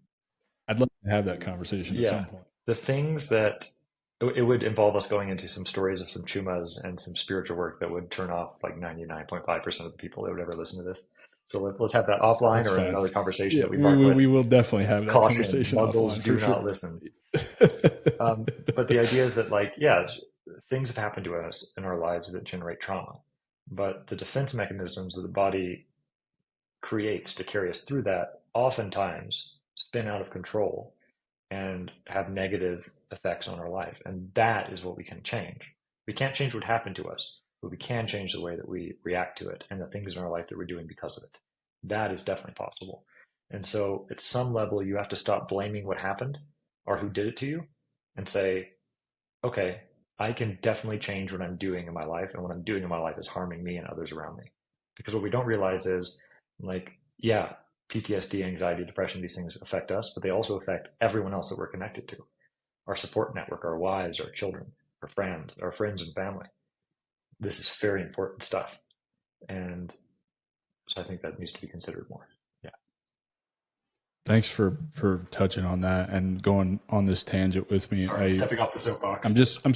I'd love to have that conversation at yeah, some point. the things that it would involve us going into some stories of some chumas and some spiritual work that would turn off like 99.5% of the people that would ever listen to this. So let's have that offline That's or in fine. another conversation Yeah, that we mark we with will definitely have that caution, conversation muggles offline do for not sure. listen. But the idea is that, like, yeah, things have happened to us in our lives that generate trauma. But the defense mechanisms that the body creates to carry us through that oftentimes spin out of control and have negative effects on our life. And that is what we can change. We can't change what happened to us, but we can change the way that we react to it and the things in our life that we're doing because of it. That is definitely possible. And so at some level, you have to stop blaming what happened or who did it to you and say, okay, I can definitely change what I'm doing in my life. And what I'm doing in my life is harming me and others around me. Because what we don't realize is, like, yeah, PTSD, anxiety, depression, these things affect us, but they also affect everyone else that we're connected to, our support network, our wives, our children, our friends and family. This is very important stuff. And so I think that needs to be considered more. Yeah. Thanks for touching on that and going on this tangent with me. Sorry, I'm stepping off the I'm soapbox. just I'm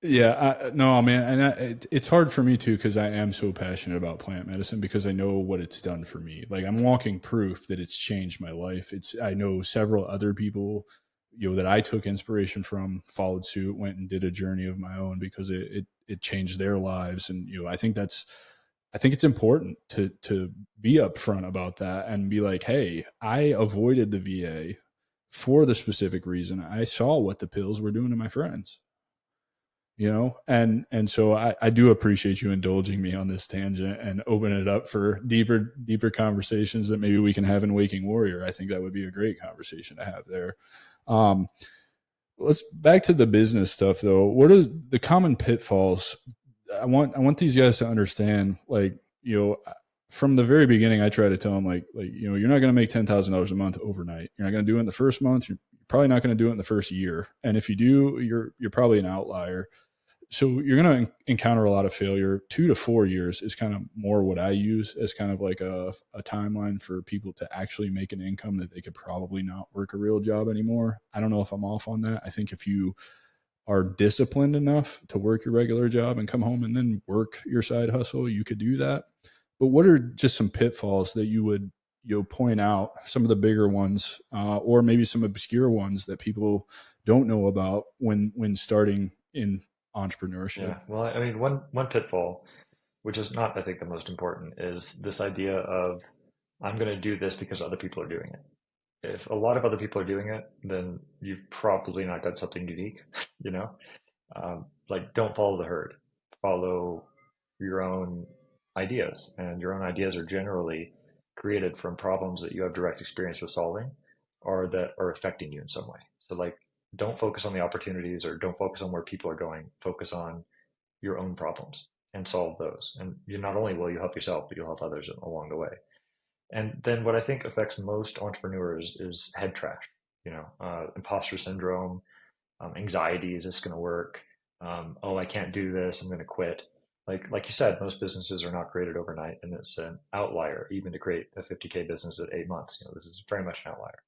yeah, no, man, and it's hard for me too because I am so passionate about plant medicine because I know what it's done for me. Like I'm walking proof that it's changed my life. It's I know several other people, that I took inspiration from, followed suit, went and did a journey of my own because it changed their lives, and I think it's important to be upfront about that and be like, hey, I avoided the VA for the specific reason I saw what the pills were doing to my friends, and so I do appreciate you indulging me on this tangent and opening it up for deeper conversations that maybe we can have in Waking Warrior. I think that would be a great conversation to have there. um let's back to the business stuff though. What are the common pitfalls? I want these guys to understand, like, from the very beginning I try to tell them, like you're not going to make $10,000 a month overnight. You're not going to do it in the first month. You're probably not going to do it in the first year, and if you do, you're probably an outlier. So you're going to encounter a lot of failure. 2 to 4 years is kind of more what I use as kind of like a timeline for people to actually make an income that they could probably not work a real job anymore. I don't know if I'm off on that. I think if you are disciplined enough to work your regular job and come home and then work your side hustle, you could do that. But what are just some pitfalls that you would point out, some of the bigger ones, or maybe some obscure ones that people don't know about when starting in entrepreneurship? Yeah. Well, I mean, one pitfall, which is not, I think, the most important, is this idea of I'm going to do this because other people are doing it. If a lot of other people are doing it, then you've probably not got something unique, you know? Like, don't follow the herd. Follow your own ideas, and your own ideas are generally created from problems that you have direct experience with solving or that are affecting you in some way. So, like, don't focus on the opportunities or don't focus on where people are going. Focus on your own problems and solve those. And you not only will you help yourself, but you'll help others along the way. And then what I think affects most entrepreneurs is head trash, imposter syndrome, anxiety. Is this going to work? Oh, I can't do this. I'm going to quit. Like you said, most businesses are not created overnight, and it's an outlier even to create a 50K business at 8 months. This is very much an outlier.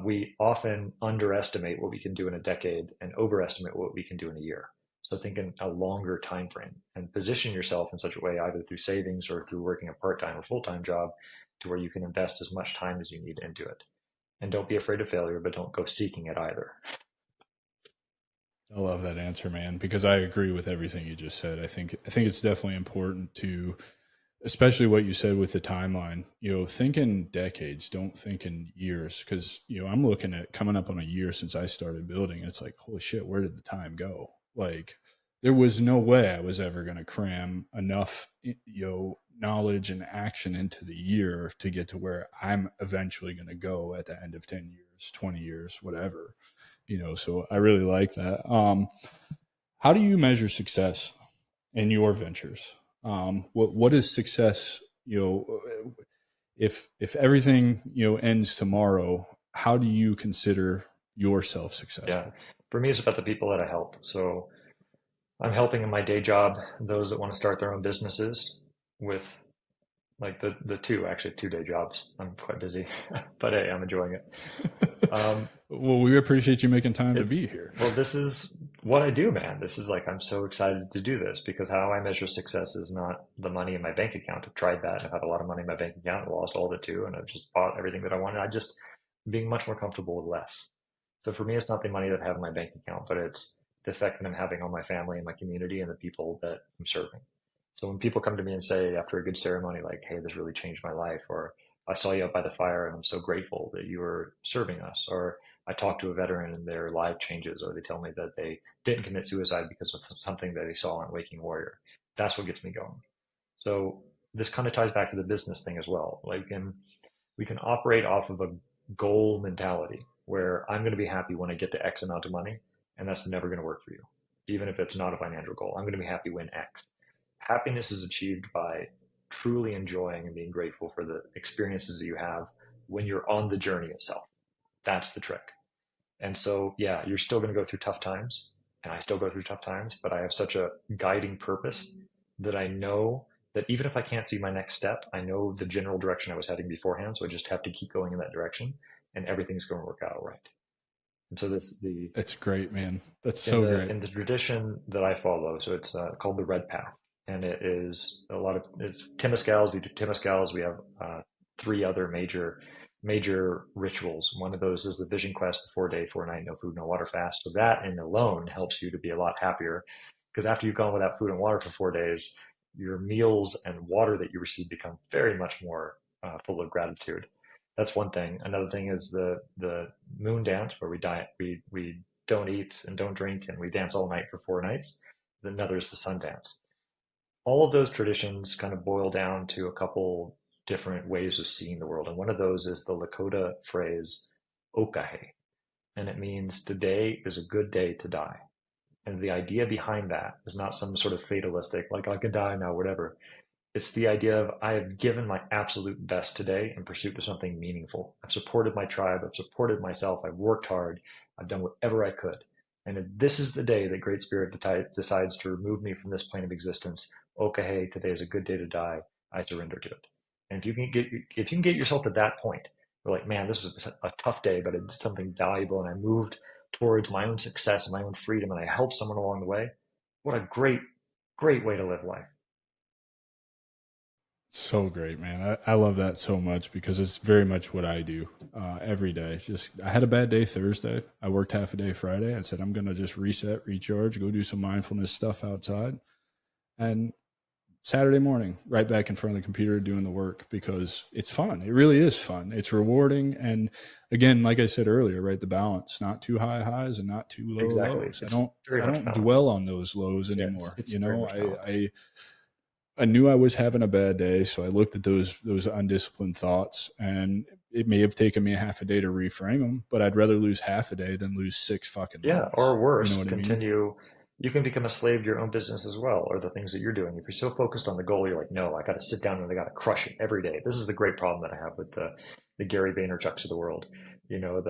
We often underestimate what we can do in a decade and overestimate what we can do in a year. So think in a longer time frame and position yourself in such a way, either through savings or through working a part-time or full-time job, to where you can invest as much time as you need into it. And don't be afraid of failure, but don't go seeking it either. I love that answer, man, because I agree with everything you just said. I think it's definitely important to, especially what you said with the timeline, think in decades, don't think in years. Cause, I'm looking at coming up on a year since I started building. And it's like, holy shit, where did the time go? Like, there was no way I was ever going to cram enough, knowledge and action into the year to get to where I'm eventually going to go at the end of 10 years, 20 years, whatever, so I really like that. How do you measure success in your ventures? What is success? If everything ends tomorrow, how do you consider yourself Yeah. successful? For me, it's about the people that I help. So I'm helping in my day job those that want to start their own businesses with like the actually 2 day jobs. I'm quite busy, but hey, I'm enjoying it. Um, Well, we appreciate you making time to be it's here. well, this is what I do, man. This is like I'm so excited to do this because how I measure success is not the money in my bank account. I've tried that. I've had a lot of money in my bank account and lost all of it too, and I've just bought everything that I wanted. I just being much more comfortable with less. So for me, it's not the money that I have in my bank account, but it's the effect that I'm having on my family and my community and the people that I'm serving. So when people come to me and say after a good ceremony, like, "Hey, this really changed my life," or "I saw you up by the fire and I'm so grateful that you were serving us," or "I talked to a veteran and their life changes," or they tell me that they didn't commit suicide because of something that they saw on Waking Warrior. That's what gets me going. So this kind of ties back to the business thing as well. Like, We can operate off of a goal mentality where I'm going to be happy when I get to X amount of money, and that's never going to work for you. Even if it's not a financial goal, I'm going to be happy when X. Happiness is achieved by truly enjoying and being grateful for the experiences that you have when you're on the journey itself. That's the trick. And so, yeah, you're still going to go through tough times, and I still go through tough times, but I have such a guiding purpose that I know that even if I can't see my next step, I know the general direction I was heading beforehand. So I just have to keep going in that direction, and everything's going to work out all right. And so this the It's great, man. That's in so the great. in the tradition that I follow. So it's called the Red Path, and it is a lot of it's temescals. We do temescals. We have three other major rituals. One of those is the Vision Quest, the 4 day, 4 night, no food, no water fast. So that in alone helps you to be a lot happier, because after you've gone without food and water for 4 days, your meals and water that you receive become very much more full of gratitude. That's one thing. Another thing is the moon dance, where we don't eat and don't drink and we dance all night for 4 nights. Another is the sun dance. All of those traditions kind of boil down to a couple different ways of seeing the world. And one of those is the Lakota phrase, okahe. And it means today is a good day to die. And the idea behind that is not some sort of fatalistic, like I can die now, whatever. It's the idea of I have given my absolute best today in pursuit of something meaningful. I've supported my tribe. I've supported myself. I've worked hard. I've done whatever I could. And if this is the day that Great Spirit decides to remove me from this plane of existence, okay, hey, today is a good day to die. I surrender to it. And if you can get yourself to that point, you're like, man, this was a tough day, but it's something valuable, and I moved towards my own success and my own freedom, and I helped someone along the way. What a great way to live life. So great, man. I love that so much because it's very much what I do every day. Just I had a bad day Thursday. I worked half a day Friday. I said I'm gonna just reset, recharge, go do some mindfulness stuff outside, and Saturday morning, right back in front of the computer doing the work because it's fun. It really is fun. It's rewarding, and again, like I said earlier, right, the balance, not too high highs and not too low Exactly. lows. It's very I much don't balanced. dwell on those lows Yeah, anymore. it's very much balanced. I knew I was having a bad day, so I looked at those undisciplined thoughts, and it may have taken me a half a day to reframe them, but I'd rather lose half a day than lose 6 fucking months. Or You know worse, what I mean? continue. You can become a slave to your own business as well, or the things that you're doing. If you're so focused on the goal, you're like, no, I got to sit down and I got to crush it every day. This is the great problem that I have with the Gary Vaynerchucks of the world. You know,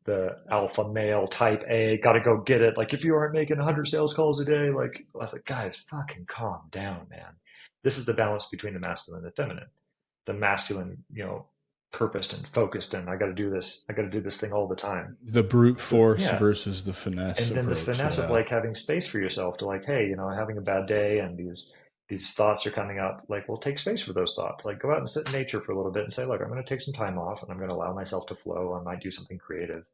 the alpha male type A, got to go get it. Like if you aren't making 100 sales calls a day, like I was like, guys, fucking calm down, man. This is the balance between the masculine and the feminine. The masculine, purposed and focused, and I got to do this. I got to do this thing all the time. The brute force Yeah, versus the finesse and then the approach. finesse of Yeah. like having space for yourself to like, hey, having a bad day and these thoughts are coming up, like, well, take space for those thoughts. Like go out and sit in nature for a little bit and say, look, I'm going to take some time off and I'm going to allow myself to flow. I might do something creative.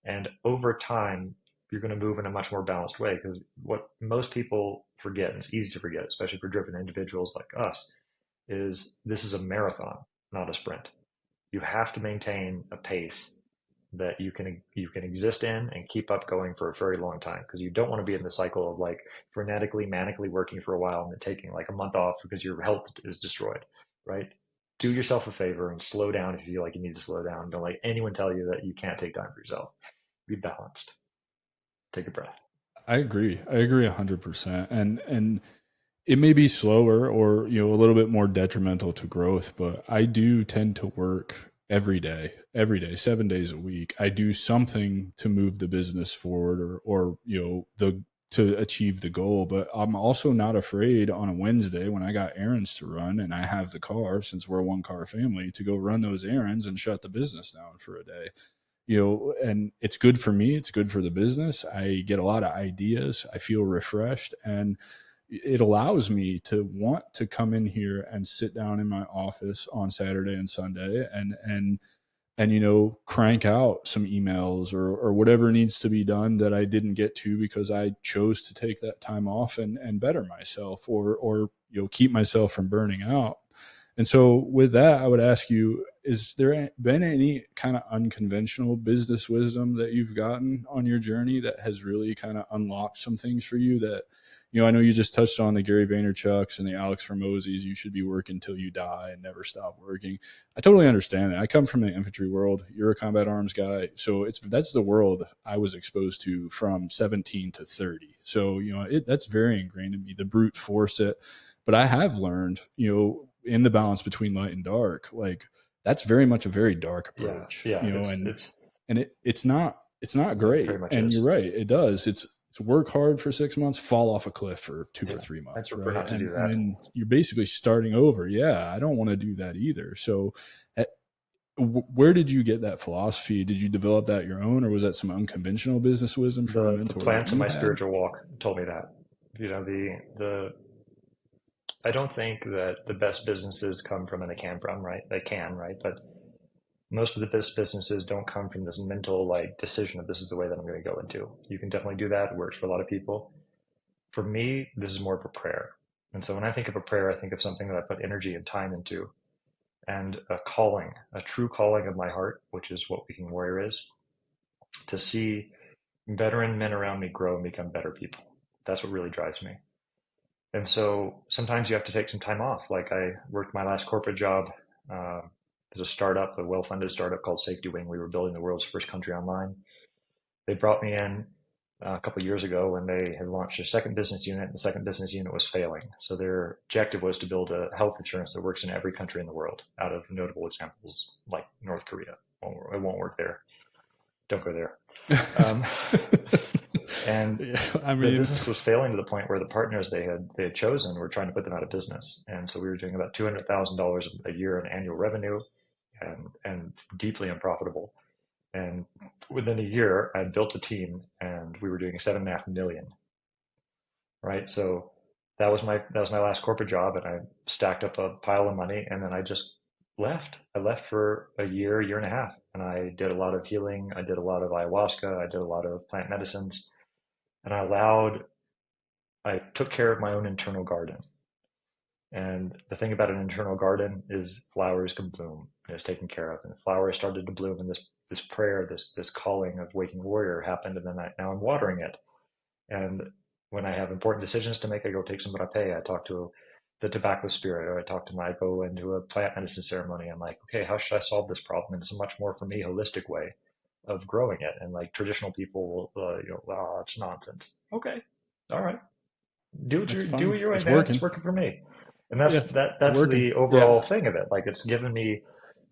And over time, you're going to move in a much more balanced way, because what most people forget, and it's easy to forget, especially for driven individuals like us, is this is a marathon, not a sprint. You have to maintain a pace that you can exist in and keep up going for a very long time, because you don't want to be in the cycle of like frenetically manically working for a while and then taking like a month off because your health is destroyed, right? Do yourself a favor and slow down if you feel like you need to slow down. Don't let anyone tell you that you can't take time for yourself. Be balanced. Take a breath. I agree. I agree 100%. And it may be slower or a little bit more detrimental to growth, but I do tend to work every day, 7 days a week. I do something to move the business forward or the to achieve the goal. But I'm also not afraid on a Wednesday when I got errands to run and I have the car, since we're a 1 car family, to go run those errands and shut the business down for a day. And it's good for me. It's good for the business. I get a lot of ideas. I feel refreshed, and it allows me to want to come in here and sit down in my office on Saturday and Sunday and crank out some emails or whatever needs to be done that I didn't get to because I chose to take that time off and better myself or keep myself from burning out. And so with that, I would ask you, is there been any kind of unconventional business wisdom that you've gotten on your journey that has really kind of unlocked some things for you that, I know you just touched on the Gary Vaynerchuk's and the Alex Hormozis. You should be working till you die and never stop working. I totally understand that. I come from the infantry world. You're a combat arms guy, so that's the world I was exposed to from 17 to 30. So that's very ingrained in me. The brute force it, but I have learned, in the balance between light and dark, like that's very much a very dark Yeah, approach, yeah, and it's not yeah, it very great. much And you're is. right, it does. It's work hard for 6 months, fall off a cliff for two or Yeah, three I months, prefer right? not to And do and that. then you're basically starting over. Yeah, I don't want to do that either. So, eh, where did you get that philosophy? Did you develop that your own, or was that some unconventional business wisdom from a The mentor that plants in you my had? spiritual walk told me that. The I don't think that the best businesses come from, and they can from, right? They can, right? But most of the best businesses don't come from this mental like decision of this is the way that I'm going to go into. You can definitely do that. It works for a lot of people. For me, this is more of a prayer. And so when I think of a prayer, I think of something that I put energy and time into, and a calling, a true calling of my heart, which is what Waking Warrior is, to see veteran men around me grow and become better people. That's what really drives me. And so sometimes you have to take some time off. Like I worked my last corporate job. Uh, there's a startup, a well-funded startup called Safety Wing. We were building the world's first country online. They brought me in a couple of years ago when they had launched their second business unit, and the second business unit was failing. So their objective was to build a health insurance that works in every country in the world, out of notable examples like North Korea. It won't work there. Don't go there. Um, and Yeah, I the mean, business was failing to the point where the partners they had chosen were trying to put them out of business. And so we were doing about $200,000 a year in annual revenue, and deeply unprofitable. And within a year, I built a team, and we were doing 7.5 million. Right, so that was my last corporate job, and I stacked up a pile of money, and then I just left. I left for a year and a half, and I did a lot of healing. I did a lot of ayahuasca. I did a lot of plant medicines, and I took care of my own internal garden. And the thing about an internal garden is flowers can bloom and it's taken care of. And flowers started to bloom, and this prayer, this calling of Waking Warrior happened, and then now I'm watering it. And when I have important decisions to make, I go take some rapé. I talk to the tobacco spirit, or I go into a plant medicine ceremony. I'm like, okay, how should I solve this problem? And it's a much more, for me, holistic way of growing it. And like traditional people will, oh, it's nonsense. Okay, all right, that's do fine. what your way, It's man. It's working. working for me. And Yeah, it's that's working. the Yeah. overall thing of it. Like it's given me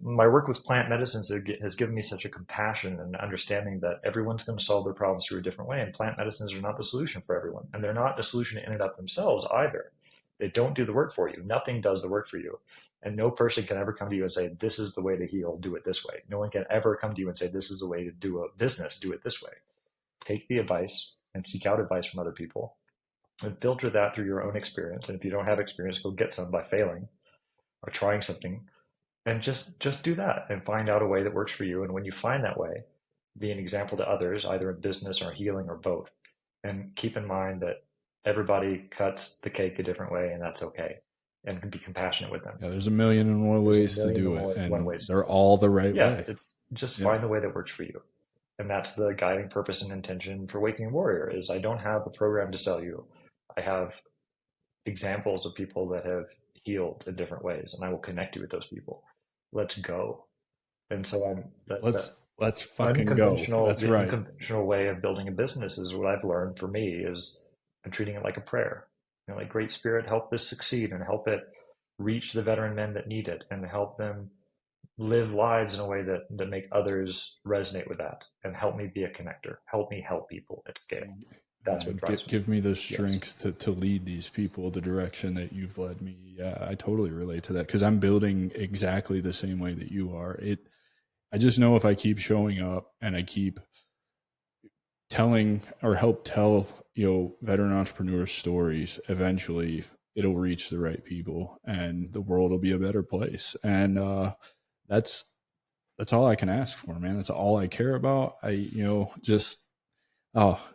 my work with plant medicines has given me such a compassion and understanding that everyone's going to solve their problems through a different way. And plant medicines are not the solution for everyone. And they're not a solution in and of themselves either. They don't do the work for you. Nothing does the work for you. And no person can ever come to you and say, this is the way to heal, do it this way. No one can ever come to you and say, this is the way to do a business, do it this way. Take the advice and seek out advice from other people and filter that through your own experience. And if you don't have experience, go get some by failing or trying something, and just do that and find out a way that works for you. And when you find that way, be an example to others, either in business or healing or both. And keep in mind that everybody cuts the cake a different way, and that's okay. And be compassionate with them. Yeah, there's a million and one There's a ways to million do and it, one and ways to they're do it. all the right Yeah, way. it's just Yeah. find the way that works for you. And that's the guiding purpose and intention for Waking Warrior is I don't have a program to sell you. I have examples of people that have healed in different ways, and I will connect you with those people. Let's go. And so Let's let's fucking go. That's the right. unconventional way of building a business is what I've learned for me is I'm treating it like a prayer. Like Great Spirit, help this succeed and help it reach the veteran men that need it and help them live lives in a way that make others resonate with that and help me be a connector. Help me help people at scale. That's what drives me. Give me the Yes. strength to lead these people the direction that you've led me. Yeah, I totally relate to that because I'm building exactly the same way that you are. I just know if I keep showing up and I keep telling or help tell veteran entrepreneur stories, eventually it'll reach the right people and the world will be a better place. And that's that's all I can ask for, man. That's all I care about. Just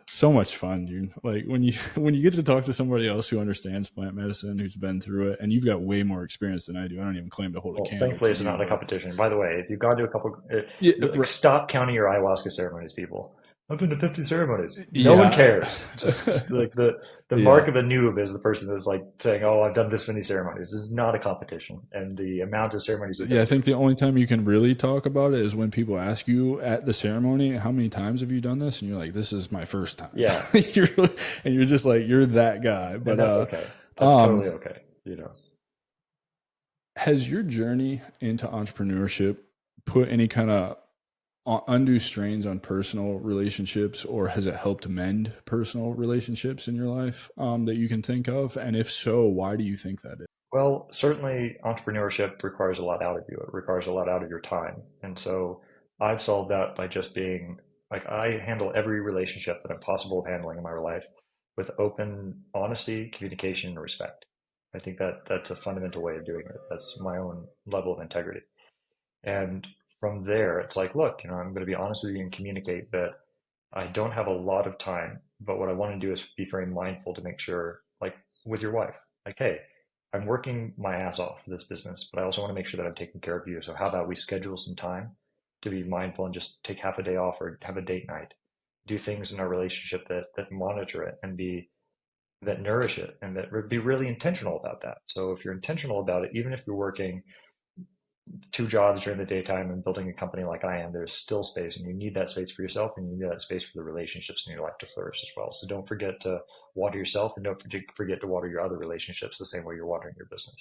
so much fun, dude. Like when you when you get to talk to somebody else who understands plant medicine, who's been through it, and you've got way more experience than I do. I don't even claim to hold a Well, candle thankfully, to it's you, not a but competition. By the way, if you've gone to a couple, yeah, like, stop counting your ayahuasca ceremonies, people. I've been to 50 ceremonies. No one Yeah. cares. Just like the mark Yeah. of a noob is the person that's like saying, "Oh, I've done this many ceremonies." This is not a competition, and the amount of ceremonies you've Yeah, been I to. think the only time you can really talk about it is when people ask you at the ceremony, how many times have you done this? And you're like, this is my first time. Yeah, you're, and you're just like, you're that guy. and But that's okay. That's um, totally okay. You know. has your journey into entrepreneurship put any kind of undue strains on personal relationships, or has it helped mend personal relationships in your life that you can think of? And if so, why do you think that is? Well, certainly entrepreneurship requires a lot out of you. It requires a lot out of your time. And so I've solved that by just being like, I handle every relationship that I'm possible of handling in my life with open honesty, communication, and respect. I think that that's a fundamental way of doing it. That's my own level of integrity. And from there, it's like, look, I'm going to be honest with you and communicate that I don't have a lot of time, but what I want to do is be very mindful to make sure, like with your wife, like, hey, I'm working my ass off for this business, but I also want to make sure that I'm taking care of you. So how about we schedule some time to be mindful and just take half a day off or have a date night, do things in our relationship that monitor it and be that nourish it and that be really intentional about that. So if you're intentional about it, even if you're working two jobs during the daytime and building a company like I am, there's still space, and you need that space for yourself, and you need that space for the relationships in your life to flourish as well. So don't forget to water yourself, and don't forget to water your other relationships the same way you're watering your business.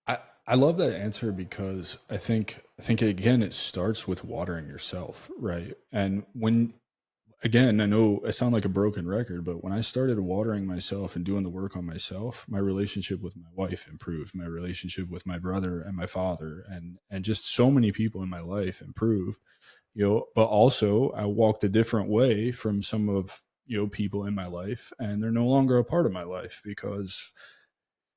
I, I love that answer because I think again it starts with watering yourself, right? And when again, I know I sound like a broken record, but when I started watering myself and doing the work on myself, my relationship with my wife improved, my relationship with my brother and my father and just so many people in my life improved, but also I walked a different way from some of, people in my life, and they're no longer a part of my life because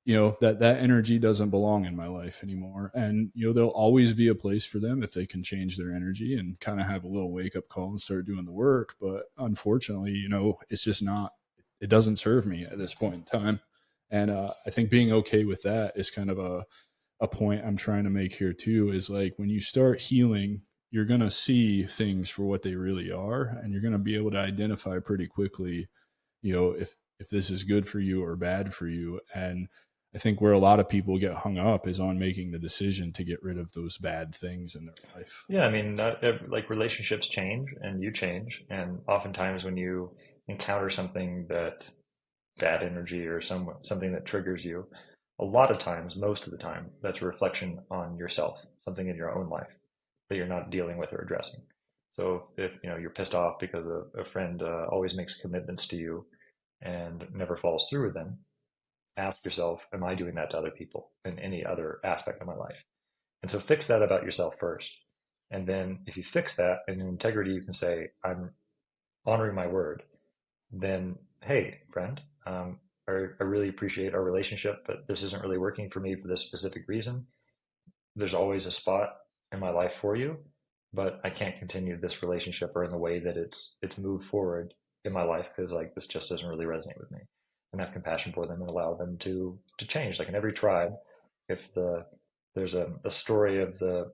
that energy doesn't belong in my life anymore. And there'll always be a place for them if they can change their energy and kind of have a little wake up call and start doing the work. But unfortunately, it's just not, it doesn't serve me at this point in time. And I think being okay with that is kind of a point I'm trying to make here too, is like when you start healing, you're going to see things for what they really are, and you're going to be able to identify pretty quickly, if this is good for you or bad for you. And I think where a lot of people get hung up is on making the decision to get rid of those bad things in their life. Yeah, I mean, like relationships change and you change, and oftentimes when you encounter something that bad energy or something that triggers you, a lot of times, most of the time, that's a reflection on yourself, something in your own life that you're not dealing with or addressing. So if you're pissed off because a friend always makes commitments to you and never follows through with them, ask yourself, am I doing that to other people in any other aspect of my life? And so fix that about yourself first. And then if you fix that and in integrity, you can say, I'm honoring my word. Then, hey, friend, I really appreciate our relationship, but this isn't really working for me for this specific reason. There's always a spot in my life for you, but I can't continue this relationship or in the way that it's moved forward in my life because like this just doesn't really resonate with me. And have compassion for them and allow them to change. Like in every tribe, if there's a story of the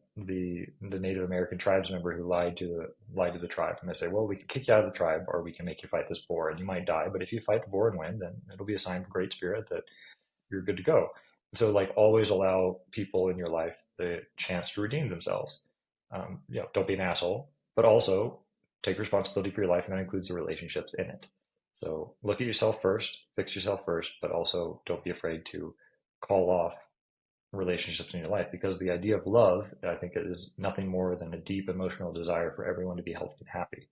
Native American tribes member who lied to the tribe, and they say, well, we can kick you out of the tribe, or we can make you fight this boar, and you might die, but if you fight the boar and win, then it'll be a sign from Great Spirit that you're good to go. So like always allow people in your life the chance to redeem themselves. Don't be an asshole, but also take responsibility for your life, and that includes the relationships in it. So look at yourself first, fix yourself first, but also don't be afraid to call off relationships in your life because the idea of love, I think, is nothing more than a deep emotional desire for everyone to be healthy and happy.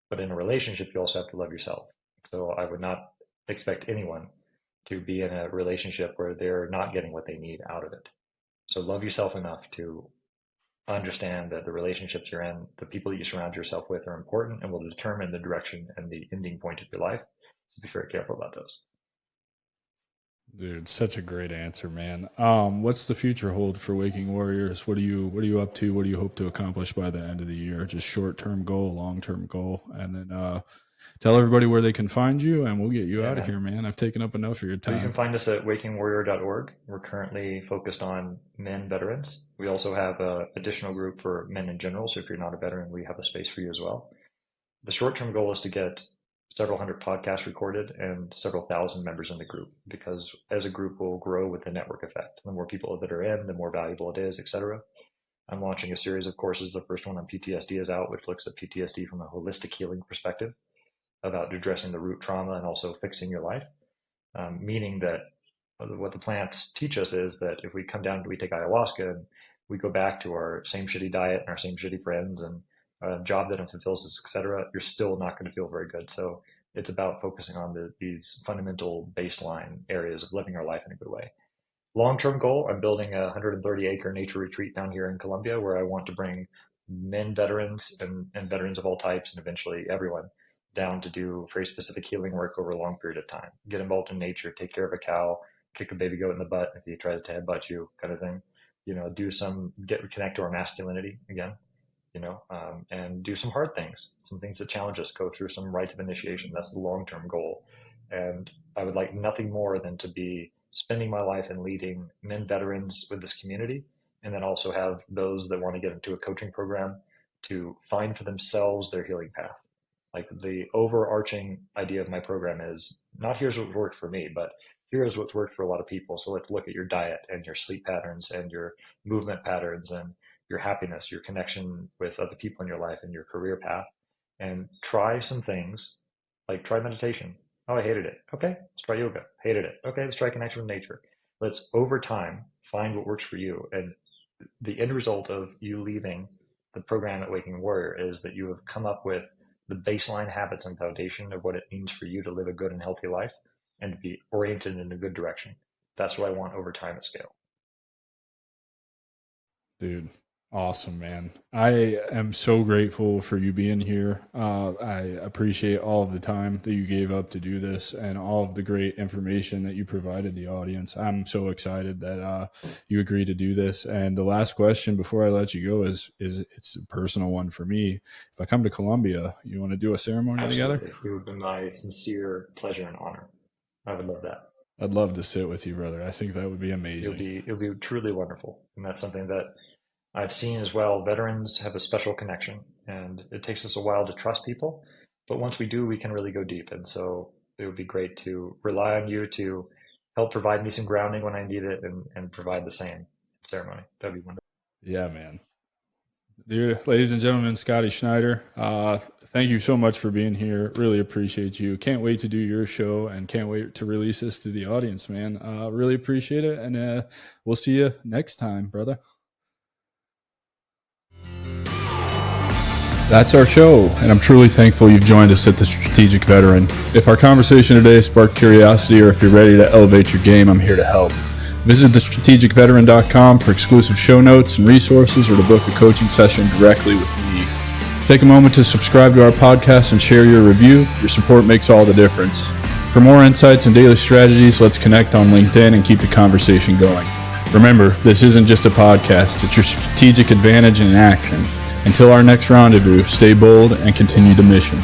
But in a relationship, you also have to love yourself. So I would not expect anyone to be in a relationship where they're not getting what they need out of it. So love yourself enough to understand that the relationships you're in, the people that you surround yourself with are important and will determine the direction and the ending point of your life. So be very careful about those. Dude, such a great answer, man. What's the future hold for Waking Warriors? What are you up to? What do you hope to accomplish by the end of the year? Just short term goal, long term goal, and then tell everybody where they can find you, and we'll get you out of man. here, man. I've taken up enough of your So you can time. find us at wakingwarrior.org. We're currently focused on men veterans. We also have an additional group for men in general. So if you're not a veteran, we have a space for you as well. The short-term goal is to get several hundred podcasts recorded and several thousand members in the group, because as a group we'll grow with the network effect. The more people that are in, the more valuable it is, etc. I'm launching a series of courses. The first one on PTSD is out, which looks at PTSD from a holistic healing perspective, about addressing the root trauma and also fixing your life. Meaning that what the plants teach us is that if we come down and we take ayahuasca and we go back to our same shitty diet and our same shitty friends and a job that fulfills us, etc., you're still not going to feel very good. So it's about focusing on these fundamental baseline areas of living our life in a good way. Long-term goal, I'm building a 130-acre nature retreat down here in Colombia where I want to bring men veterans and veterans of all types and eventually everyone down to do very specific healing work over a long period of time. Get involved in nature, take care of a cow, kick a baby goat in the butt if he tries to headbutt you, kind of thing. Connect to our masculinity again, and do some hard things, some things that challenge us, go through some rites of initiation. That's the long-term goal. And I would like nothing more than to be spending my life in leading men veterans with this community, and then also have those that want to get into a coaching program to find for themselves their healing path. Like the overarching idea of my program is not here's what worked for me, but here's what's worked for a lot of people. So let's look at your diet and your sleep patterns and your movement patterns and your happiness, your connection with other people in your life and your career path, and try some things like try meditation. Oh, I hated it. Okay, let's try yoga. Hated it. Okay, let's try connection with nature. Let's over time find what works for you. And the end result of you leaving the program at Waking Warrior is that you have come up with the baseline habits and foundation of what it means for you to live a good and healthy life and to be oriented in a good direction. That's what I want over time at scale. Dude, awesome, man. I am so grateful for you being here. I appreciate all of the time that you gave up to do this and all of the great information that you provided the audience. I'm so excited that you agreed to do this. And the last question before I let you go is it's a personal one for me. If I come to Colombia, you want to do a ceremony Absolutely. together? It would be my sincere pleasure and honor. I would love that. I'd love to sit with you, brother. I think that would be amazing. It'll be truly wonderful. And that's something that I've seen as well. Veterans have a special connection, and it takes us a while to trust people. But once we do, we can really go deep. And so it would be great to rely on you to help provide me some grounding when I need it and provide the same ceremony. That'd be wonderful. Yeah, man. Dear ladies and gentlemen, Scottie Schneider, thank you so much for being here. Really appreciate you. Can't wait to do your show and can't wait to release this to the audience, man. Really appreciate it. And we'll see you next time, brother. That's our show, and I'm truly thankful you've joined us at the Strategic Veteran. If our conversation today sparked curiosity or if you're ready to elevate your game, I'm here to help. Visit thestrategicveteran.com for exclusive show notes and resources or to book a coaching session directly with me. Take a moment to subscribe to our podcast and share your review. Your support makes all the difference. For more insights and daily strategies, let's connect on LinkedIn and keep the conversation going. Remember, this isn't just a podcast, it's your strategic advantage in action. Until our next rendezvous, stay bold and continue the mission.